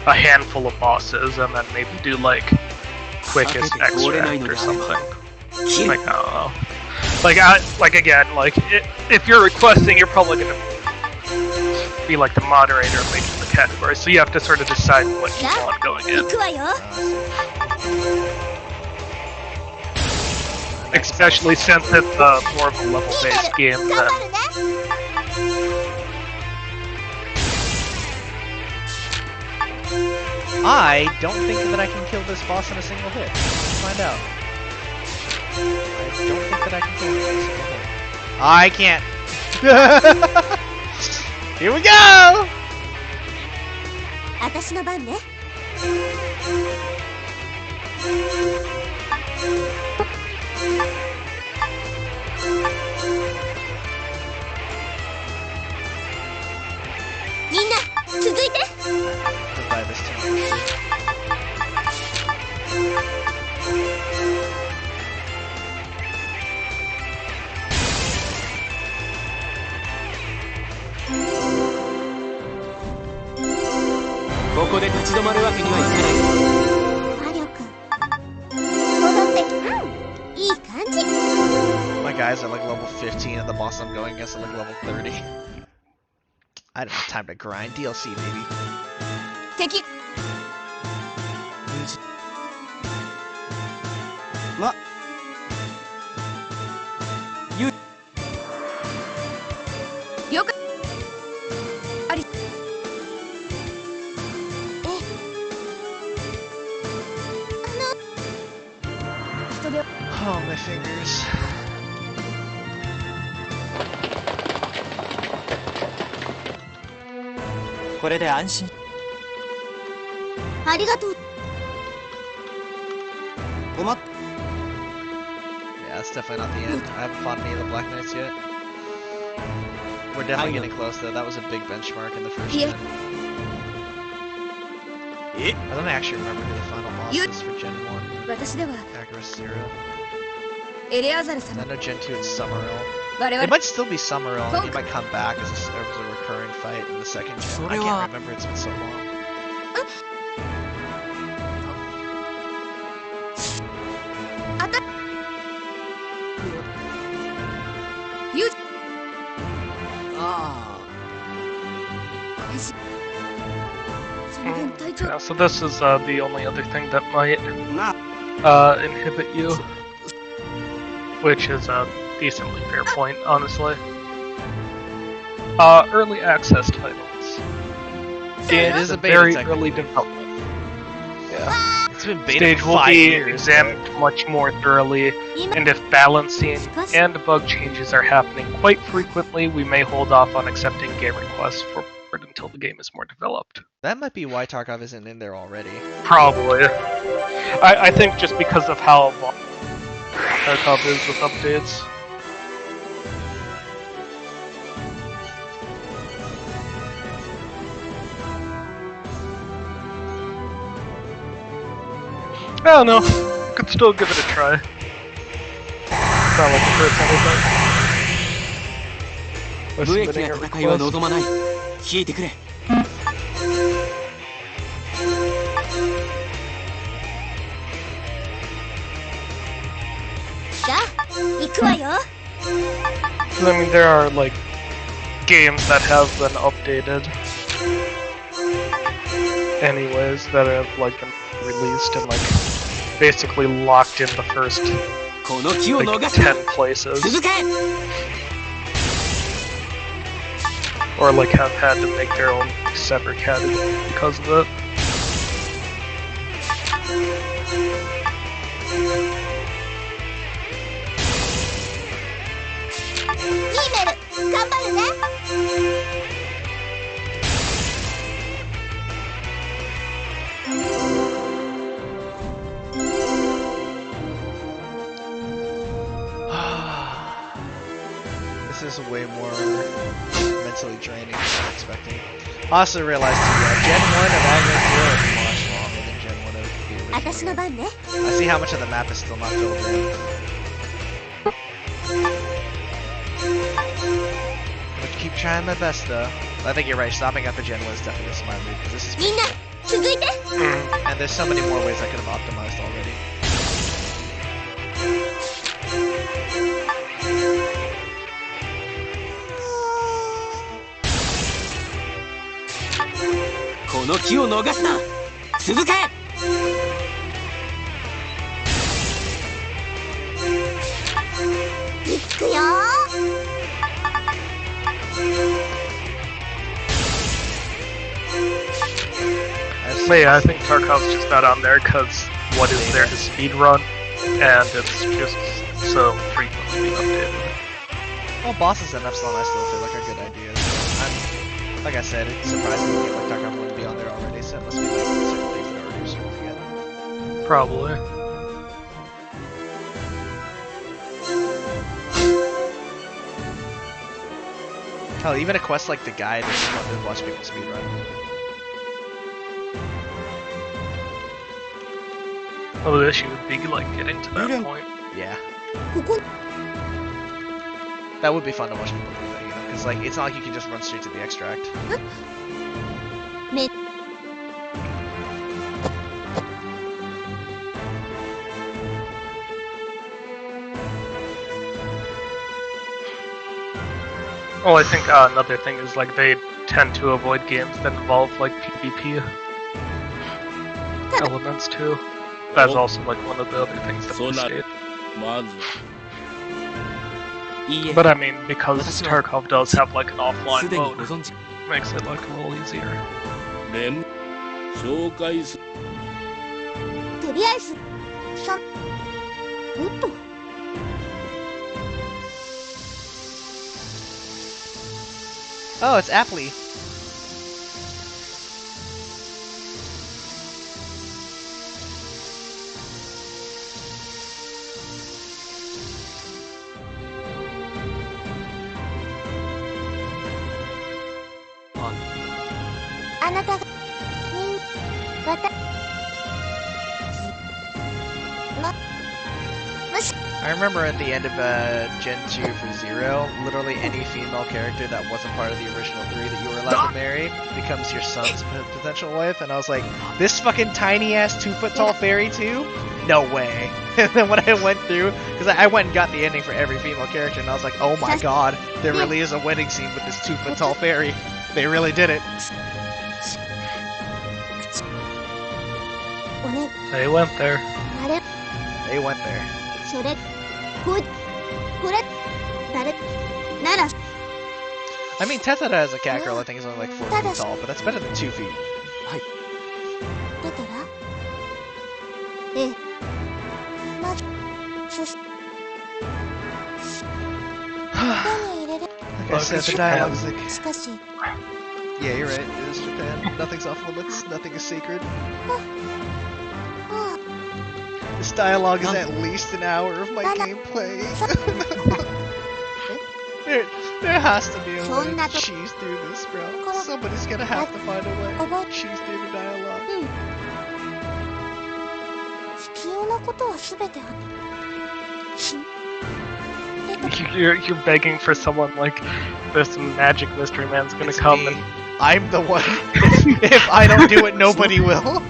a handful of bosses, and then maybe do like quickest extract or something. Like, I don't know. Like again, like if you're requesting, you're probably gonna be like the moderator making the category, so you have to sort of decide what you want going in. 行くわよ Especially since it's more of a level-based game 頑 than 張るね I don't think that I can kill this boss in a single hit. Let's find out. I don't think that I can kill him in a single hit. I can't. Here we go! 私の番ね みんな続いて Goodbye this time. My guys are like level 15 and the boss I'm going against are like level 30. I don't have time to grind. DLC maybe. 敵ま了解あり人手を Oh, my fingers. これで安心。ありがとう困っ Yeah, that's definitely not the end. I haven't fought any of the Black Knights yet. We're definitely getting close though. That was a big benchmark in the first Yeah. gen. I don't actually remember who the final boss You- is for Gen 1. 私では Agarest Zero. エレアザル And 様 I know Gen 2 it's Summerall. 我 It 々 might still be Summerall, and he might come back as a recurring fight in the second gen. I can't remember, it's been so long. ユージあ開始その分隊長 Yeah, so this is the only other thing that might な inhibit you, which is a decently fair point, honestly. Early access titles. It is a beta very technically. early development. Yeah. It's been beta Stage for will 5 be years. examined much more thoroughly, 今 and if balancing and bug changes are happening quite frequently, we may hold off on accepting game requests for it until the game is more developed. That might be why Tarkov isn't in there already. Probably. I think just because of how long Tarkov is with updates. I don't know. Could still give it a try. Not like it hurts anything. あ、 With 無益 submitting な a 戦いは request. 望まない。聞いてくれ。じゃあ行くわよ I mean, there are like games that have been updated, anyways, that have like been released and like basically locked in the first この機を like 逃すな。 10 places, 続け。 or like have had to make their own separate category because of it. イーメル頑張るね was way more mentally draining than I was expecting. I also realized Gen 1 of Agarest Zero is much longer than Gen 1 of the original 私の game. 番ね I see how much of the map is still not filled in. I'm gonna keep trying my best though. I think you're right, stopping after Gen 1 is definitely a smart move, because this is... みんな続いて And there's so many more ways I could have optimized already. この機を逃すな。続け。いくよ But yeah, I think Tarkov's just not on there because what is there to speedrun, and it's just so frequently being updated. Well, bosses and Epsilon I still feel like are good ideas. Like I said, it's surprising to get like Tarkov wouldn't be on there already, so it must be like certain things that are already starting to get. Probably. Hell, even a quest like the guide is fun to watch people speedrun. Well, the issue would be like getting to that point. Yeah. ここ That would be fun to watch people do that, you know, because like it's not like you can just run straight to the extract. め Well, I think another thing is like they tend to avoid games that involve like PvP elements too. That's also like one of the other things that we state. まずいいえ。 But I mean, because Tarkov does have like an offline すでにご mode, 存知。 makes it like a little easier. 連紹介すとりあえずさおっと Oh, it's Aptly. On. あなたがわたもし I remember at the end of Gen 2 for Zero, literally any female character that wasn't part of the original 3 that you were allowed to marry becomes your son's potential wife, and I was like, this fucking tiny ass 2-foot tall fairy too? No way. And then when I went through, because I went and got the ending for every female character, and I was like, oh my god, there really is a wedding scene with this 2-foot tall fairy. They really did it. おね They went there. あれ They went there. それこれ誰なら I mean, Tethera as a cat girl I think is only like 4 feet tall, but that's better than 2 feet. 出たらええまずそし手に入れる Like I said, the dialogue is like, しかし yeah, you're right, it is Japan. Nothing's off limits, nothing is sacred. ああ This dialogue is at least an hour of my gameplay. there has to be a way to cheese through this, bro. Somebody's gonna have to find a way to cheese through the dialogue. 必要なことは全てし You're begging for someone like this magic mystery man's gonna It's come me. and I'm the one. If I don't do it, nobody will.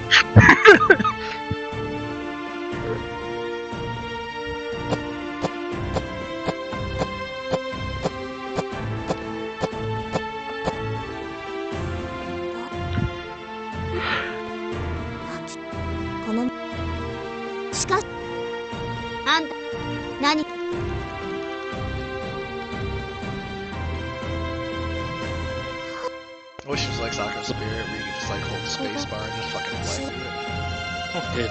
I wish it was like Soccer Spirit where you could just like hold the space bar and just fucking fly through it.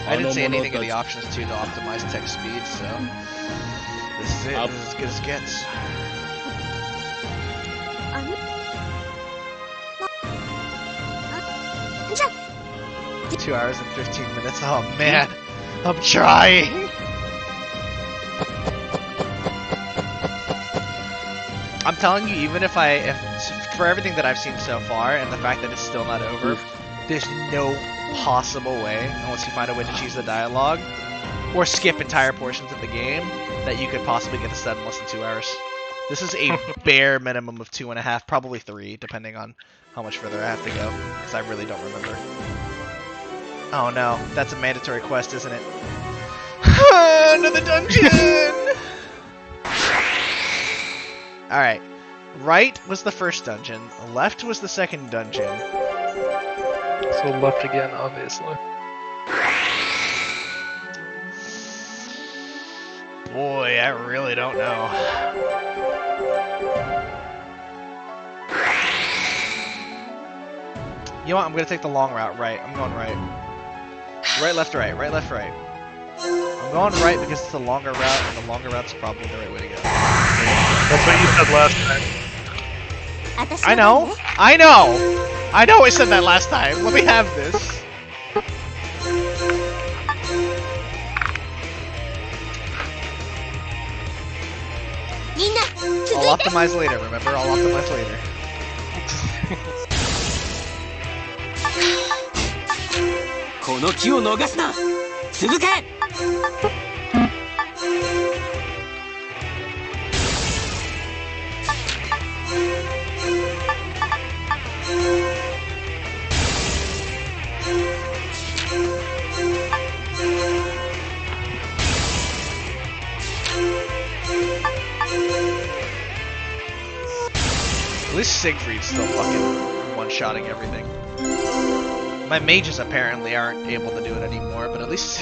I didn't see anything in the options too to optimize text speed, so this is it. This is as good as it gets. じゃ 2 hours and 15 minutes. Oh man, I'm trying. I'm telling you, even if for everything that I've seen so far, and the fact that it's still not over, there's no possible way, unless you find a way to choose the dialogue, or skip entire portions of the game, that you could possibly get this done in less than 2 hours. This is a bare minimum of 2.5, probably 3, depending on how much further I have to go, because I really don't remember. Oh no, that's a mandatory quest, isn't it? Another dungeon! Alright, right was the first dungeon, left was the second dungeon. So left again, obviously. Boy, I really don't know. You know what, I'm gonna take the long route, right. I'm going right. Right, left, right, right, left, right. I'm going right because it's the longer route, and the longer route's probably the right way to go. That's what you said last time. I know! I know! I know I said that last time! Let me have this! I'll optimize later, remember? I'll optimize later. この機を逃すな。続け。At least Siegfried's still fucking one-shotting everything. My mages apparently aren't able to do it anymore, but at least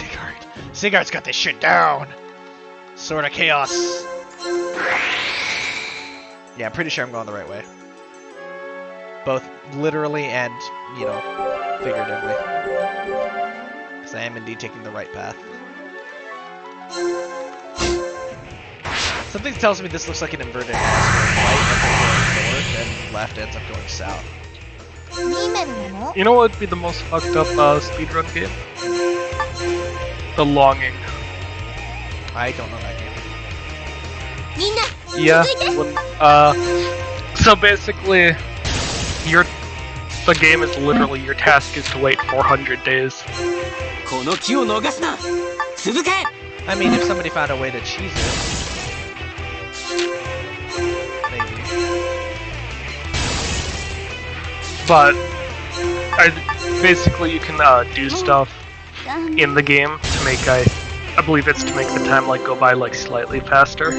Sigurd's got this shit down! Sword of Chaos! Yeah, I'm pretty sure I'm going the right way. Both literally and, you know, figuratively. Because I am indeed taking the right path. Something tells me this looks like an inverted S, where right ends up going north and left ends up going south. You know what would be the most fucked up speedrun game? The Longing. I don't know that game. Yeah. So basically, the game is literally, your task is to wait 400 days. この機を逃すな。続け。I mean, if somebody found a way to cheese it. Maybe. But basically you can do stuff in the game to make I believe it's to make the time like go by like slightly faster,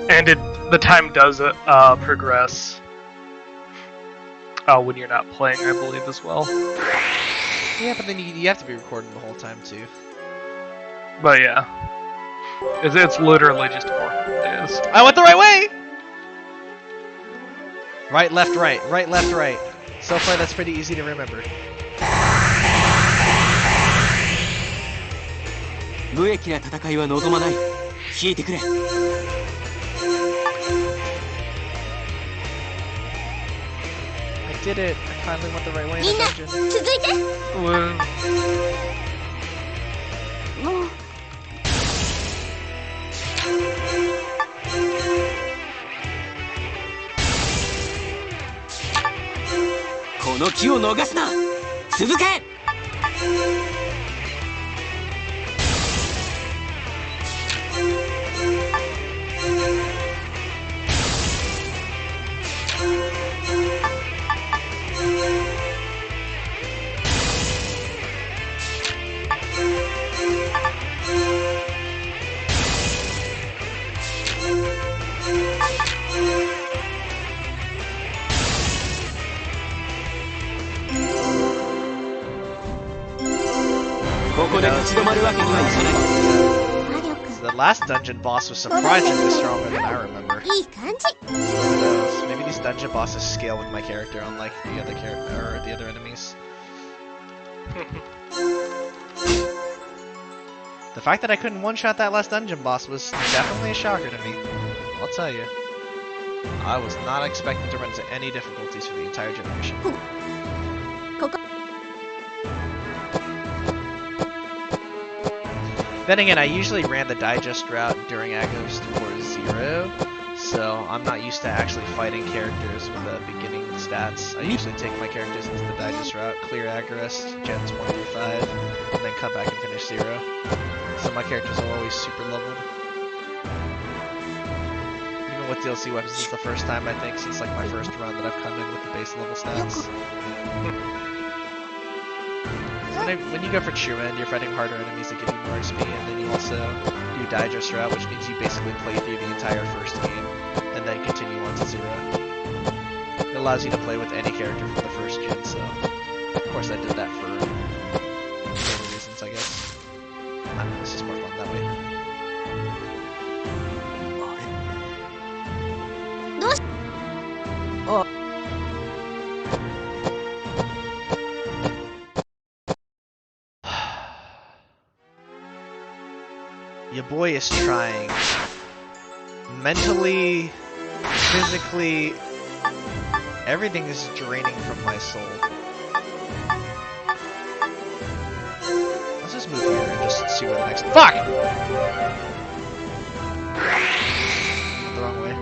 and the time does progress when you're not playing, I believe, as well. Yeah, but then you have to be recording the whole time too. But yeah, it's literally just 400 days. I went the right way. Right, left, right. Right, left, right. So far, that's pretty easy to remember. 無益な戦いは望まない。聞いてくれ。I did it. I finally went the right way in the dungeon. 続いて。 Well, この機を逃すな。続け。ここで立ち止まるわけにはいかない。 The last dungeon boss was surprisingly stronger than I remember. いい感じ。 Who knows? Maybe these dungeon bosses scale with my character, unlike the other the other enemies. The fact that I couldn't one-shot that last dungeon boss was definitely a shocker to me. I'll tell you. I was not expecting to run into any difficulties for the entire generation. Then again, I usually ran the digest route during Agarest Zero 0, so I'm not used to actually fighting characters with beginning stats. I usually take my characters into the digest route, clear Agarest, gens 1 through 5, and then come back and finish 0. So my characters are always super leveled. Even with DLC weapons, this is the first time I think since like my first run that I've come in with the base level stats. When you go for True End, you're fighting harder enemies that give you more XP, and then you also do digest route, which means you basically play through the entire first game, and then continue on to 0. It allows you to play with any character from the first gen, so of course I did that for many reasons, I guess. I don't know, it's just more fun that way. Your boy is trying. Mentally, physically, everything is draining from my soul. Let's just move here and just see where the next— Fuck! The wrong way.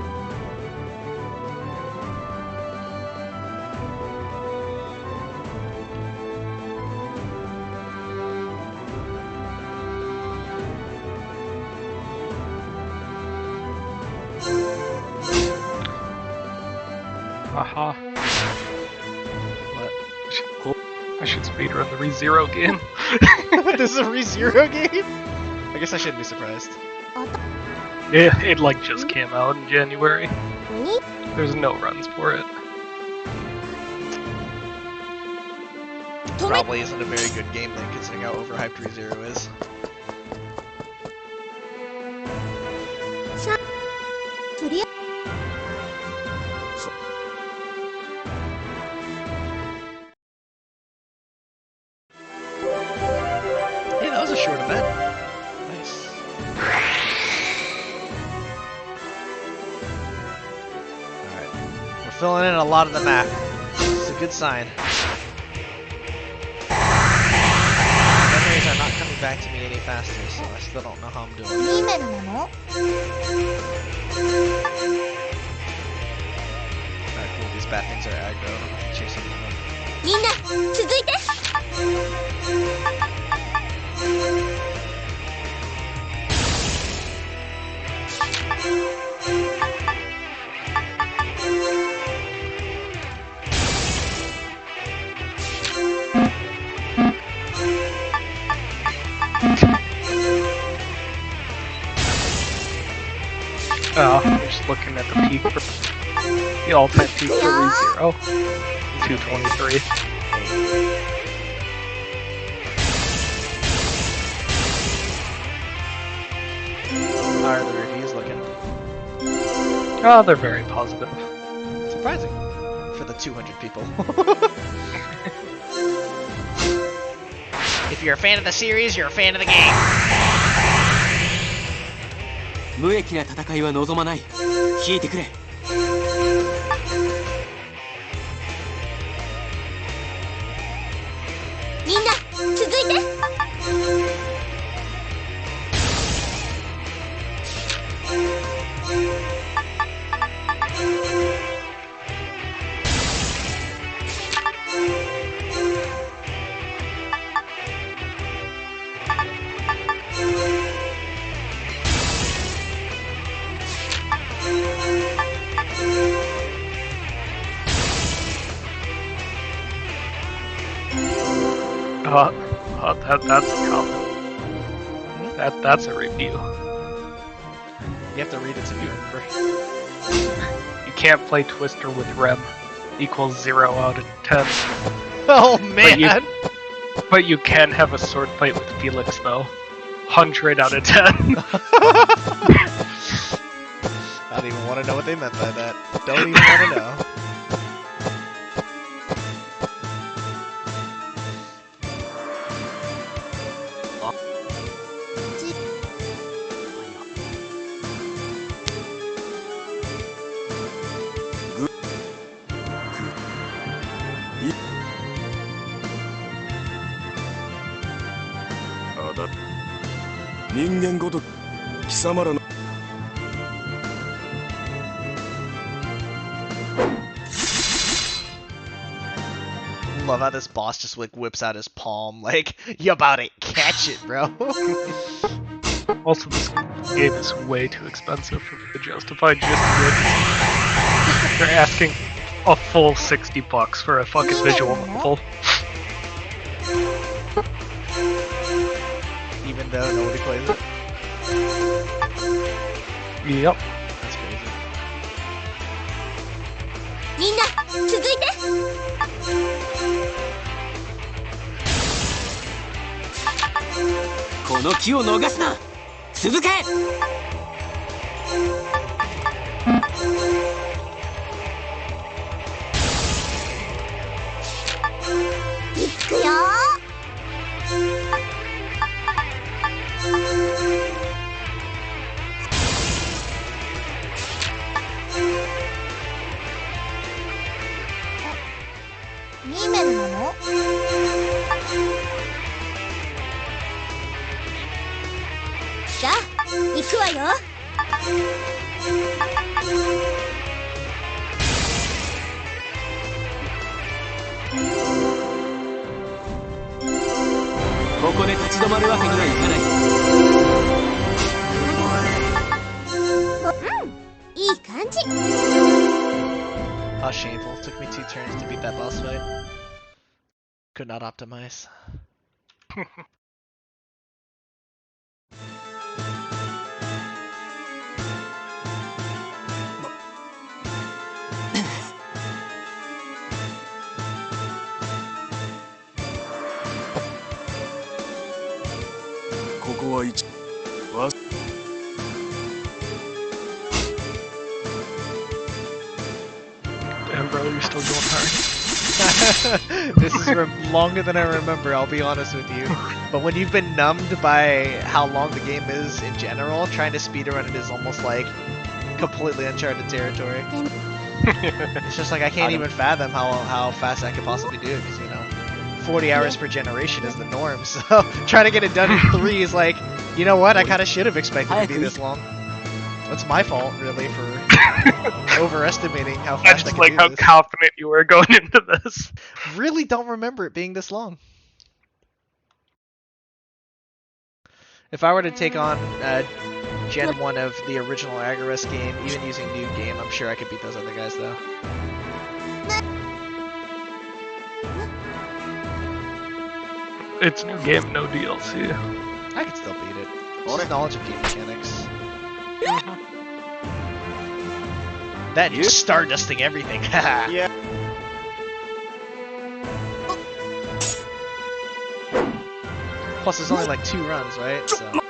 Haha. What? I should speedrun the ReZero game. This is a ReZero game? I guess I shouldn't be surprised. Yeah, it like just came out in January. There's no runs for it. Probably isn't a very good game then, considering how overhyped ReZero is. Hey, that was a short event. Nice. Alright. We're filling in a lot of the map. It's a good sign. Memories are not coming back to me any faster, so I still don't know how I'm doing. Alright, cool. These bad things are aggro. I'm gonna chase some of them. みんな続いて。I'm just looking at the peak for the all-time peak for ReZero. 223. How are the reviews looking? Oh, they're very positive. Surprising. For the 200 people. If you're a fan of the series, you're a fan of the game. 無益な戦いは望まない。聞いてくれ。みんな続いて。That's a comment. That's a review. You have to read it to be remember. You can't play Twister with Rem. Equals 0 out of 10. Oh man! But you can have a sword fight with Felix though. 100 out of 10. I don't even want to know what they meant by that. Don't even want to know. love how this boss just like whips out his palm, like, you about to catch it, bro. Also, this game is way too expensive for me to justify just it. They're asking a full $60 for a fucking visual novel. Even though nobody plays it. Yep. That's crazy. みんな続いて。この機を逃すな。続け。いくよ。ミーメルなの？じゃあ行くわよ。ここで立ち止まるわけにはいかない。いい感じ。 How shameful. It took me 2 turns to beat that boss fight. Could not optimize. Damn, bro, you're still going hard. This is longer than I remember, I'll be honest with you. But when you've been numbed by how long the game is in general, trying to speedrun it is almost like completely uncharted territory. It's just like I can't even fathom how fast I could possibly do it, because, you know, 40 hours per generation is the norm, so trying to get it done in 3 is like, you know what, I kind of should have expected it to be this long. That's my fault, really, for overestimating how I fast I just could like do how this. confident you were going into this. Really don't remember it being this long. If I were to take on Gen 1 of the original Agarest game, even using New Game, I'm sure I could beat those other guys, though. It's new game, no DLC. I could still beat it. It's just knowledge of game mechanics. That just stardusting everything. Yeah. Plus, there's only like 2 runs, right? So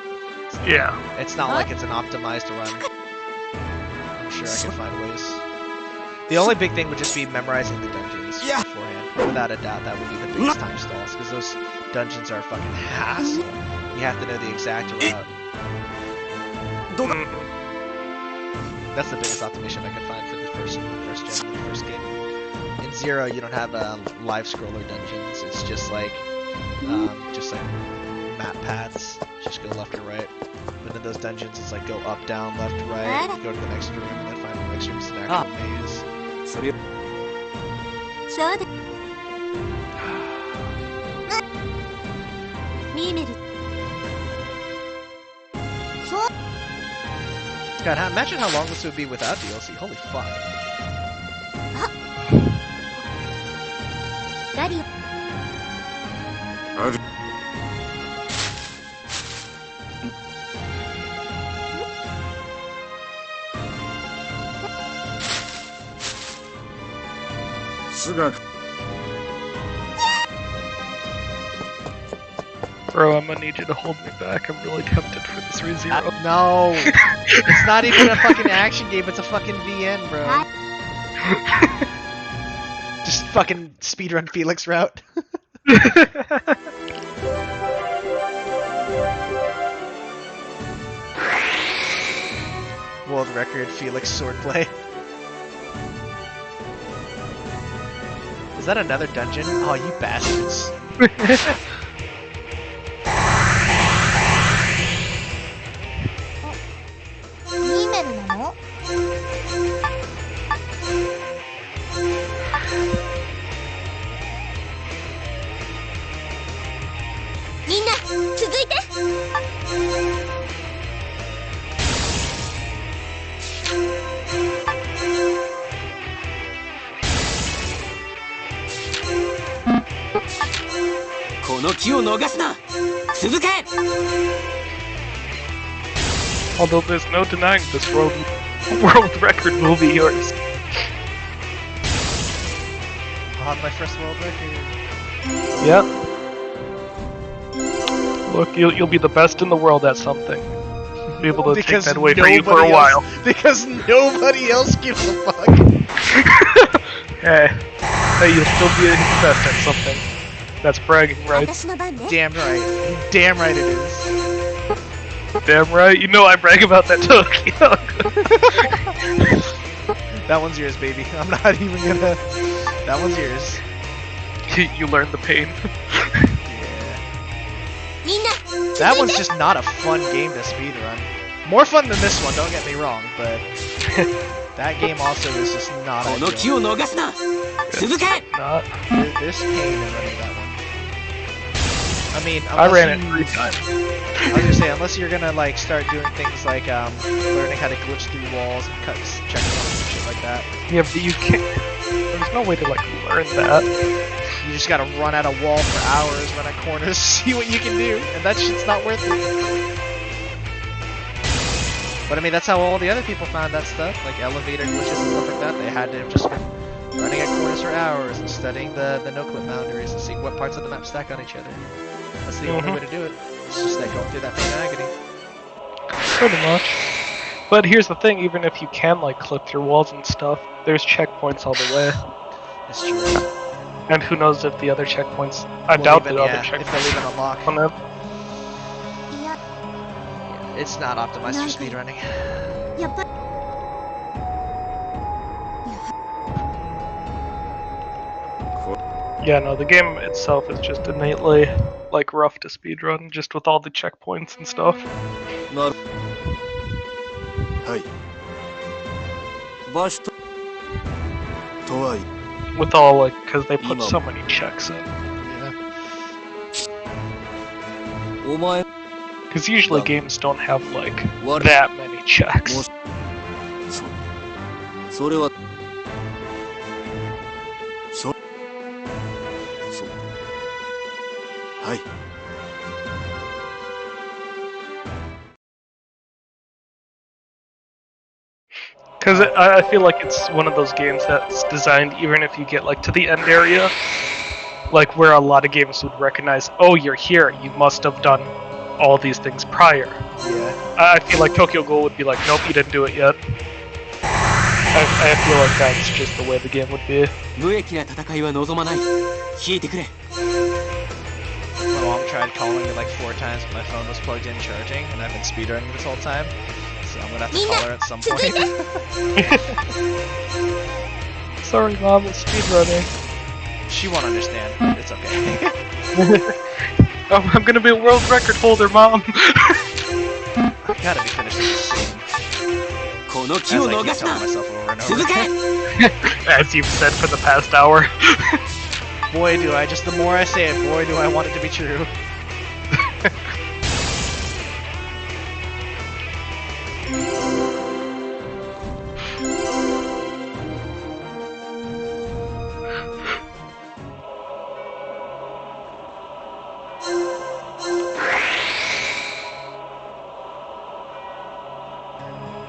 Yeah. it's not like it's an optimized run. I'm sure I can find ways. The only big thing would just be memorizing the dungeons beforehand. Without a doubt, that would be the biggest time stalls, because those dungeons are a fucking hassle. You have to know the exact route. That's the biggest optimization I could find for the first gen, the first game. In Zero, you don't have live scroller dungeons. It's just like map paths. Just go left or right. But in those dungeons, it's like go up, down, left, right. Go to the next room, and then find the next room is an actual maze. そうだ。ミーメル。そう。 God, imagine how long this would be without DLC. Holy fuck. ダリオ。ある すが Bro, I'm gonna need you to hold me back. I'm really tempted for this ReZero. No! It's not even a fucking action game, it's a fucking VN, bro. Just fucking speedrun Felix route. World record Felix swordplay. Is that another dungeon? Oh, you bastards. の機を逃すな続け Although there's no denying this world record will be yours. I'll have my first world record. Yep. Look, you'll be the best in the world at something. Be able to take that away from you for a while. Because nobody else gives a fuck. Hey, you'll still be the best at something. That's bragging, right? 私の番ね。 Damn right. Damn right it is. Damn right. You know I brag about that Tokyo. That one's yours, baby. I'm not even gonna... That one's yours. You learn the pain. Yeah. みんな、 That one's just not a fun game to speedrun. More fun than this one, don't get me wrong, but... that game also is just not この機 ideal. を逃すな続け Not. There's pain in running that one. I mean, I unless ran it you- 3 times. I was gonna say, unless you're gonna like start doing things like learning how to glitch through walls and cut checkpoints and shit like that. Yeah, but you can't. There's no way to like learn that. You just gotta run at a wall for hours, run at corners, see what you can do, and that shit's not worth it. But I mean, that's how all the other people found that stuff, like elevator glitches and stuff like that. They had to have just been running at corners for hours and studying the no-clip boundaries and seeing what parts of the map stack on each other. That's the only way to do it. It's just like going through that pain and agony. Pretty much. But here's the thing: even if you can like clip through walls and stuff, there's checkpoints all the way. It's true. And who knows if the other checkpoints? I Well, doubt even, the other yeah, if they'll checkpoints even unlock. on them. いや、 It's not optimized for speedrunning. やっぱり。 Yeah, no, the game itself is just innately like rough to speedrun, just with all the checkpoints and stuff. なるはい場所とはい With all like, because they put so many checks in. Yeah. お前 Because usually games don't have like 我 that many checks. もそれはそはい Because I feel like it's one of those games that's designed even if you get like to the end area, like where a lot of games would recognize, oh, you're here, you must have done all these things prior. Yeah. I feel like Tokyo Ghoul would be like, nope, you didn't do it yet. I feel like that's just the way the game would be. 無益な戦いは望まない引いてくれ My mom tried calling me like 4 times when my phone was plugged in charging, and I've been speedrunning this whole time. So I'm gonna have to call her at some point. Sorry, Mom, it's speedrunning. She won't understand. It's okay. I'm gonna be a world record holder, Mom. I gotta be finished with this soon. この As 機を I 逃 keep すな telling myself over and 続 over. け As you've said for the past hour. Boy, do I just the more I say it, boy, do I want it to be true.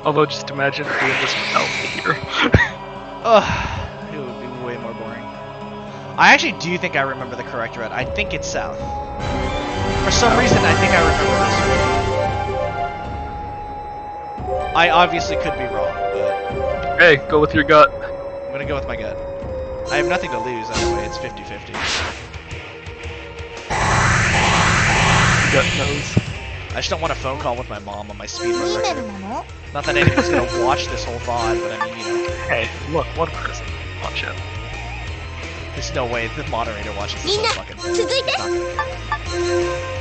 Although, just imagine doing this without me here. Ugh, it would be way more boring. I actually do think I remember the correct route. I think it's south. For some reason, I think I remember this route. I obviously could be wrong, but Hey, go with your gut. I'm gonna go with my gut. I have nothing to lose anyway, it's 50-50. Gut knows. I just don't want a phone call with my mom on my speedrun 2メル record. なの？ Not that anyone's gonna watch this whole VOD, but I mean, you know, Hey, look, one person. Watch it. there's no way the moderator watches this みんな whole fucking thing. 続いて。 He's not gonna care.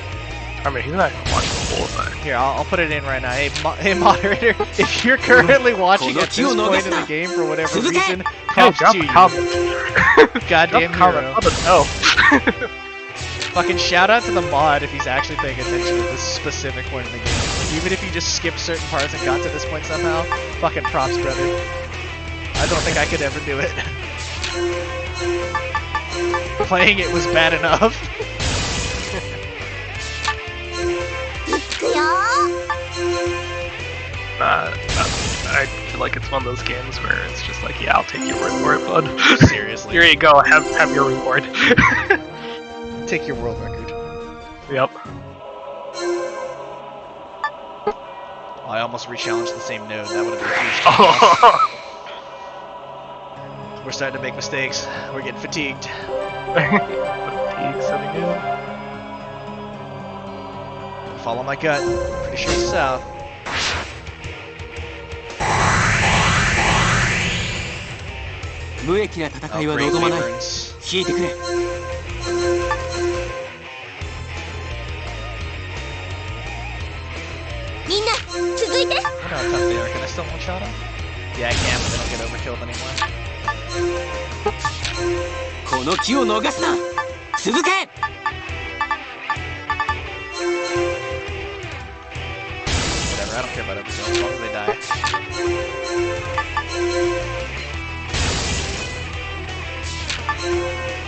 I mean, he's not gonna watch the whole thing. Here, I'll put it in right now. Hey, hey moderator, if you're currently watching at this point in the game for whatever reason, Hey, props drop to a you. comment. Drop Goddamn a comment. hero. Let us know. Fucking shout out to the mod if he's actually paying attention at this specific point in the game. Like, even if you just skipped certain parts and got to this point somehow, fucking props, brother. I don't think I could ever do it. Playing it was bad enough. くよ I feel like it's one of those games where it's just like, yeah, I'll take your word for it, bud. Seriously. Here you go, have your reward. Take your world record. Yep. Oh, I almost re-challenged the same node. That would have been huge. Oh. We're starting to make mistakes. We're getting fatigued. Fatigue setting in. Follow my gut. Pretty sure it's south. Oh, great wyverns. 引いてくれ みんな続いて I don't know how tough they are. Can I still one-shot them? Yeah, I can, but they don't get overkilled anymore. この機を逃すな続け Whatever, I don't care about overkill as long as they die.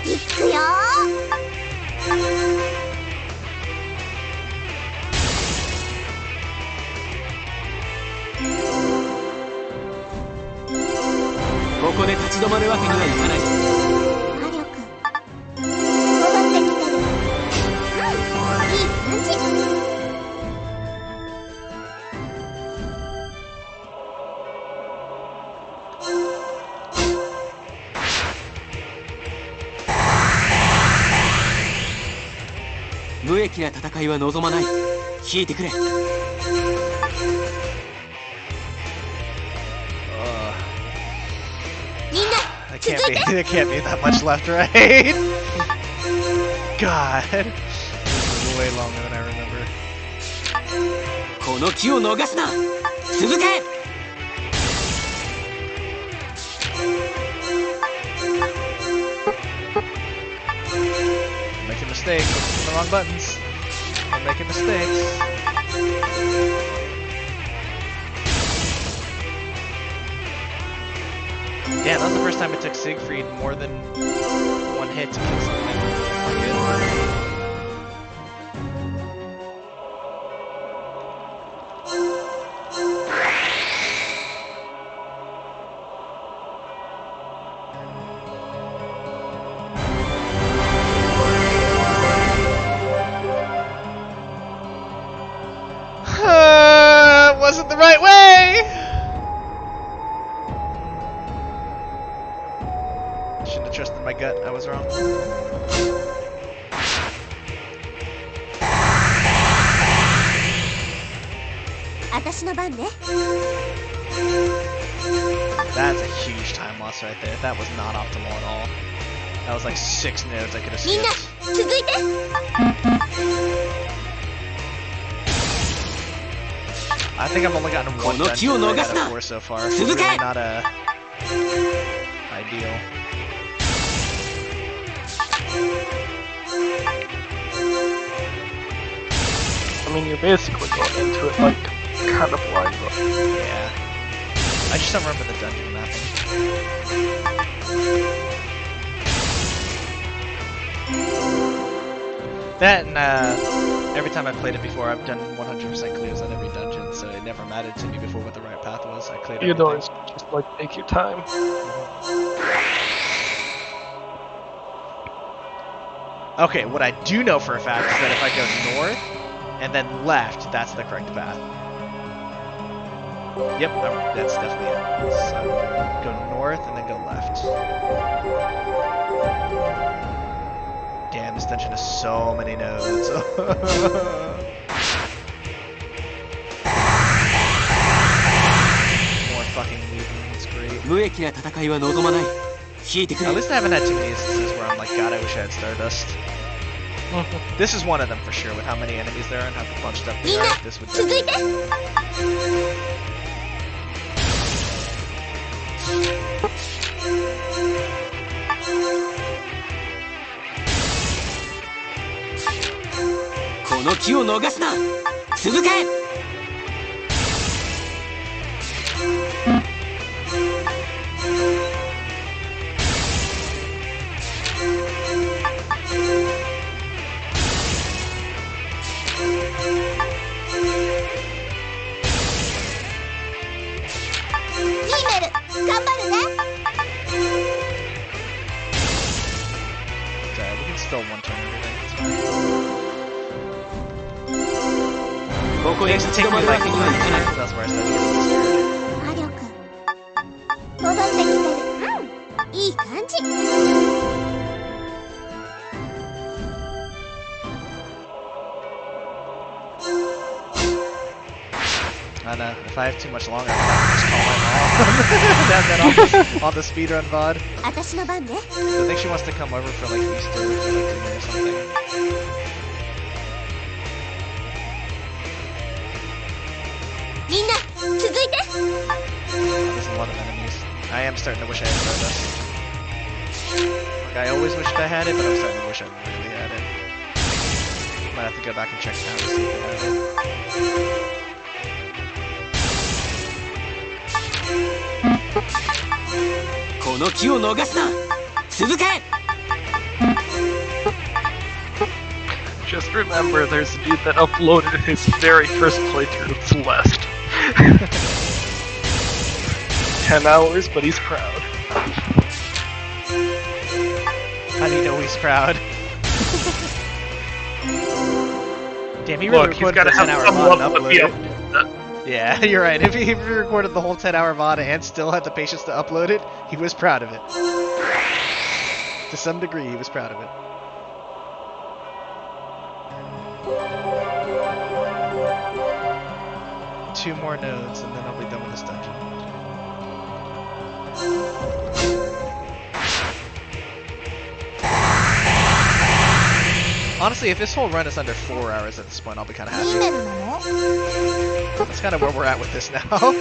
いくよ ここで立ち止まるわけにはいかない 魔力戻ってきてるいい感じ 無益な戦いは望まない引いてくれ みんな There 続いて can't be that much left, right? God. This is way longer than I remember. この機を逃すな続け I'm making mistakes. I'm pushing the wrong buttons. I'm making mistakes. Yeah, that was the first time it took Siegfried more than one hit to kill something. Wasn't the right way! Shouldn't have trusted my gut, I was wrong. That's a huge time loss right there. That was not optimal at all. That was like 6 nodes I could have skipped. 続いて I think I've only gotten one dungeon right out of 4 so far. It's really not ideal. I mean, you're basically going into it like kind of blind, but Yeah. I just don't remember the dungeon mapping. That and every time I've played it before, I've done 100% clears on every dungeon, so it never mattered to me before what the right path was. I cleared you everything. always just like take your time. Okay, what I do know for a fact is that if I go north and then left, that's the correct path. Yep, that's definitely it. So go north and then go left. Damn, this dungeon has so many nodes. More fucking movement, it's great. 無益な戦いは望まない引いてくれ At least I haven't had too many instances where I'm like, God, I wish I had Stardust. This is one of them for sure, with how many enemies there are and how bunched up they are. This would 続いて この機を逃すな続け みんな still one turn everything. It's fine. It used to take me like 3 turns. That's where I started getting this 魔力戻ってきてる。うん、いい感じ。I know. If I have too much longer, I might just call my mom. Then on the speedrun VOD. 私の番ね。I think she wants to come over for like Easter for like dinner or something. みんな続いて。 There's a lot of enemies. I am starting to wish I had Stardust. Like, I always wished I had it, but I'm starting to wish I really had it. Might have to go back and check now to see if I have it. Just remember, there's a dude that uploaded his very first playthrough of Celeste. 10 hours, but he's proud. How do you know he's proud? Damn, he really Look, he's recorded gotta the have 10-hour some VOD and level of uploaded it. Yeah, you're right. If he recorded the whole 10-hour VOD and still had the patience to upload it, he was proud of it. To some degree, he was proud of it. Two more nodes, and then I'll be done with this dungeon. Honestly, if this whole run is under 4 hours at this point, I'll be kind of ミ happy. メルなの？ That's kind of where we're at with this now.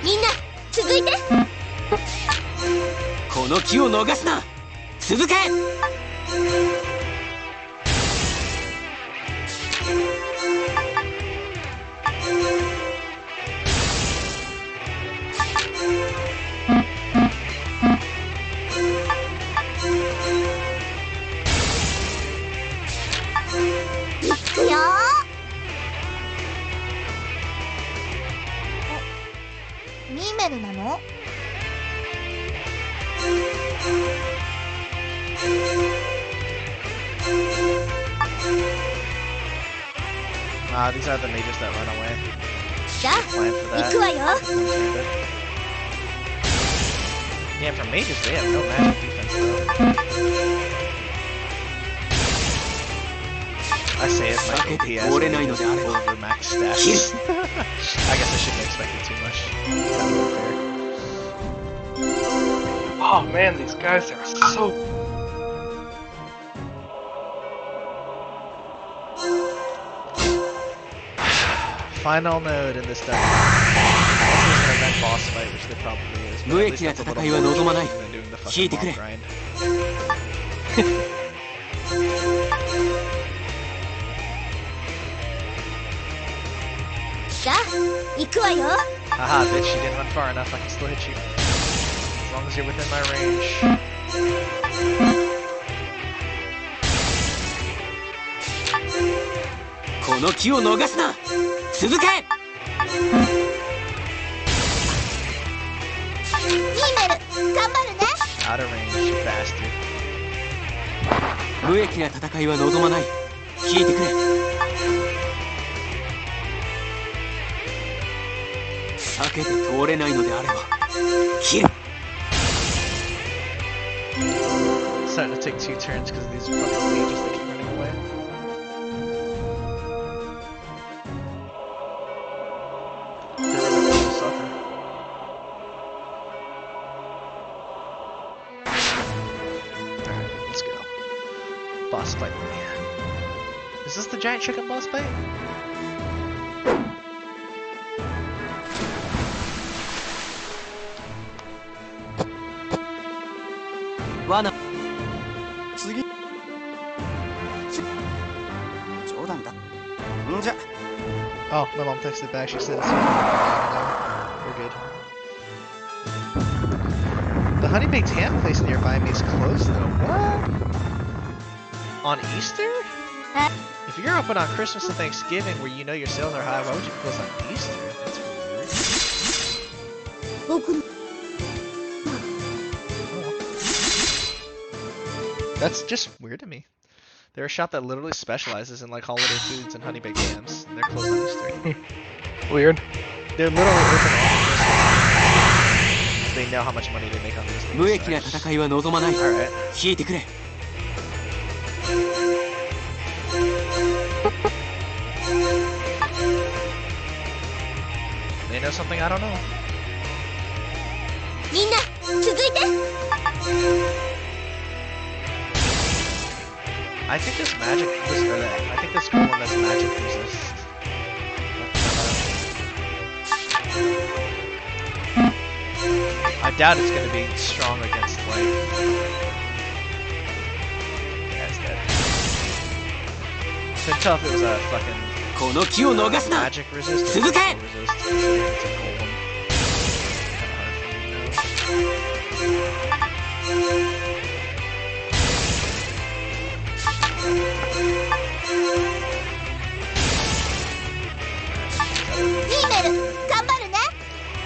みんな続いて。この機を逃すな。続け。いくよ。ミメルなの？ Ah, these are the mages that run away. じゃあ Plan for 行 that. くわよ。 Yeah, for mages, they have no magic defense though. I say it's my DPS mages over max stats. I guess I shouldn't expect it too much. Kind of unfair. Oh man, these guys are so... Final node in this dungeon. This is an event boss fight, which there probably is. But at least that's a little more interesting than doing the fucking mob grind. じゃあ行くわよ。 Haha, bitch, you didn't run far enough, I can still hit you. As long as you're within my range. この機を逃すな。続け。ミメル頑張るね。 Out of range, you bastard. 無益な戦いは望まない。聞いてくれ。避けて通れないのであれば切る。 Starting to take 2 turns because of these fucking mages that keep running away. They're really a sucker. Alright, let's go. Boss fight. Is this the giant chicken boss fight? Wana. 次冗談だんじゃ Oh, my mom texted back. She says, we're good. The honey baked ham place nearby me is closed though. What? On Easter? If you're open on Christmas and Thanksgiving where you know your sales are high, why would you close on Easter? That's weird. 僕 That's just weird to me. They're a shop that literally specializes in like holiday foods and honey baked yams. And they're closed on Easter. Weird. They're literally open on Christmas. They know how much money they make on this. 無益な戦いは望まない。 Alright. 引いてくれ。 They know something I don't know. みんな続いて。 I think this magic, I think this golem has magic resist. I doubt it's gonna be strong against like. Yeah, it's dead. Couldn't tell if it was a fucking この気を逃すな。 magic resist or 続け。 physical resist. Considering it's a golem.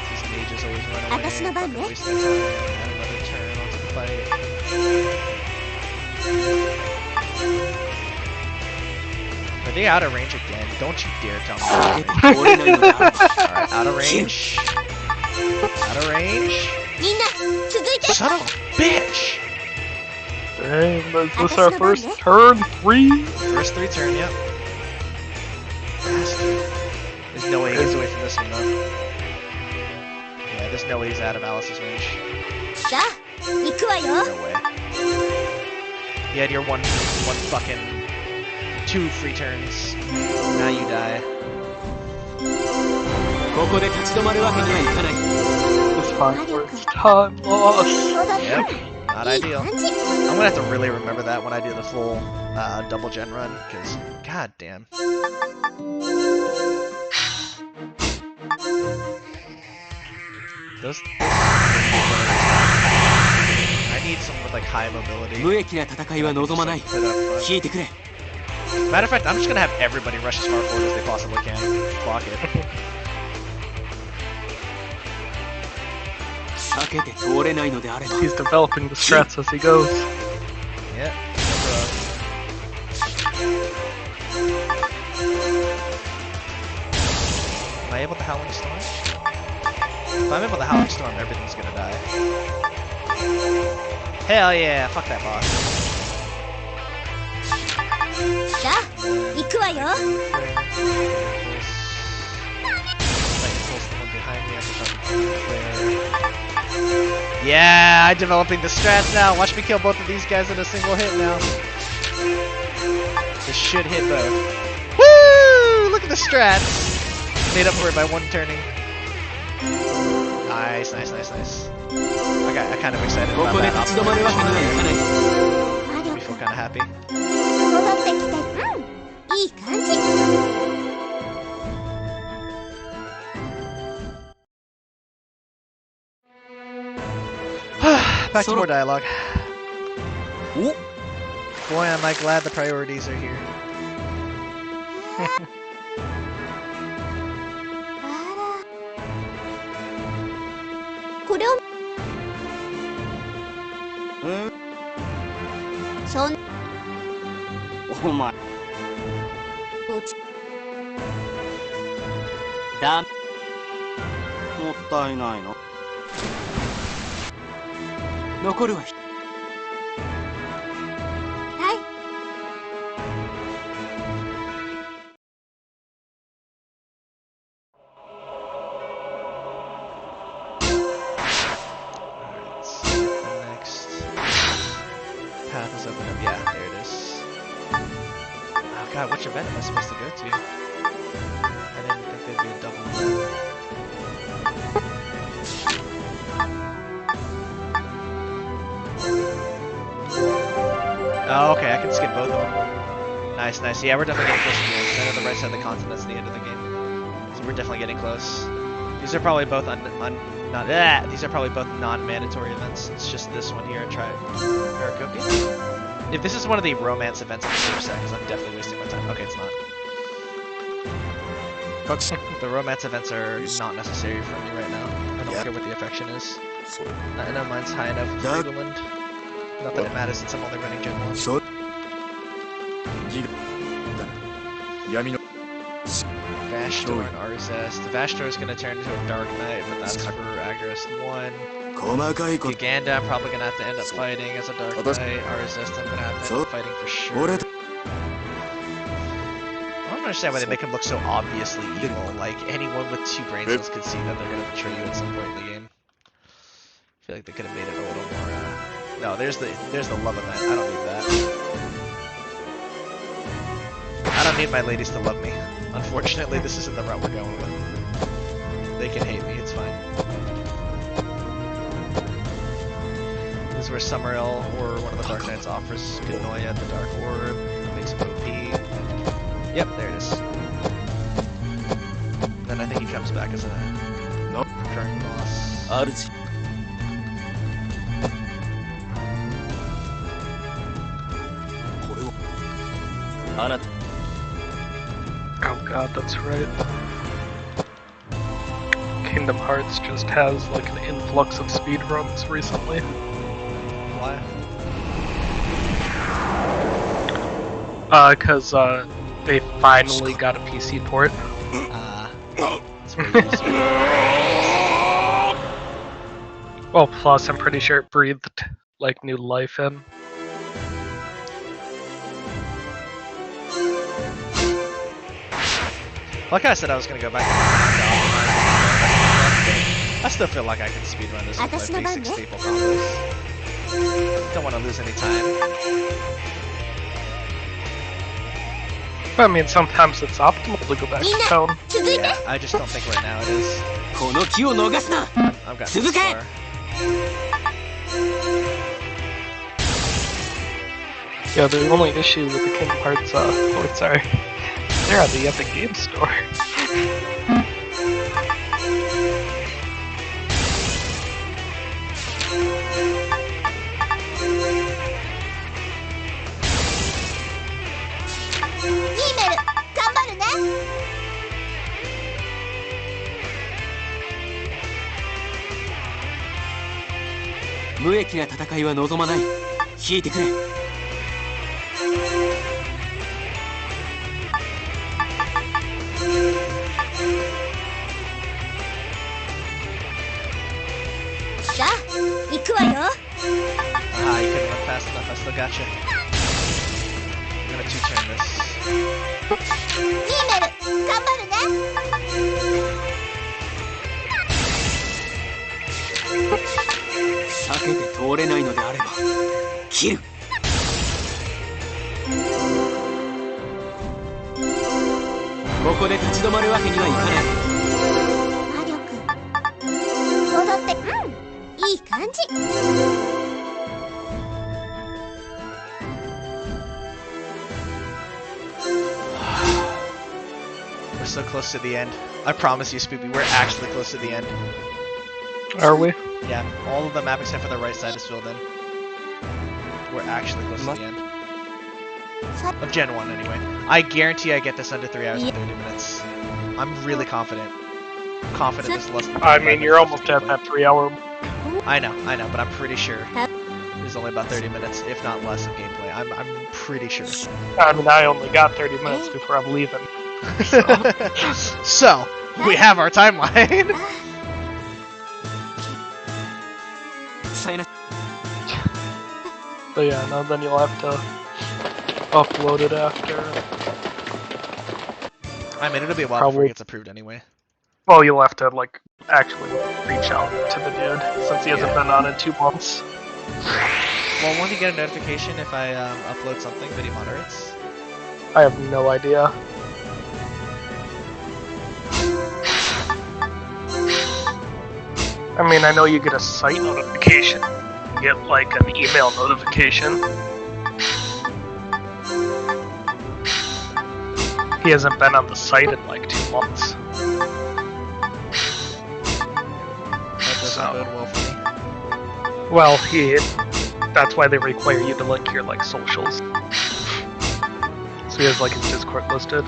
These mages always run away. 私の番ね。 Waste their time. Add another turn onto the fight. Are they out of range again? Don't you dare tell me. 折れないのだ。 Alright, out of range. Out of range. みんな続いて。 Son of a bitch! Dang, is this our first turn? 3? First 3 turn, yep. There's no way he gets away from this one though. Yeah, there's no way he's out of Alice's range. さあ行くわよ。 No way. You had your one fucking 2 free turns. Now you die. ここで立ち止まるわけにはいかない。 This time where it's time lost. そうだった。 Yep, not いい ideal. 感じ。 I'm gonna have to really remember that when I do the full double gen run, because god damn. Those. I need someone with like high mobility. 無益な戦いは望まない。 Put up front. 引いてくれ。 Matter of fact, I'm just gonna have everybody rush as far forward as they possibly can. Fuck it. 避けて通れないのであれば。 He's developing the strats as he goes. Yeah. Am I able to Howling Storm? If I'm able to Howling Storm, everything's gonna die. Hell yeah! Fuck that boss. さあ行くわよ。 Yeah, I'm developing the strats now. Watch me kill both of these guys in a single hit now. This should hit both. Woo! Look at the strats. Made up for it by 1 turning. Nice, nice, nice, nice. I'm kind of excited こ about こで that. 立ち止まるわけにはいかない。 We feel kind of happy. 戻ってきて。うんいい感じ。 Back to more dialogue. お Boy, am I glad the priorities are here. これを。そん。お前。うちだ。もったいないの。残るは。はい。 The next path is open up. Yeah, there it is. Oh god, which event am I supposed to go to? I didn't think there'd be a double event. Oh, okay, I can skip both of them. Nice, nice. Yeah, we're definitely getting close to the end. I know the right side of the continent's the end of the game. So we're definitely getting close. These are probably both these are probably both non-mandatory events. It's just this one here. Try Paracopian. If this is one of the romance events in the first set, because I'm definitely wasting my time. Okay, it's not. The romance events are not necessary for me right now. I don't care what the affection is. I know mine's high enough for England. Not that it matters since I'm only running Gen 1. そうギガだ闇の Vashtor and Arzest. The Vashtor is gonna turn into a Dark Knight, but that's for Agarest 1. 細かいこと Uganda, I'm probably gonna have to end up fighting as a Dark Knight. Arzest, I'm gonna have to end up fighting for sure. 俺 I don't understand why they make him look so obviously evil. Like, anyone with 2 brain cells could see that they're gonna betray you at some point in the game. I feel like they could have made it a little more, No, there's the love event. I don't need that. I don't need my ladies to love me. Unfortunately, this isn't the route we're going with. They can hate me, it's fine. This is where Summeril or one of the Dark Knights offers Ganoya the Dark Orb, makes him OP. Yep, there it is. Then I think he comes back as a recurring boss. 主 あなた Oh god, that's right. Kingdom Hearts just has like an influx of speedruns recently. Why? Cause they finally got a PC port. It's pretty easy. Well, plus I'm pretty sure it breathed like new life in. Like I said, I was gonna go back. I still feel like I can speedrun this with my basic staple combos. Don't want to lose any time. But I mean, sometimes it's optimal to go back to town. Yeah, I just don't think right now it is. この機を逃すな I've got this 続け far. Yeah, the only issue with the Kingdom Hearts ports are they're at the Epic Games Store. Email 頑張るね。無益な戦いは望まない引いてくれ さあ、行くわよ。Ah, you couldn't run fast enough. I still got you. I'm gonna 2-turn this. Email 頑張るね。避けて通れないのであれば切るここで立ち止まるわけにはいかない魔力戻っていい感じ。 We're so close to the end. I promise you, Spoopy, we're actually close to the end. Are we? Yeah, all of the map except for the right side is filled in. We're actually close to the end. Of Gen 1, anyway. I guarantee I get this under 3 hours and 30 minutes. I'm really confident. Confident this less than I mean, you're almost at that 3 hour. I know, but I'm pretty sure there's only about 30 minutes, if not less, of gameplay. I'm pretty sure. I mean, I only got 30 minutes before I'm leaving. So, we have our timeline. さえな But yeah, no, then you'll have to upload it after. I mean, it'll be a while before it gets approved anyway. Well, you'll have to, like, actually reach out to the dude, since he hasn't been on in 2 months. Well, won't he get a notification if I upload something that he moderates? I have no idea. I mean, I know you get a site notification. You get, like, an email notification. He hasn't been on the site in, like, 2 months. That doesn't bode well for me. Well, that's why they require you to link your, like, socials. So he has, like, his Discord listed.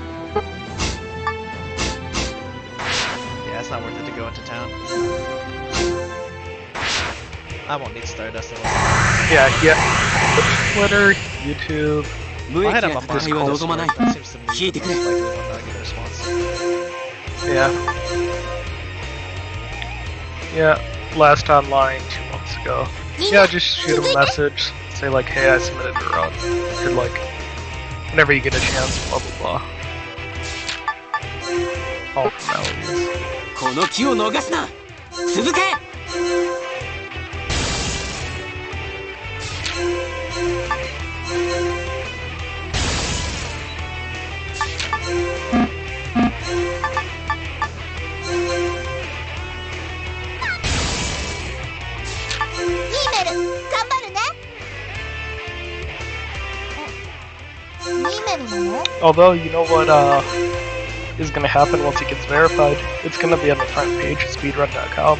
Yeah, it's not worth it to go into town. I won't need Stardust unless Yeah. Twitter, YouTube. 無益 I'll hit な him up on 戦いは望まない Discord. That seems to me 消え the てくれ most likely one that I get a response. Yeah. Yeah. Last online 2 months ago. Yeah, just shoot him a message. Say like, hey, I submitted a run. Or like, whenever you get a chance, blah blah blah. All formalities. この機を逃すな続け メル頑張るね。メルなの？ Although, you know what is gonna happen once it gets verified? It's gonna be on the front page of speedrun.com.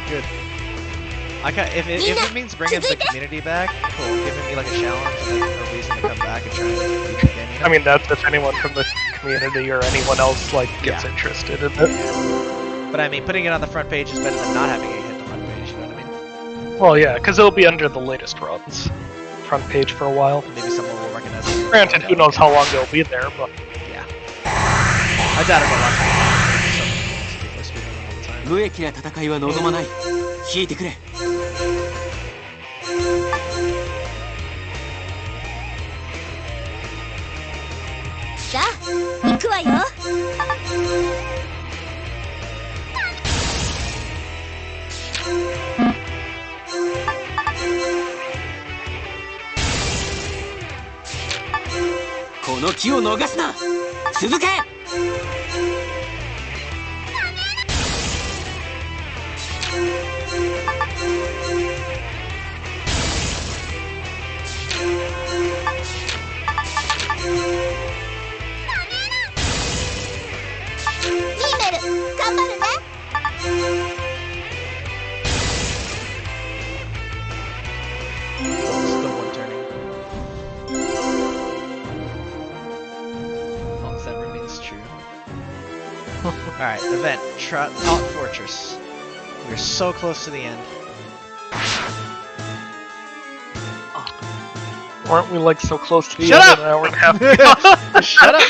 Good. If it means bringing the community back, cool. Giving me like a challenge and like a reason to come back and try and beat the game. You know? I mean, that's if anyone from the community or anyone else like gets interested in it. But I mean, putting it on the front page is better than not having it hit the front page. You know what I mean? Well, yeah, because it'll be under the latest runs. Front page for a while. Maybe someone will recognize it. Granted, who knows how long it'll be there, but... Yeah. I doubt it'll last. Some people speedrun all the time. 無益な戦いは望まない消えてくれ さあ行くわよ。この機を逃すな続け メル頑張るね。 Still one turning. As long as that remains true. Alright, event. Top Fortress. We're so close to the end. Aren't we like so close to the Shut end up! of an hour and a half? Shut up!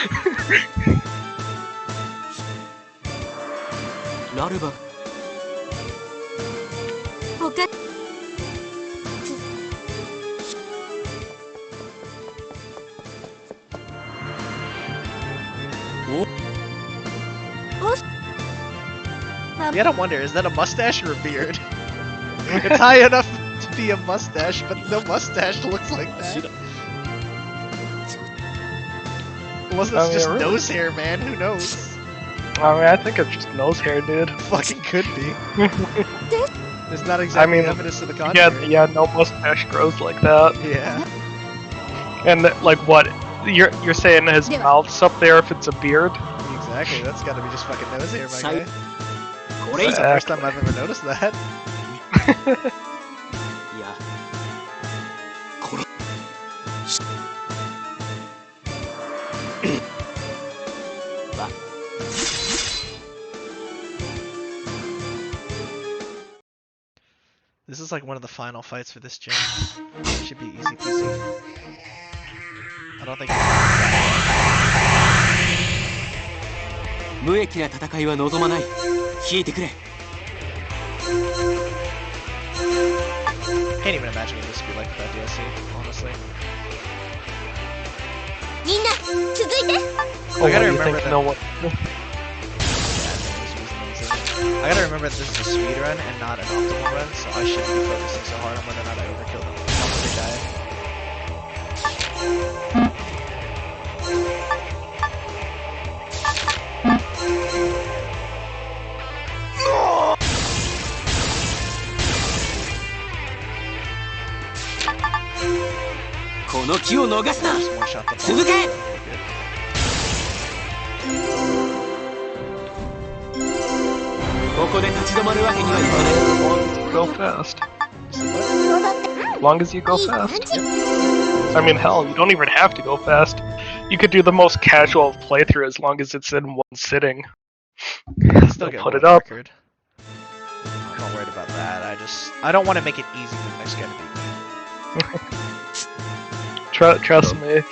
ラルバ他You gotta wonder, is that a mustache or a beard? It's high enough to be a mustache, but no mustache looks like that. Unless it's just really? nose hair, man. Who knows? I mean, I think it's just nose hair, dude. Fucking could be. There's not exactly evidence to the contrary. Yeah, no mustache grows like that. Yeah. And like what? You're saying his mouth's up there if it's a beard? Exactly. That's gotta be just fucking nose hair, my guy. これ以 That's 上 the first time I've ever noticed that. いや This is like one of the final fights for this gen. Should be easy peasy. I don't think it's 無益な戦いは望まない消えてくれ can't even imagine what this would be like without DLC, honestly. みんな続いて。 Oh, I gotta what, you remember think that. no one... I gotta remember that this is a speed run and not an optimal run, so I shouldn't be focusing so hard on whether or not I overkill them. Probably die.この機を逃すな Just one shot the ball. 続け ここで立ち止まるわけにはいかない Go fast. 戻って As long as you go いい感 fast. じ。 I mean, hell, you don't even have to go fast. You could do the most casual playthrough as long as it's in one sitting. Still get Put it world up. record. Don't worry worried about that. I don't want to make it easy for the next guy to beat me. Trust me.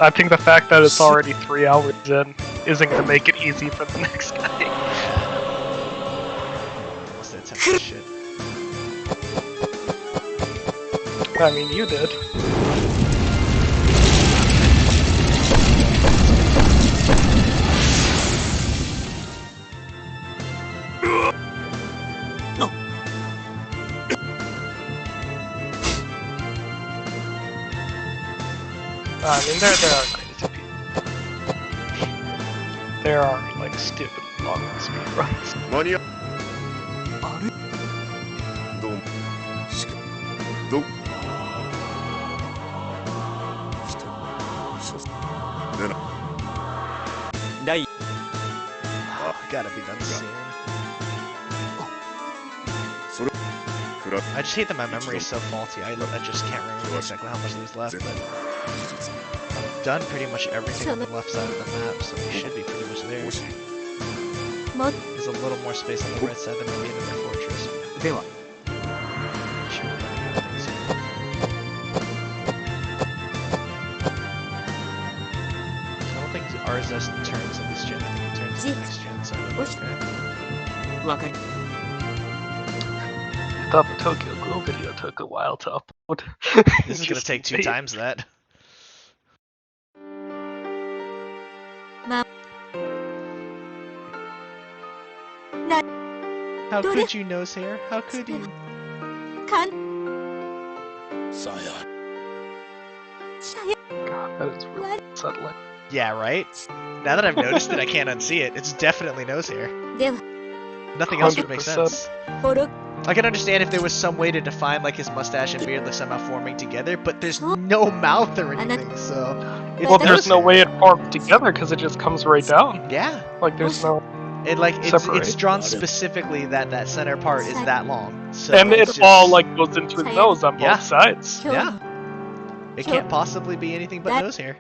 I think the fact that it's already 3 hours in isn't gonna make it easy for the next guy. Unless they attempt this shit. I mean, you did. I mean, there are crazy people. There are, like, stupid long speed runs. 間に合どうもどでな 第 Gotta be done soon. それくら I just hate that my memory is so faulty. I just can't remember exactly how much there's left, but I've done pretty much everything on the left side of the map, so we should be pretty much there. There's a little more space on the right side than we need in the fortress. では Should be running out of things here. I don't think RZ turns in this gen. I think it turns in the next gen, so okay. わかり I thought the Tokyo Glow video took a while to upload. This is gonna Just take 2 wait. times that. How could you, nose hair? How could you? さや God, that is really unsettling. Yeah, right? Now that I've noticed it, I can't unsee it. It's definitely nose hair. では Nothing else would make 100%. sense. ほろ I can understand if there was some way to define like his mustache and beard like somehow forming together, but there's no mouth or anything, so it's Well, there's nose no hair. way it formed together because it just comes right down. Yeah, Like, there's no. it like it's Separate. drawn specifically that that center part is that long. So And it's it just- all, like, goes into his nose on both Yeah. sides. 今日 yeah, it can't possibly be anything but That- nose hair.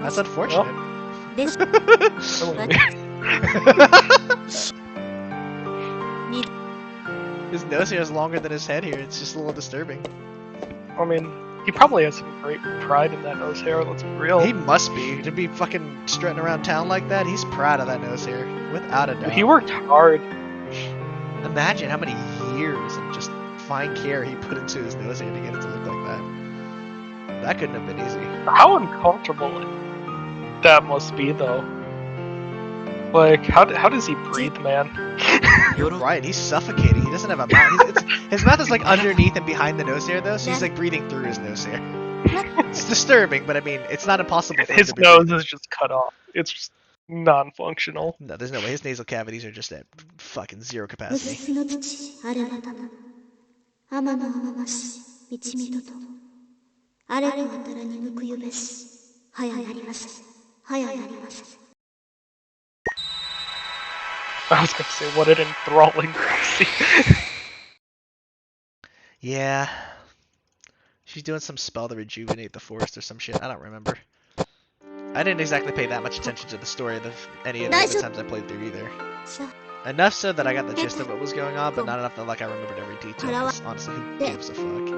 That's unfortunate. です His nose hair is longer than his head here. It's just a little disturbing. I mean, he probably has some great pride in that nose hair, let's be real. He must be to be fucking strutting around town like that. He's proud of that nose hair, without a doubt. He worked hard. Imagine how many years and just fine care he put into his nose hair to get it to look like that. That couldn't have been easy. How uncomfortable that must be, though. Like, how does he breathe, man? You're right. He's suffocating. He doesn't have a mouth. His mouth is like underneath and behind the nose hair, though. So he's like breathing through his nose hair. It's disturbing, but I mean, it's not impossible. For him His to be nose breathing. is just cut off. It's just non-functional. No, there's no way. His nasal cavities are just at fucking zero capacity. 私の父あればたな天の天まし道みととあれこあたらにむくゆべしはやなりますはやなります I was gonna say, what an enthralling scene. Yeah. She's doing some spell to rejuvenate the forest or some shit. I don't remember. I didn't exactly pay that much attention to the story of any of the other times I played through either. さ Enough so that I got the gist of what was going on, but not enough that like I remembered every detail. 'cause honestly, who gives a fuck?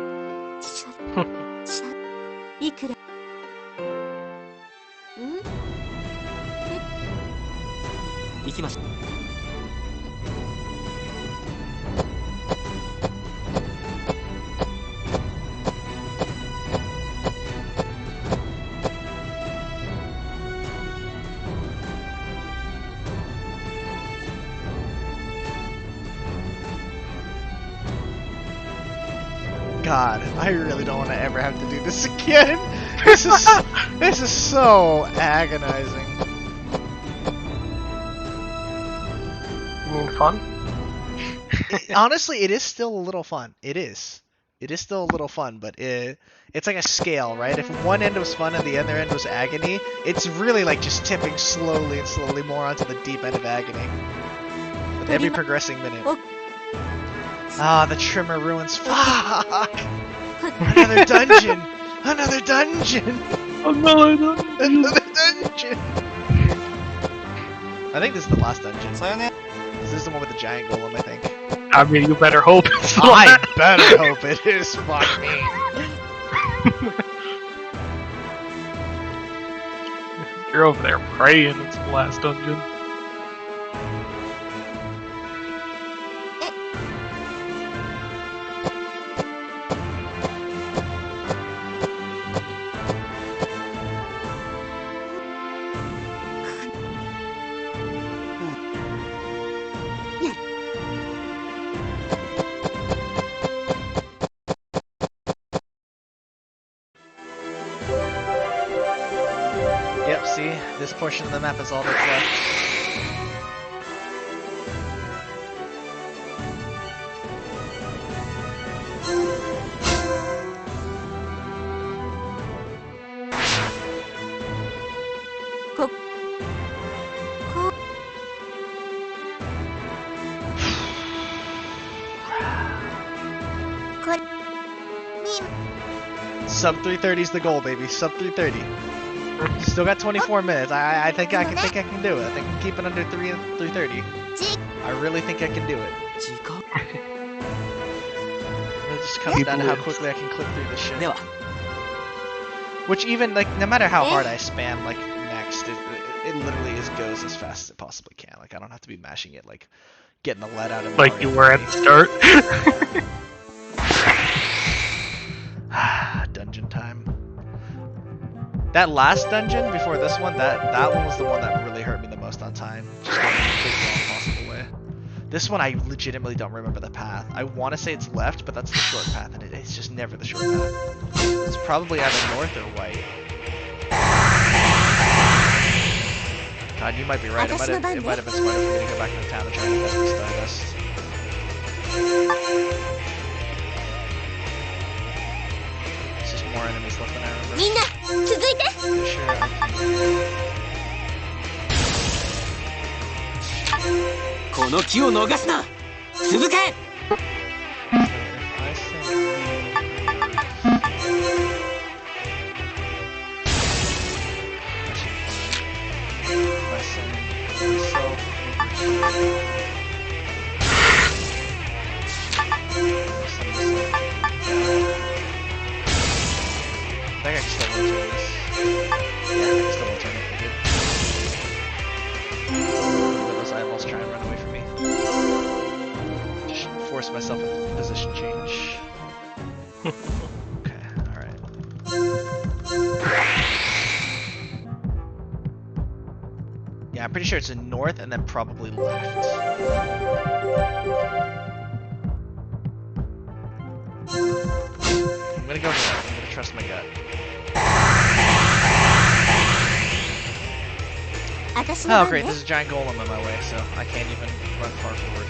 しゃしゃいくらん行きましょう God, I really don't want to ever have to do this again. This is so agonizing. You mean fun? Honestly, it is still a little fun. It is. It is still a little fun, but it's like a scale, right? If one end was fun and the other end was agony, it's really like just tipping slowly and slowly more onto the deep end of agony. With every progressing minute. Ah, the trimmer ruins. Fuck! Another dungeon! Another dungeon! Another dungeon! I think this is the last dungeon. さやね This is the one with the giant golem, I think. I mean, you better hope it's the I last. better hope it is. Fuck me. You're over there praying it's the last dungeon. Yep, see? This portion of the map is all that's left. Sub 330 is the goal, baby. Sub 330. Still got 24 minutes. I think I can do it. I think I can keep it under 330. I really think I can do it. It just comes down to how quickly I can click through this shit. Which even, like, no matter how hard I spam, like, next, it literally goes as fast as it possibly can. Like, I don't have to be mashing it, like, getting the lead out of Like you were at the start. Dungeon time. That last dungeon before this one, that one was the one that really hurt me the most on time. Just going the wrong possible way. This one I legitimately don't remember the path. I want to say it's left, but that's the short path, and it's just never the short path. It's probably either north or white. God, you might be right. It might have been smarter for me to go back into town and try to invest in Stardust. It's just more enemies left than I remember. みんな続いて Sure, I can. この機を逃すな。続け。 If I send myself I think I can still return this. Yeah, I can still return it. Good. Those eyeballs try and run away from me. Just force myself into position change. Okay, alright. Yeah, I'm pretty sure it's in north and then probably left. I'm gonna go north. I'm gonna trust my gut. Oh great, there's a giant golem in my way, so I can't even run far forward.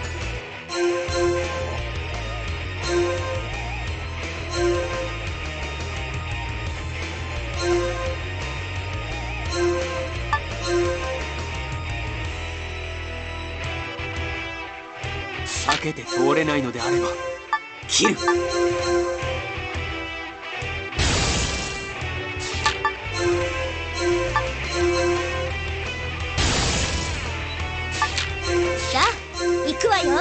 避けて通れないのであれば切る。さあ行くわよ I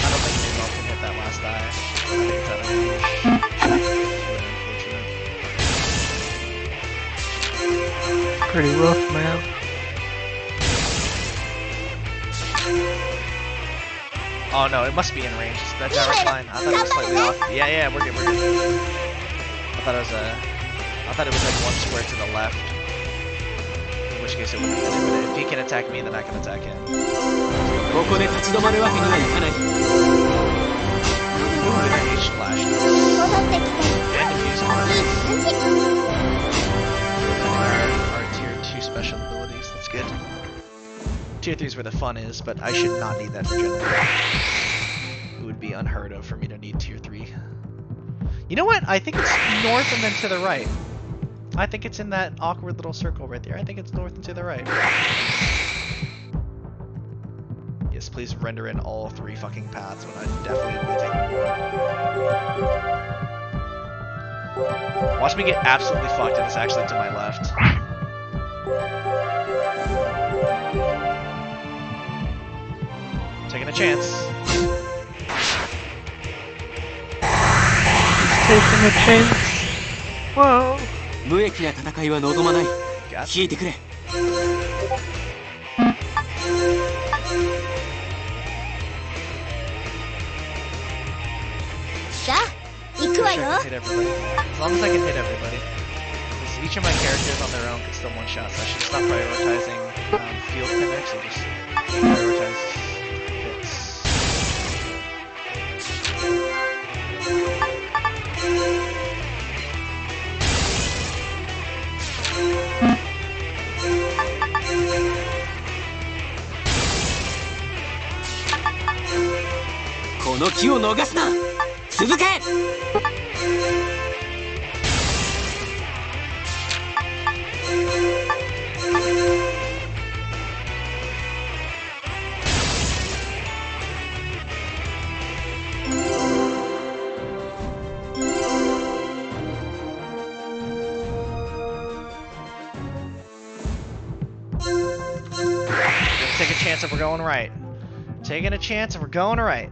don't think Meatball can hit that last eye. I think it's out of range. Unfortunate. Pretty rough, man. Oh no, it must be in range. That direct line. I thought it was slightly off. Yeah, we're good, we're good. I thought it was like one square to the left. In which case it wouldn't have been it. If he can attack me, then I can attack him. ここで立ち止まるわけにはいかない。 Ooh, range flash. 戻ってきて And diffuse いい armor. 感じ Our tier 2 special abilities. That's good. Tier 3 is where the fun is, but I should not need that for general. It would be unheard of for me to need tier 3. You know what? I think it's north and then to the right. I think it's in that awkward little circle right there. I think it's north and to the right. Yes, please render in all 3 fucking paths when I definitely will be taking more. Watch me get absolutely fucked and it's actually to my left. Taking a chance. Taking a chance. Whoa. 無益な戦いは望まない。 Got 引いてくれ。さあ行くわ Sure よ I can hit everybody. As long as I can hit everybody. Because each of my characters on their own can still one shot, so I should stop prioritizing field connects and just prioritize hits. この機を逃すな。続け。Take a chance if we're going right. Taking a chance if we're going right.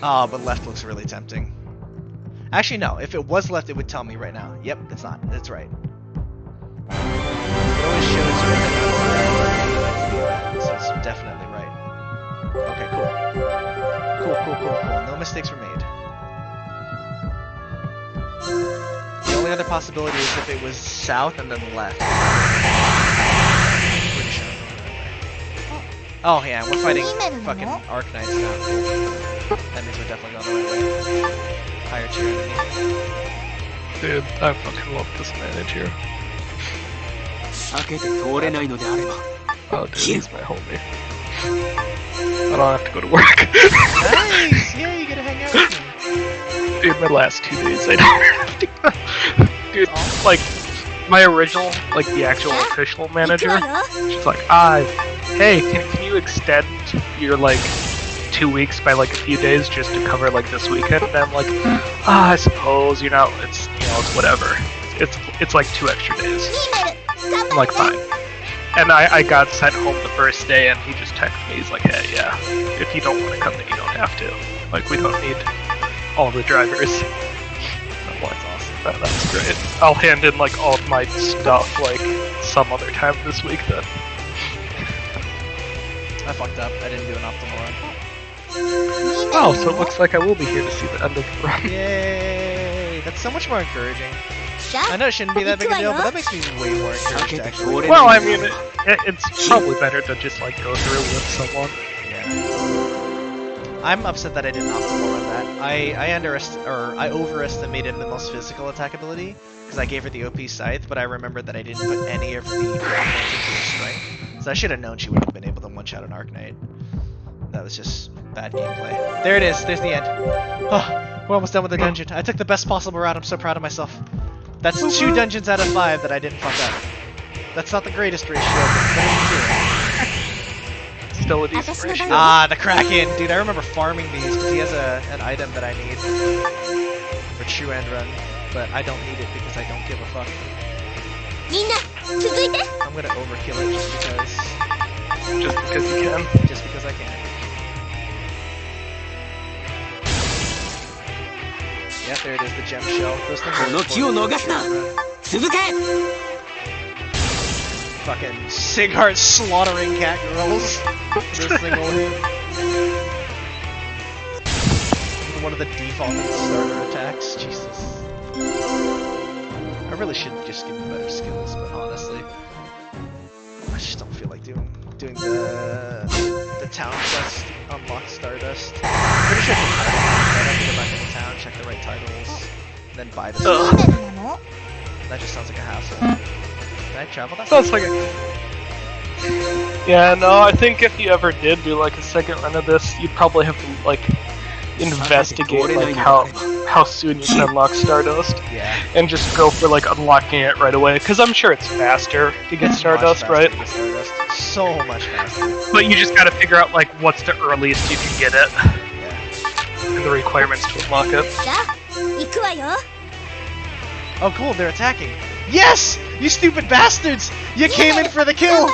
Oh, but left looks really tempting. Actually, no. If it was left, it would tell me right now. Yep, it's not. It's right. It always shows you what the so it's definitely right. Okay, cool. Cool. No mistakes were made. The only other possibility is if it was south and then left. Pretty sure I'm going that way. Oh yeah, we're fighting fucking Arc-Knights now. That means we're definitely going the right way. Higher tier enemy. Dude, I fucking love this manager. 避けて通れないのであれば。 Oh, dude, he's my homie. I don't have to go to work. Nice! Yeah, you get to hang out with me. Dude, my last 2 days I don't have to go. Dude, like, my original, like the actual official manager, she's like, hey, can you extend your, like, 2 weeks by, like, a few days just to cover, like, this weekend? And I'm like, I suppose, it's whatever. It's like 2 extra days. I'm like, fine. And I got sent home the first day, and he just texted me. He's like, hey, yeah, if you don't want to come, then you don't have to. Like, we don't need all the drivers. I'm like, awesome. That's great. I'll hand in, like, all of my stuff, like, some other time this week, then. I fucked up. I didn't do an optimal run. Oh, so it looks like I will be here to see the end of the run. Yay! That's so much more encouraging. I know it shouldn't be that big a deal, but that makes me way more encouraged, actually. Well, I mean, it's probably better to just, like, go through with someone. Yeah. I'm upset that I didn't optimal run that. I overestimated the most physical attack ability, because I gave her the OP Scythe, but I remembered that I didn't put any of the points into her strength. So I should have known she would have been able to one-shot an Arc-Knight. That was just bad gameplay. There it is. There's the end. Oh, we're almost done with the dungeon. I took the best possible route. I'm so proud of myself. That's 2 dungeons out of 5 that I didn't fuck up. That's not the greatest ratio, but it's Still a decent ratio. Ah, the Kraken! Dude, I remember farming these because he has an item that I need for true end run, but I don't need it because I don't give a fuck. I'm gonna overkill it just because. Just because you can. Just because I can. Yeah, there it is, the gem shell. Those things are この機を逃すな。続け。 Fucking Sigheart slaughtering cat girls with a single hit. One of the default starter attacks. Jesus. I really should just give him better skills, but honestly, I just don't feel like doing the town quest. Unlock Stardust. Pretty sure it's a title. I'd have to go back into town, check the right titles, and then buy the stuff. That just sounds like a hassle. Can I travel that? Sounds like a... Yeah, no, I think if you ever did do, like, a second run of this, you'd probably have to, like, investigate, like, how soon you can unlock Stardust. Yeah. And just go for, like, unlocking it right away, because I'm sure it's faster to get Stardust, right? To get Stardust. So much faster. But you just gotta figure out, like, what's the earliest you can get it. Yeah. And the requirements to unlock it. Oh cool, they're attacking. Yes! You stupid bastards! You came in for the kill!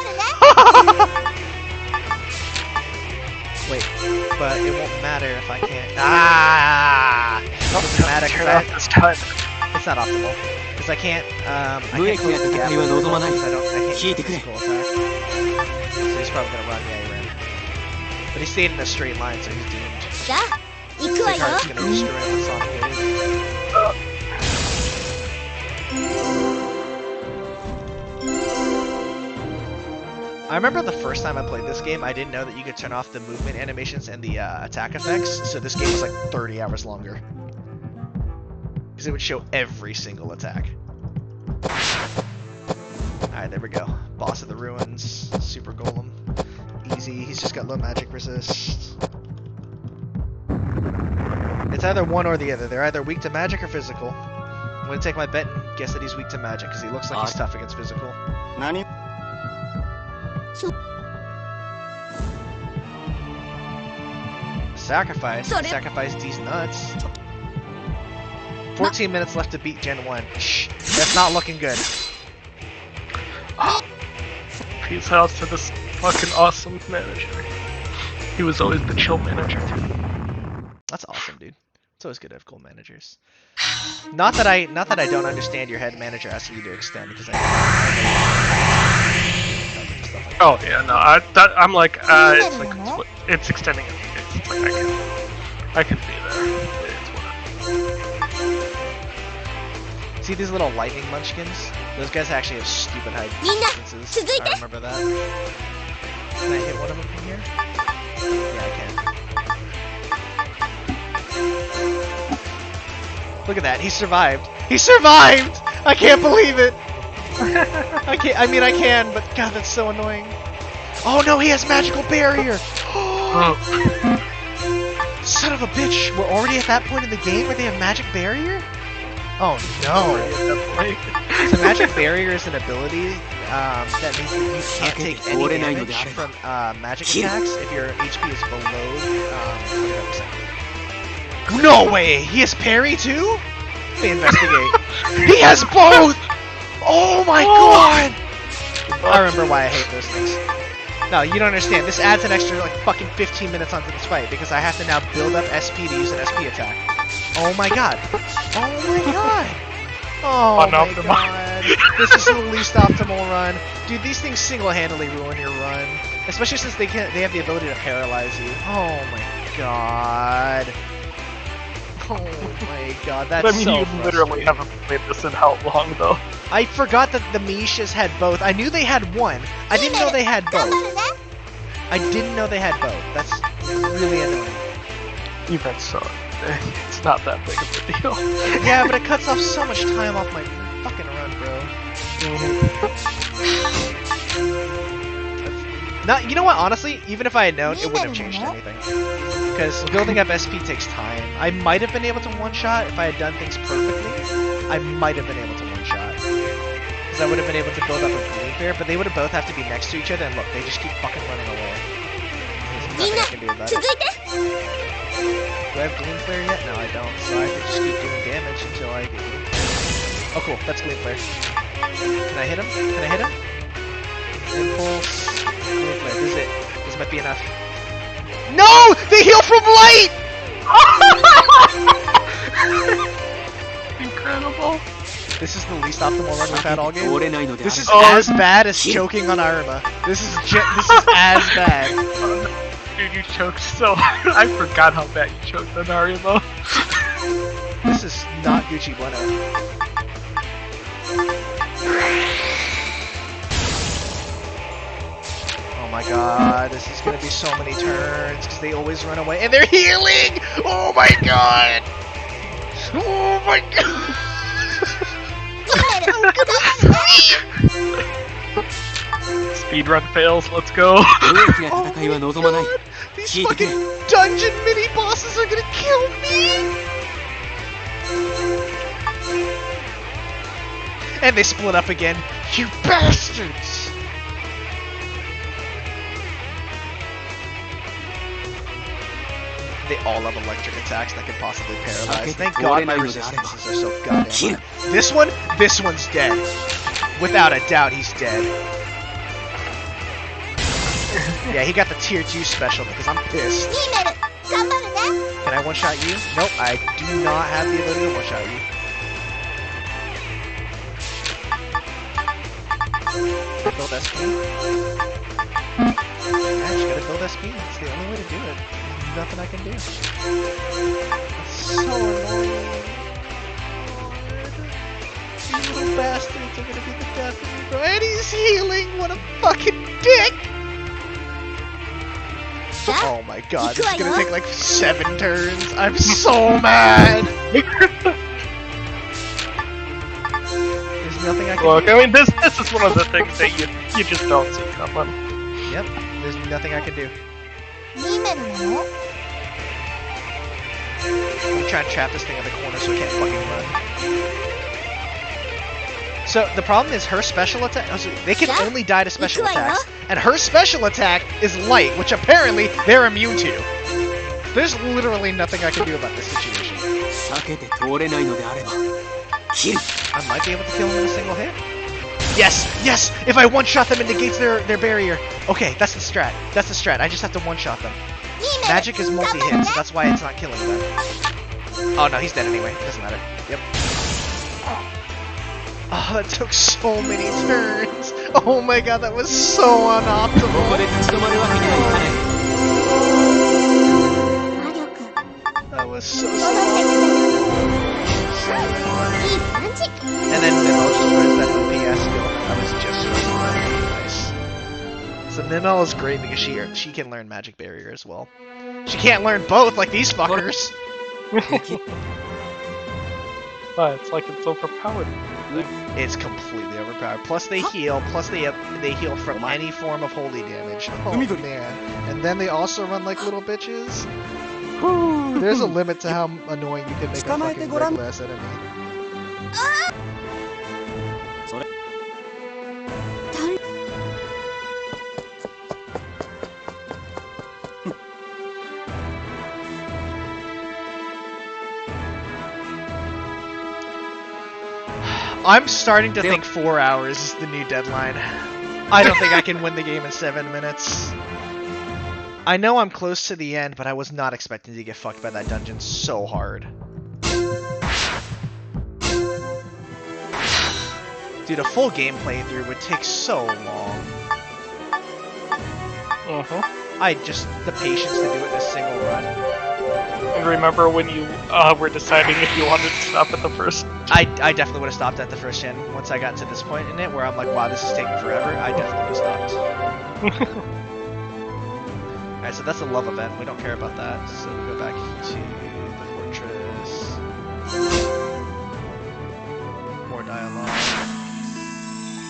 but it won't matter if I can't. Ah! Doesn't matter Turn off this time. it's not optimal because I can't close the gap because I can't use a physical attack. So he's probably gonna run. Yeah, he ran. But he stayed in a straight line, so he's doomed. じゃあ行くわよ He's gonna destroy him with Sonic Wave. I remember the first time I played this game, I didn't know that you could turn off the movement animations and the attack effects, so this game was like 30 hours longer. Because it would show every single attack. Alright, there we go. Boss of the Ruins, Super Golem. Easy, he's just got low magic resist. It's either one or the other. They're either weak to magic or physical. I'm gonna take my bet and guess that he's weak to magic, because he looks like he's tough against physical. 何 Sacrifice? Sacrifice these nuts. 14 minutes left to beat Gen 1. Shh, that's not looking good. Peace out to this fucking awesome manager. He was always the chill manager too. That's awesome, dude. It's always good to have cool managers. Not that I don't understand your head manager asking you to extend, because Oh yeah, no, I'm like, it's like it's extending it. It's like I can be there. It's whatever. See these little lightning munchkins? Those guys actually have stupid high distances. I remember that. Can I hit one of them from here? Yeah, I can. Look at that, he survived. He survived! I can't believe it! I can, but god, that's so annoying. Oh no, he has magical barrier! Son of a bitch, we're already at that point in the game where they have magic barrier? Oh no! So magic barrier is an ability that means that you can't take any damage from magic attacks if your HP is below 25%. No way! He has parry too? Let me investigate. He has both! Oh my god! I remember why I hate those things. No, you don't understand. This adds an extra like fucking 15 minutes onto this fight because I have to now build up SP to use an SP attack. Oh my god! Oh my god! Oh my god! This is the least optimal run. Dude, these things single-handedly ruin your run. Especially since they have the ability to paralyze you. Oh my god. Oh my god, that's so you literally haven't played this in how long, though? I forgot that the Mishas had both. I knew they had one. I didn't know they had both. I didn't know they had both. That's really annoying. Even so, it's not that big of a deal. Yeah, but it cuts off so much time off my fucking run, bro. Not, you know what, honestly, even if I had known, it wouldn't have changed anything. Because building up SP takes time. I might have been able to one-shot if I had done things perfectly. I might have been able to one-shot. Because I would have been able to build up a Green Bear, but they would have both have to be next to each other, and look, they just keep fucking running away. There's nothing I can do about it. Do I have Gleam Flare yet? No, I don't, so I can just keep doing damage until I get Gleam Flare. Oh cool, that's Gleam Flare. Can I hit him? Can I hit him? Impulse. Gleam Flare, this is it. This might be enough. No! They heal from light! Incredible. This is the least optimal run we've had all game. This is as bad as choking on Arima. This is as bad. Dude, you choked so hard. I forgot how bad you choked on Arima. This is not Gucci Bueno. Oh my god, this is gonna be so many turns because they always run away and they're healing! Oh my god! Oh my god! Speedrun fails, let's go. Oh my god! These fucking dungeon mini bosses are gonna kill me! And they split up again. You bastards! They all have electric attacks that can possibly paralyze. Thank God my resistances are so goddamn high. This one's dead. Without a doubt, he's dead. Yeah, he got the tier 2 special because I'm pissed. いいメル頑張るね Can I one-shot you? Nope, I do not have the ability to one-shot you. Build SP. Yeah, just gotta build SP. It's the only way to do it. There's nothing I can do. It's so annoying. These little bastards are gonna be the death of me, bro. And he's healing! What a fucking dick! Oh my god, this is gonna take like 7 turns. I'm so mad! There's nothing I can Look, do. I mean, this is one of the things that you just don't see coming. Yep, there's nothing I can do. いいメルなの I'm trying to trap this thing in the corner so it can't fucking run. So the problem is her special attack. They can only die to special attacks, and her special attack is light, which apparently they're immune to. There's literally nothing I can do about this situation. 避けて通れないのであれば切る I might be able to kill him in a single hit. Yes, yes! If I one-shot them, it negates their barrier. Okay, that's the strat. That's the strat. I just have to one-shot them. いいメル Magic is multi-hit, so that's why it's not killing them. Oh no, he's dead anyway. It doesn't matter. Yep. Oh, that took so many turns. Oh my god, that was so ここ unoptimal. で立ち止まるわけにはいかない 魔力 That was so 戻って sad. いい感じ And then Nimel just learns that OPS skill. That was just nice. So Nimel is great because she can learn Magic Barrier as well. She can't learn both like these fuckers. But it's like it's overpowered. It's completely overpowered. Plus they heal. Plus they heal from any form of holy damage. Oh man! And then they also run like little bitches. Whew, there's a limit to how annoying you can make a fucking red glass enemy. I'm starting to think 4 hours is the new deadline. I don't think I can win the game in 7 minutes. I know I'm close to the end, but I was not expecting to get fucked by that dungeon so hard. Dude, a full game playthrough would take so long. The patience to do it in a single run. And remember when you were deciding if you wanted to stop at the first? I definitely would have stopped at the first gen. Once I got to this point in it where I'm like, wow, this is taking forever, I definitely would have stopped. Alright, so that's a love event. We don't care about that. So we go back to the fortress. More dialogue.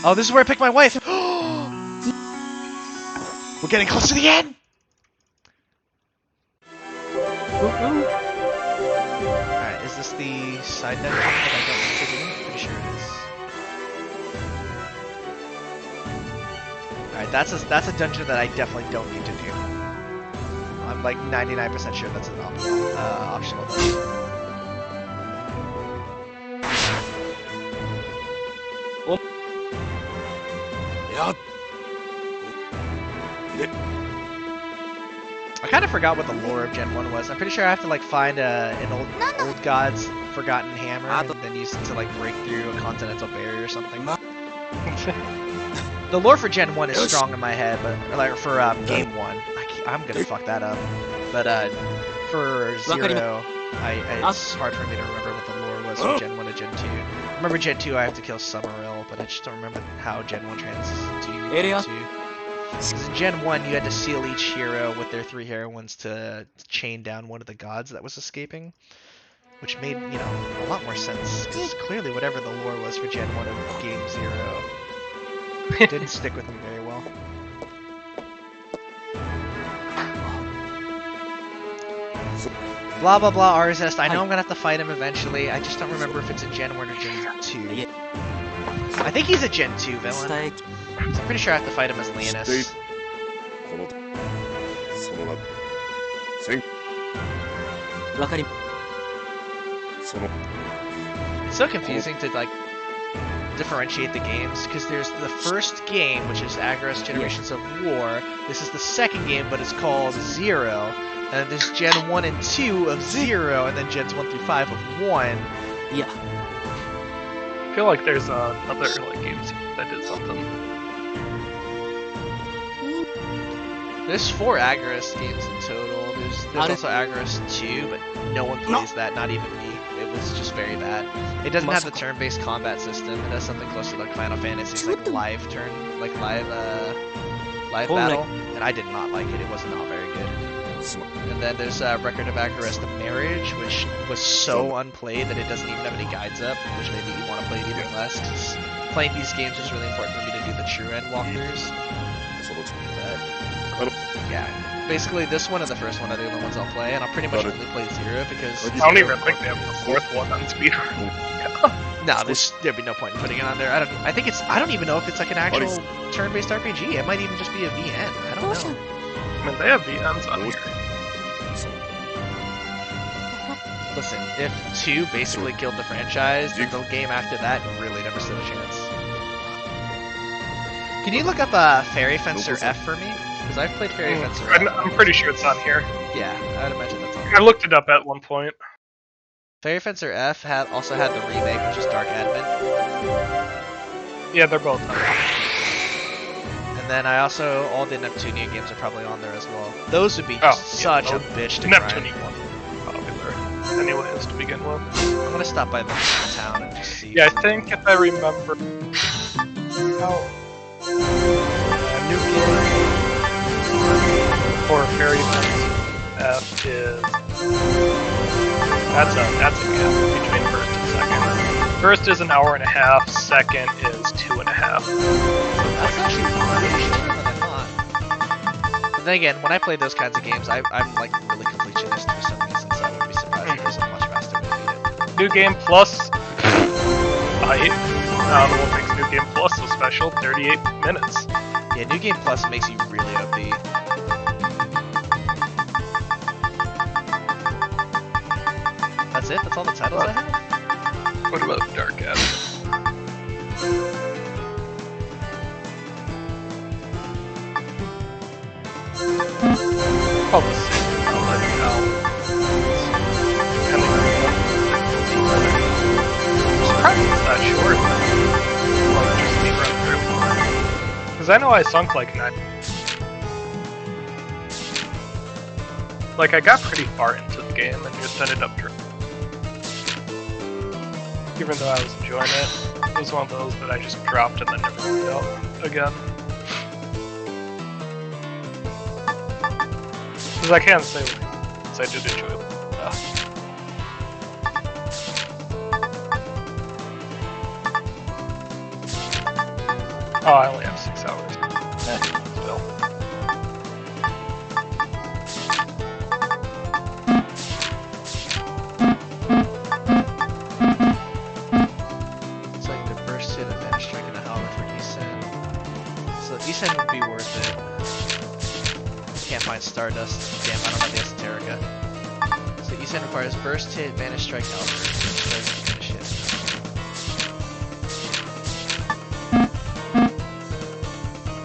Oh, this is where I pick my wife! We're getting close to the end! Alright, is this the side dungeon that I don't need to do? Pretty sure it is. Alright, that's a dungeon that I definitely don't need to do. I'm like 99% sure that's an optional dungeon. Yeah. I kind of forgot what the lore of Gen 1 was. I'm pretty sure I have to like find an old god's forgotten hammer and then use it to like break through a continental barrier or something. The lore for Gen 1 is strong in my head, but like for Game 1, I'm gonna fuck that up. But for Zero, it's hard for me to remember what the lore was from Gen 1 to Gen 2. I remember Gen 2 I have to kill Summeril, but I just don't remember how Gen 1 transitions to Gen 2. Because in Gen 1, you had to seal each hero with their 3 heroines to chain down one of the gods that was escaping. Which made, you know, a lot more sense. Because clearly whatever the lore was for Gen 1 of Game 0 didn't stick with me very well. Blah blah blah Arzest. I know I'm gonna have to fight him eventually. I just don't remember if it's a Gen 1 or Gen 2. I think he's a Gen 2 villain. I'm pretty sure I have to fight him as Leonis. It's so confusing to like differentiate the games, because there's the first game, which is Agarest Generations of War. This is the second game, but it's called Zero. And then there's Gen 1 and 2 of Zero, and then Gens 1 through 5 of 1. Yeah. I feel like there's other like games that did something. There's 4 Agarest games in total. There's also Agarest 2, but no one plays that, not even me. It was just very bad. It doesn't have the turn-based combat system. It has something close to like Final Fantasy's like live battle, and I did not like it. It was not very good. And then there's Record of Agarest the Marriage, which was so unplayed that it doesn't even have any guides up, which made me want to play it even less, because playing these games was really important for me to do the true end walkthroughs. But, yeah, basically this one and the first one are the only ones I'll play, and I'll pretty much only play Zero because... I don't even think they have the fourth one on speedrun. No, there'd be no point in putting it on there. I don't even know if it's like an actual turn-based RPG. It might even just be a VN. I don't know. I mean, they have VNs on here. Listen, if 2 basically killed the franchise, then the game after that really never stood a chance. Can you look up Fairy Fencer F for me? Because I've played Fairy Fencer F. I'm pretty sure it's on here. Yeah, I would imagine that's on here. I looked it up at one point. Fairy Fencer F also had the remake, which is Dark Advent. Yeah, they're both on there. And then all the Neptunia games are probably on there as well. Those would be such a bitch to grind. Neptunia one popular anyways to begin with. I'm gonna stop by the town and just see. Yeah, I think if I remember a new game for Fairy Fencer F is that's a gap between first and second. First is an hour and a half, second is 2.5. That's actually really shorter than I thought. But then again, when I play those kinds of games, I'm like really completionist for some reason, so I wouldn't be surprised if it was a much faster way to beat it. New Game Plus. What makes New Game Plus so special? 38 minutes. Yeah, New Game Plus makes you really OP. That's it? That's all the titles I have? What about Dark Advent? I'll just see. I'll let you know. I'm surprised it's that short. I'll just speed run through. Because I know I sunk like 9. Like, I got pretty far into the game and just ended up even though I was enjoying it, it was one of those that I just dropped and then never picked up again. Because I can't say because I did enjoy it. Oh, I only have 6 hours. Still. Essen would be worth it. Can't find Stardust. Damn, I don't have the Esoterica. So Essen requires Burst Hit, Vanish Strike, Alpha. Finish hit.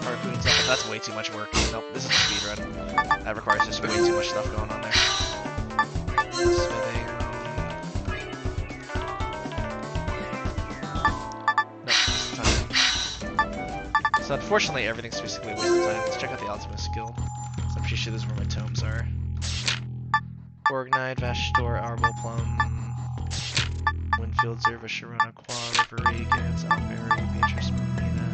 Harpoons up. That's way too much work. Nope, this is a speedrun. That requires just way too much stuff going on there. Smithing. So unfortunately, everything's basically a waste of time. Let's check out the Alchemist Guild. So I'm pretty sure this is where my tomes are. Orgnite, Vashtor, Arbol Plum, Winfield, Zerva, Sharona, Qua, River, Gans, Alberry, Beatrice, Mermina.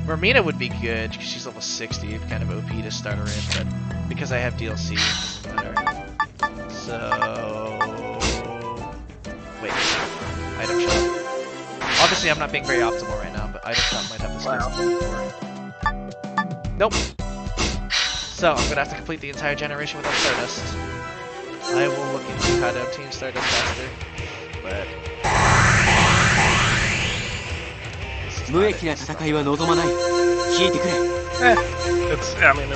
Mermina would be good because she's level 60, kind of OP to start her in, but because I have DLC, it doesn't matter. So wait, item shop. Obviously, I'm not being very optimal right now, but item shop might have the skills I'm looking for. Nope. So, I'm gonna have to complete the entire generation without Stardust. I will look into how to obtain Stardust faster, but... it's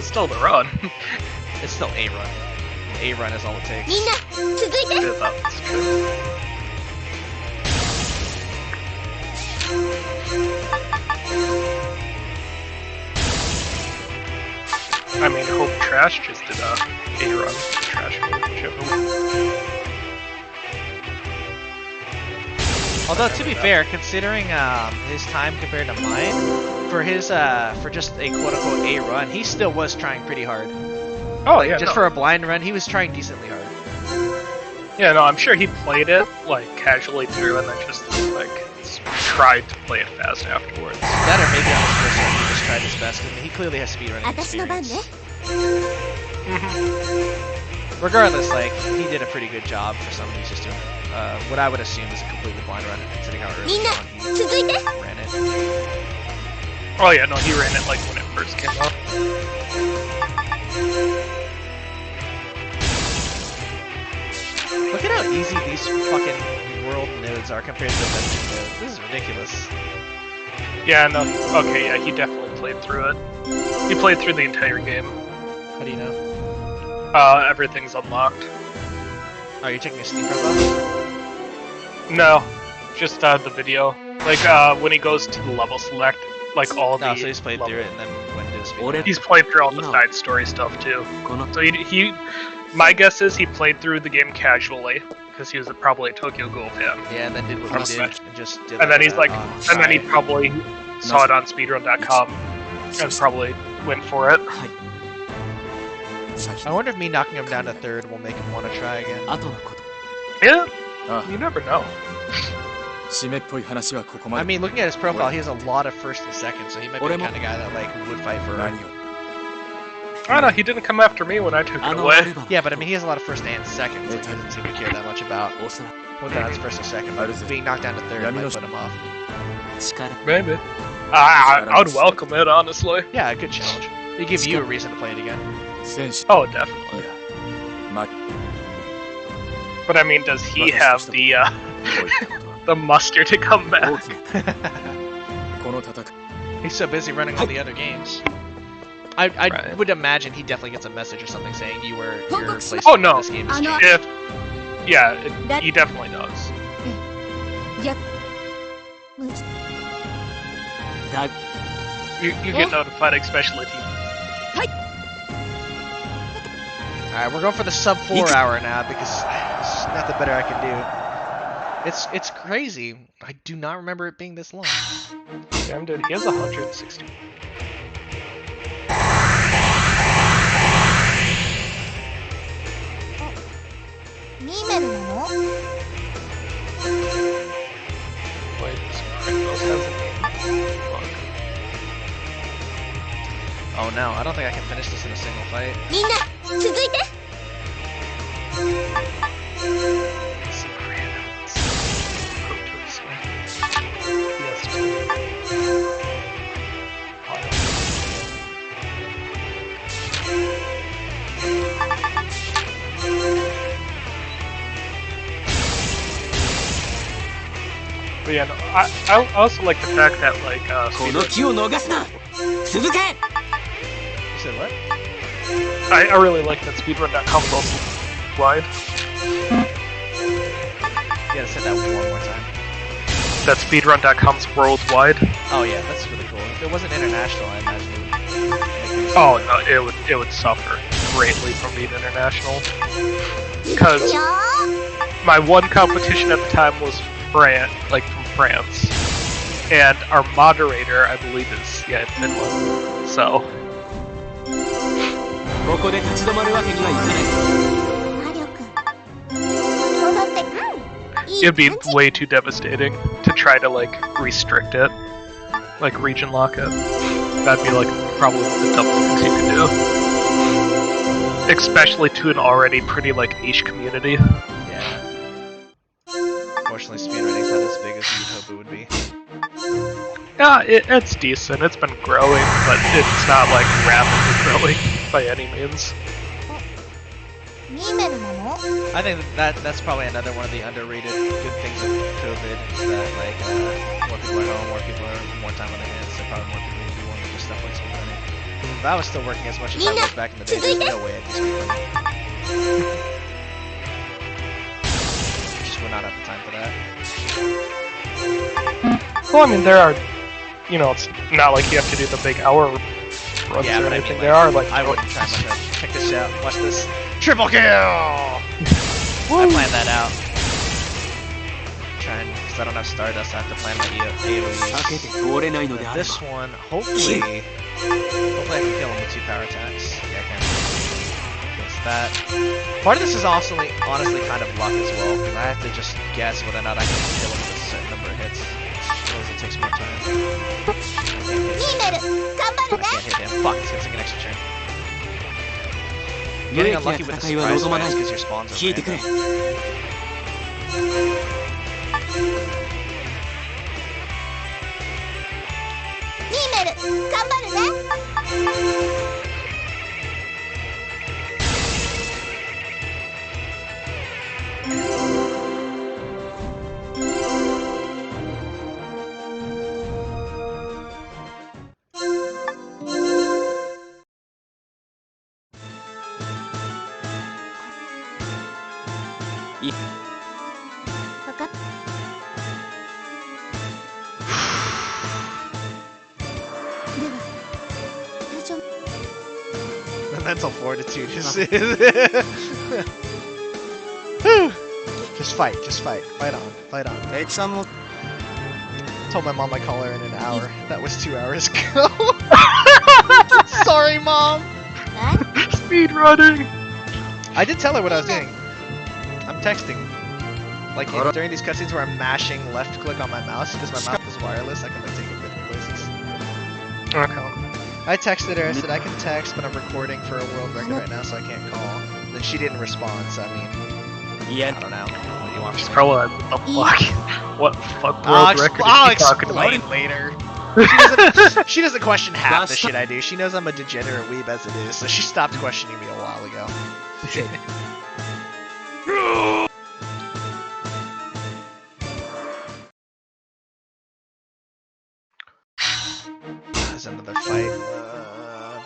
still the run. It's still a run. A run is all it takes. Yeah, that's true. I mean, Hope Trash just did a run. Trash whichever. Although to be fair, considering his time compared to mine, for his for just a quote-unquote A run, he still was trying pretty hard. Oh yeah, Just for a blind run, he was trying decently hard. Yeah, no, I'm sure he played it like casually through, and then just like tried to play it fast afterwards. That or maybe on his first run, he just tried his best. I mean, he clearly has speedrunning 私の番ね experience. Regardless, like he did a pretty good job for someone who's just doing what I would assume is a completely blind run, considering how early みんな on he 続いて ran it. Oh yeah, no, he ran it like when it first came out. Look at how easy these fucking world nodes are compared to the dungeon nodes. This is ridiculous. Yeah, no, okay, yeah, he definitely played through it. He played through the entire game. How do you know? Everything's unlocked. Oh, you're checking your Steam profile? No, just the video. Like when he goes to the level select, like all the. No, so he's played through it and then went to the speed. He's played through all the side story stuff too. So he my guess is he played through the game casually because he was probably a Tokyo Ghoul fan. Yeah, and then did what he did and just did. And then he's like, and then he side. probably saw it on speedrun.com and probably went for it. I wonder if me knocking him down to third will make him want to try again. Yeah, you never know. I mean, looking at his profile, he has a lot of first and second, so he might be the kind of guy that like would fight for. I don't know, he didn't come after me when I took it away. Yeah, but I mean, he has a lot of first and second, so he doesn't seem to care that much about whether that's first or second. But being knocked down to third might put him off. Maybe. I would welcome it, honestly. Yeah, a good challenge. It gives you a reason to play it again. Oh, definitely. But I mean, does he have the the muster to come back? He's so busy running all the other games. I would imagine he definitely gets a message or something saying your placement Oh no! in this game is changed. He definitely does. You get notified, especially if you. Alright, we're going for the sub 4 hour now because there's nothing better I can do. It's crazy. I do not remember it being this long. Damn, dude, he has 160. Wait, this Criminals has a name. Fuck. Oh no, I don't think I can finish this in a single fight. みんな続いて But yeah, no, I also like the fact that like You said what? I really like that speedrun.com is also wide. You gotta say that one more time. That speedrun.com's worldwide. Oh yeah, that's really cool. If it wasn't international, I imagine it would. Oh no, it would suffer greatly from being international. Because my one competition at the time was from France, and our moderator, I believe, is in Finland. So. ここで立ち止まるわけにはいかない。マリオくんそうだっていい It'd be 感じ way too devastating to try to like restrict it, like region lock it. That'd be like probably one of the toughest things you could do, especially to an already pretty like niche community. Yeah. Unfortunately, speedrunning's not as big as you'd hope it would be. Yeah, it's decent. It's been growing, but it's not like rapidly growing by any means. ミーメルなの I think that's probably another one of the underrated good things of COVID is that like more people are home, more people are more time on their hands, so probably more people will be wanting to do stuff like speedrunning. If I was still working as much as I was back in the day, there's no way I'd do speedrunning. Just would not have the time for that. Well, I mean, there are you know, it's not like you have to do the big hour runs Yeah, or but I anything. mean, There are like I wouldn't try my best. Check this out. Watch this. Triple kill! I planned that out. Trying, because I don't have Stardust, I have to plan my AoEs. And this one, hopefully I can kill him with 2 power attacks. Yeah, I can. Guess that. Part of this is also honestly kind of luck as well, because I have to just guess whether or not I can kill him with a certain number of hits. Otherwise it takes more time. I can't hit him. Fuck, it's gonna take an extra turn. Getting unlucky with the surprise fights because your spawns are random. The mental fortitude is Just fight, fight on. Told my mom I'd call her in an hour. That was 2 hours ago. Sorry, Mom! speed running. I did tell her what I was doing. I'm texting. Like during these cutscenes where I'm mashing left click on my mouse because my mouse is wireless, I can like take it different places. Okay. I texted her, I said I can text, but I'm recording for a world record right now, so I can't call. Then she didn't respond, so I mean, I don't know. What do you want She's from me? probably like, what fuck world record I'll is she talking about? explain later. She doesn't question half the shit I do. She knows I'm a degenerate weeb as it is, so she stopped questioning me a while ago. There's another fight.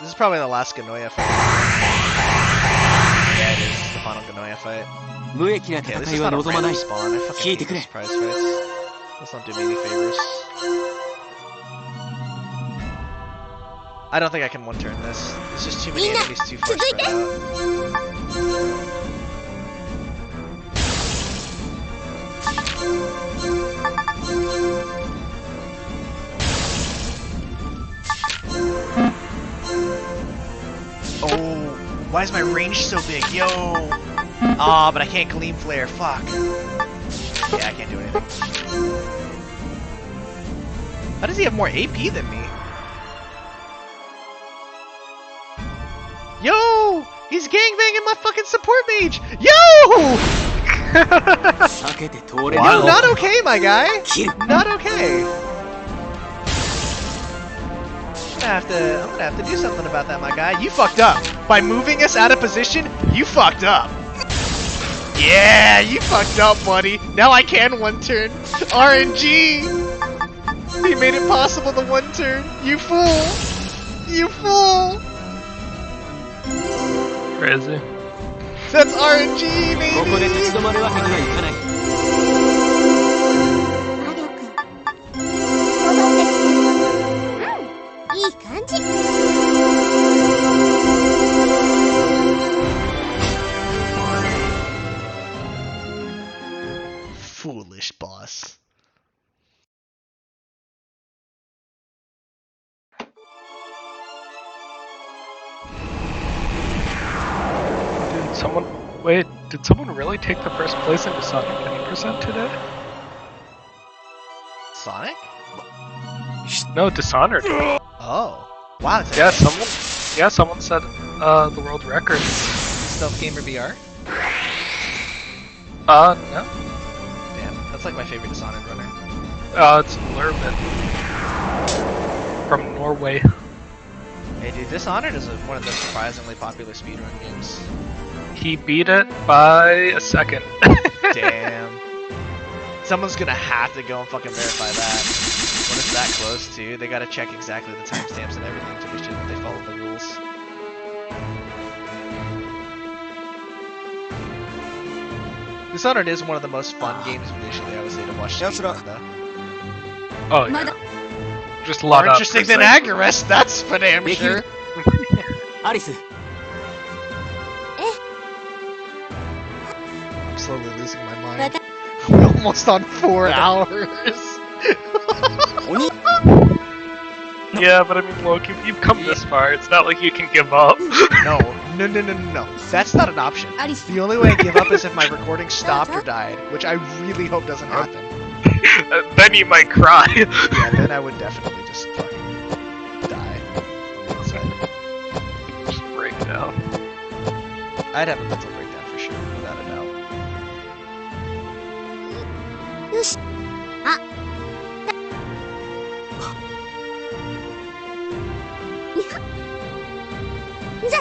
This is probably the last Ganoya fight. Yeah, it is the final Ganoya fight. Okay, this is not a random spawn. I fucking hate these prize fights. Let's not do me any favors. I don't think I can one-turn this. There's just too many enemies too far spread out. Oh, why is my range so big? Yo! Aw, but I can't Gleam Flare. Fuck. Yeah, I can't do anything. How does he have more AP than me? Yo! He's gangbanging my fucking support mage! Yo! Wow. Not okay, my guy! Not okay! I'm gonna have to do something about that, my guy. You fucked up! By moving us out of position, you fucked up! Yeah, you fucked up, buddy! Now I can one-turn! RNG! He made it possible to one-turn! You fool! You fool! Crazy. That's RNG, baby! Foolish boss. Did someone really take the first place in Sonic 90% today? Sonic? No, Dishonored. Oh. Wow. Yeah, someone said the world record. Stealth Gamer VR? No. Damn, that's like my favorite Dishonored runner. It's Lurbin. From Norway. Hey dude, Dishonored is one of the surprisingly popular speedrun games. He beat it by a second. Damn. Someone's gonna have to go and fucking verify that. When it's that close too, they gotta check exactly the timestamps and everything to be sure that they follow the rules. Dishonored is one of the most fun games visually, I would say, to watch speedrun though. Oh, yeah. Just a lot More interesting than Agarest, that's for damn sure. アリス I'm slowly losing my mind. We're almost on 4 hours. Yeah, but I mean, look, if you've come this far, it's not like you can give up. No. That's not an option. The only way I give up is if my recording stopped or died, which I really hope doesn't happen. Then you might cry. Yeah, then I would definitely just fucking die. Just break down. I'd have a mental breakdown for sure, without a doubt. よし。あ。じゃ。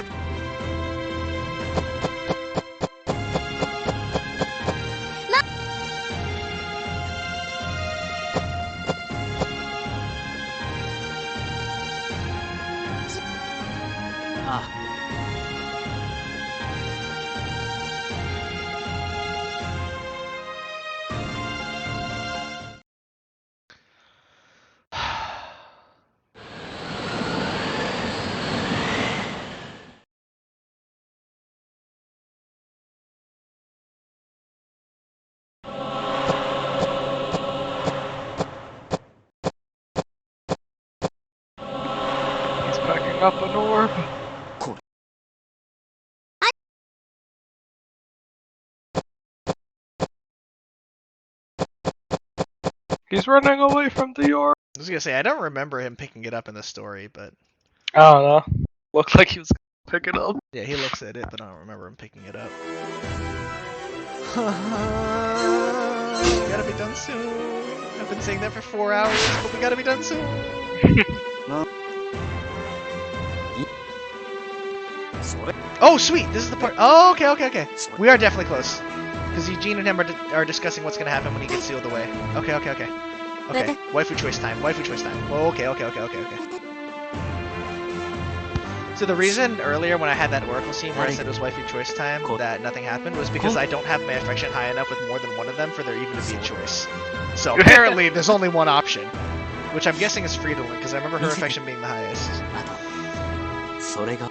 He's packing up an orb. He's running away from the orb. I was gonna say, I don't remember him picking it up in the story, but... I don't know. Looked like he was gonna pick it up. Yeah, he looks at it, but I don't remember him picking it up. Gotta be done soon. I've been saying that for 4 hours, but we gotta be done soon. Oh, sweet! This is the part. Oh, okay. We are definitely close. Because Eugene and him are discussing what's gonna happen when he gets sealed away. Okay. Okay, waifu choice time. Oh, okay. So the reason earlier when I had that Oracle scene where I said it was waifu choice time that nothing happened was because I don't have my affection high enough with more than one of them for there even to be a choice. So apparently there's only one option. Which I'm guessing is Fridolin, because I remember her affection being the highest. それが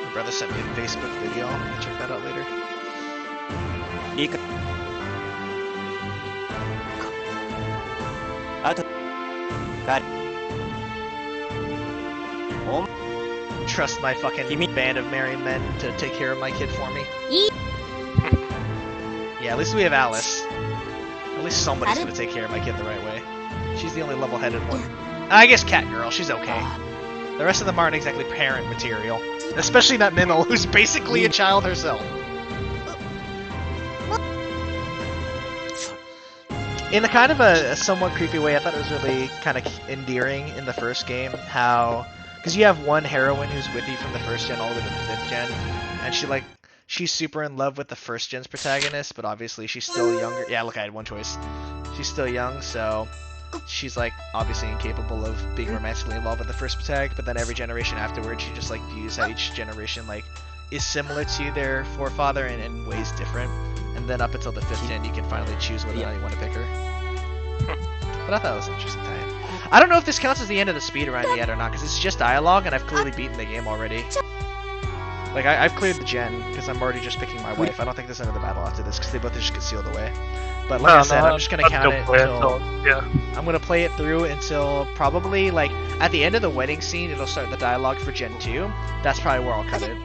My brother sent me a Facebook video. I'll check that out later. いいかあと彼 Trust my fucking band of merry men to take care of my kid for me. Yeah, at least we have Alice. At least somebody's gonna take care of my kid the right way. She's the only level-headed one. I guess Cat Girl, she's okay. The rest of them aren't exactly parent material. Especially that Minnow, who's basically a child herself. In a kind of a somewhat creepy way, I thought it was really kind of endearing in the first game, how... Because you have one heroine who's with you from the first gen all the way to the 5th gen, and she's super in love with the first gen's protagonist, but obviously she's still younger. Yeah, look, I had one choice. She's still young, so she's like obviously incapable of being romantically involved with the first protagonist, but then every generation afterwards, she just like views how each generation like is similar to their forefather and in ways different. And then up until the 5th gen, you can finally choose whether or not you want to pick her. But I thought it was interesting time. I don't know if this counts as the end of the speedrun yet or not, because it's just dialogue, and I've clearly beaten the game already. Like, I've cleared the gen, because I'm already just picking my wife. I don't think there's another battle after this, because they both just get sealed away. But like I said, I'm just going to count it until... Yeah. I'm going to play it through until probably, like, at the end of the wedding scene, it'll start the dialogue for Gen 2. That's probably where I'll cut it.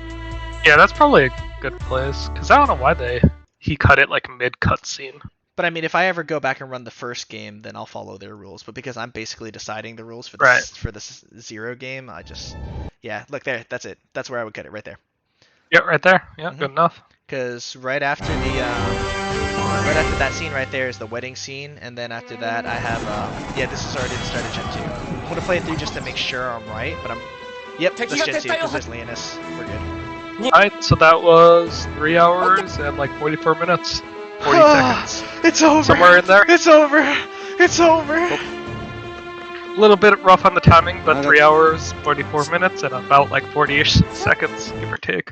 Yeah, that's probably a good place, because I don't know why he cut it, like, mid-cutscene. But I mean, if I ever go back and run the first game, then I'll follow their rules. But because I'm basically deciding the rules for this for this Zero game, I just look there. That's it. That's where I would cut it right there. Yeah, right there. Yeah, good enough. Because right after that scene right there is the wedding scene, and then after that I have this is already the start of Gen 2. I'm gonna play it through just to make sure I'm right, but that's Gen 2 because there's Leonis. We're good. Alright, so that was 3 hours and like 44 minutes. 40 seconds. It's over. Somewhere in there. It's over. It's over. A little bit rough on the timing, but 3 hours, 44 minutes, and about like 40-ish seconds, give or take.